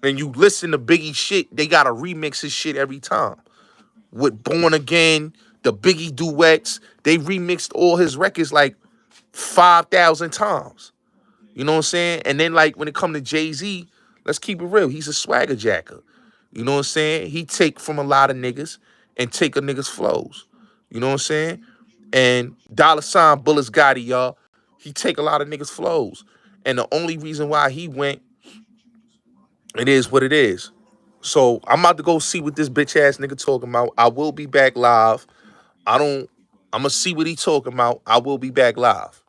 And you listen to Biggie shit, they gotta remix his shit every time. With Born Again, the Biggie duets, they remixed all his records like 5,000 times. You know what I'm saying? And then like when it come to Jay-Z, let's keep it real. He's a swagger jacker. You know what I'm saying? He take from a lot of niggas and take a nigga's flows. You know what I'm saying? And dollar sign Bulletz Gotti, y'all. He take a lot of niggas' flows. And the only reason why he went, it is what it is. So I'm about to go see what this bitch ass nigga talking about. I will be back live. I'm gonna see what he talking about. I will be back live.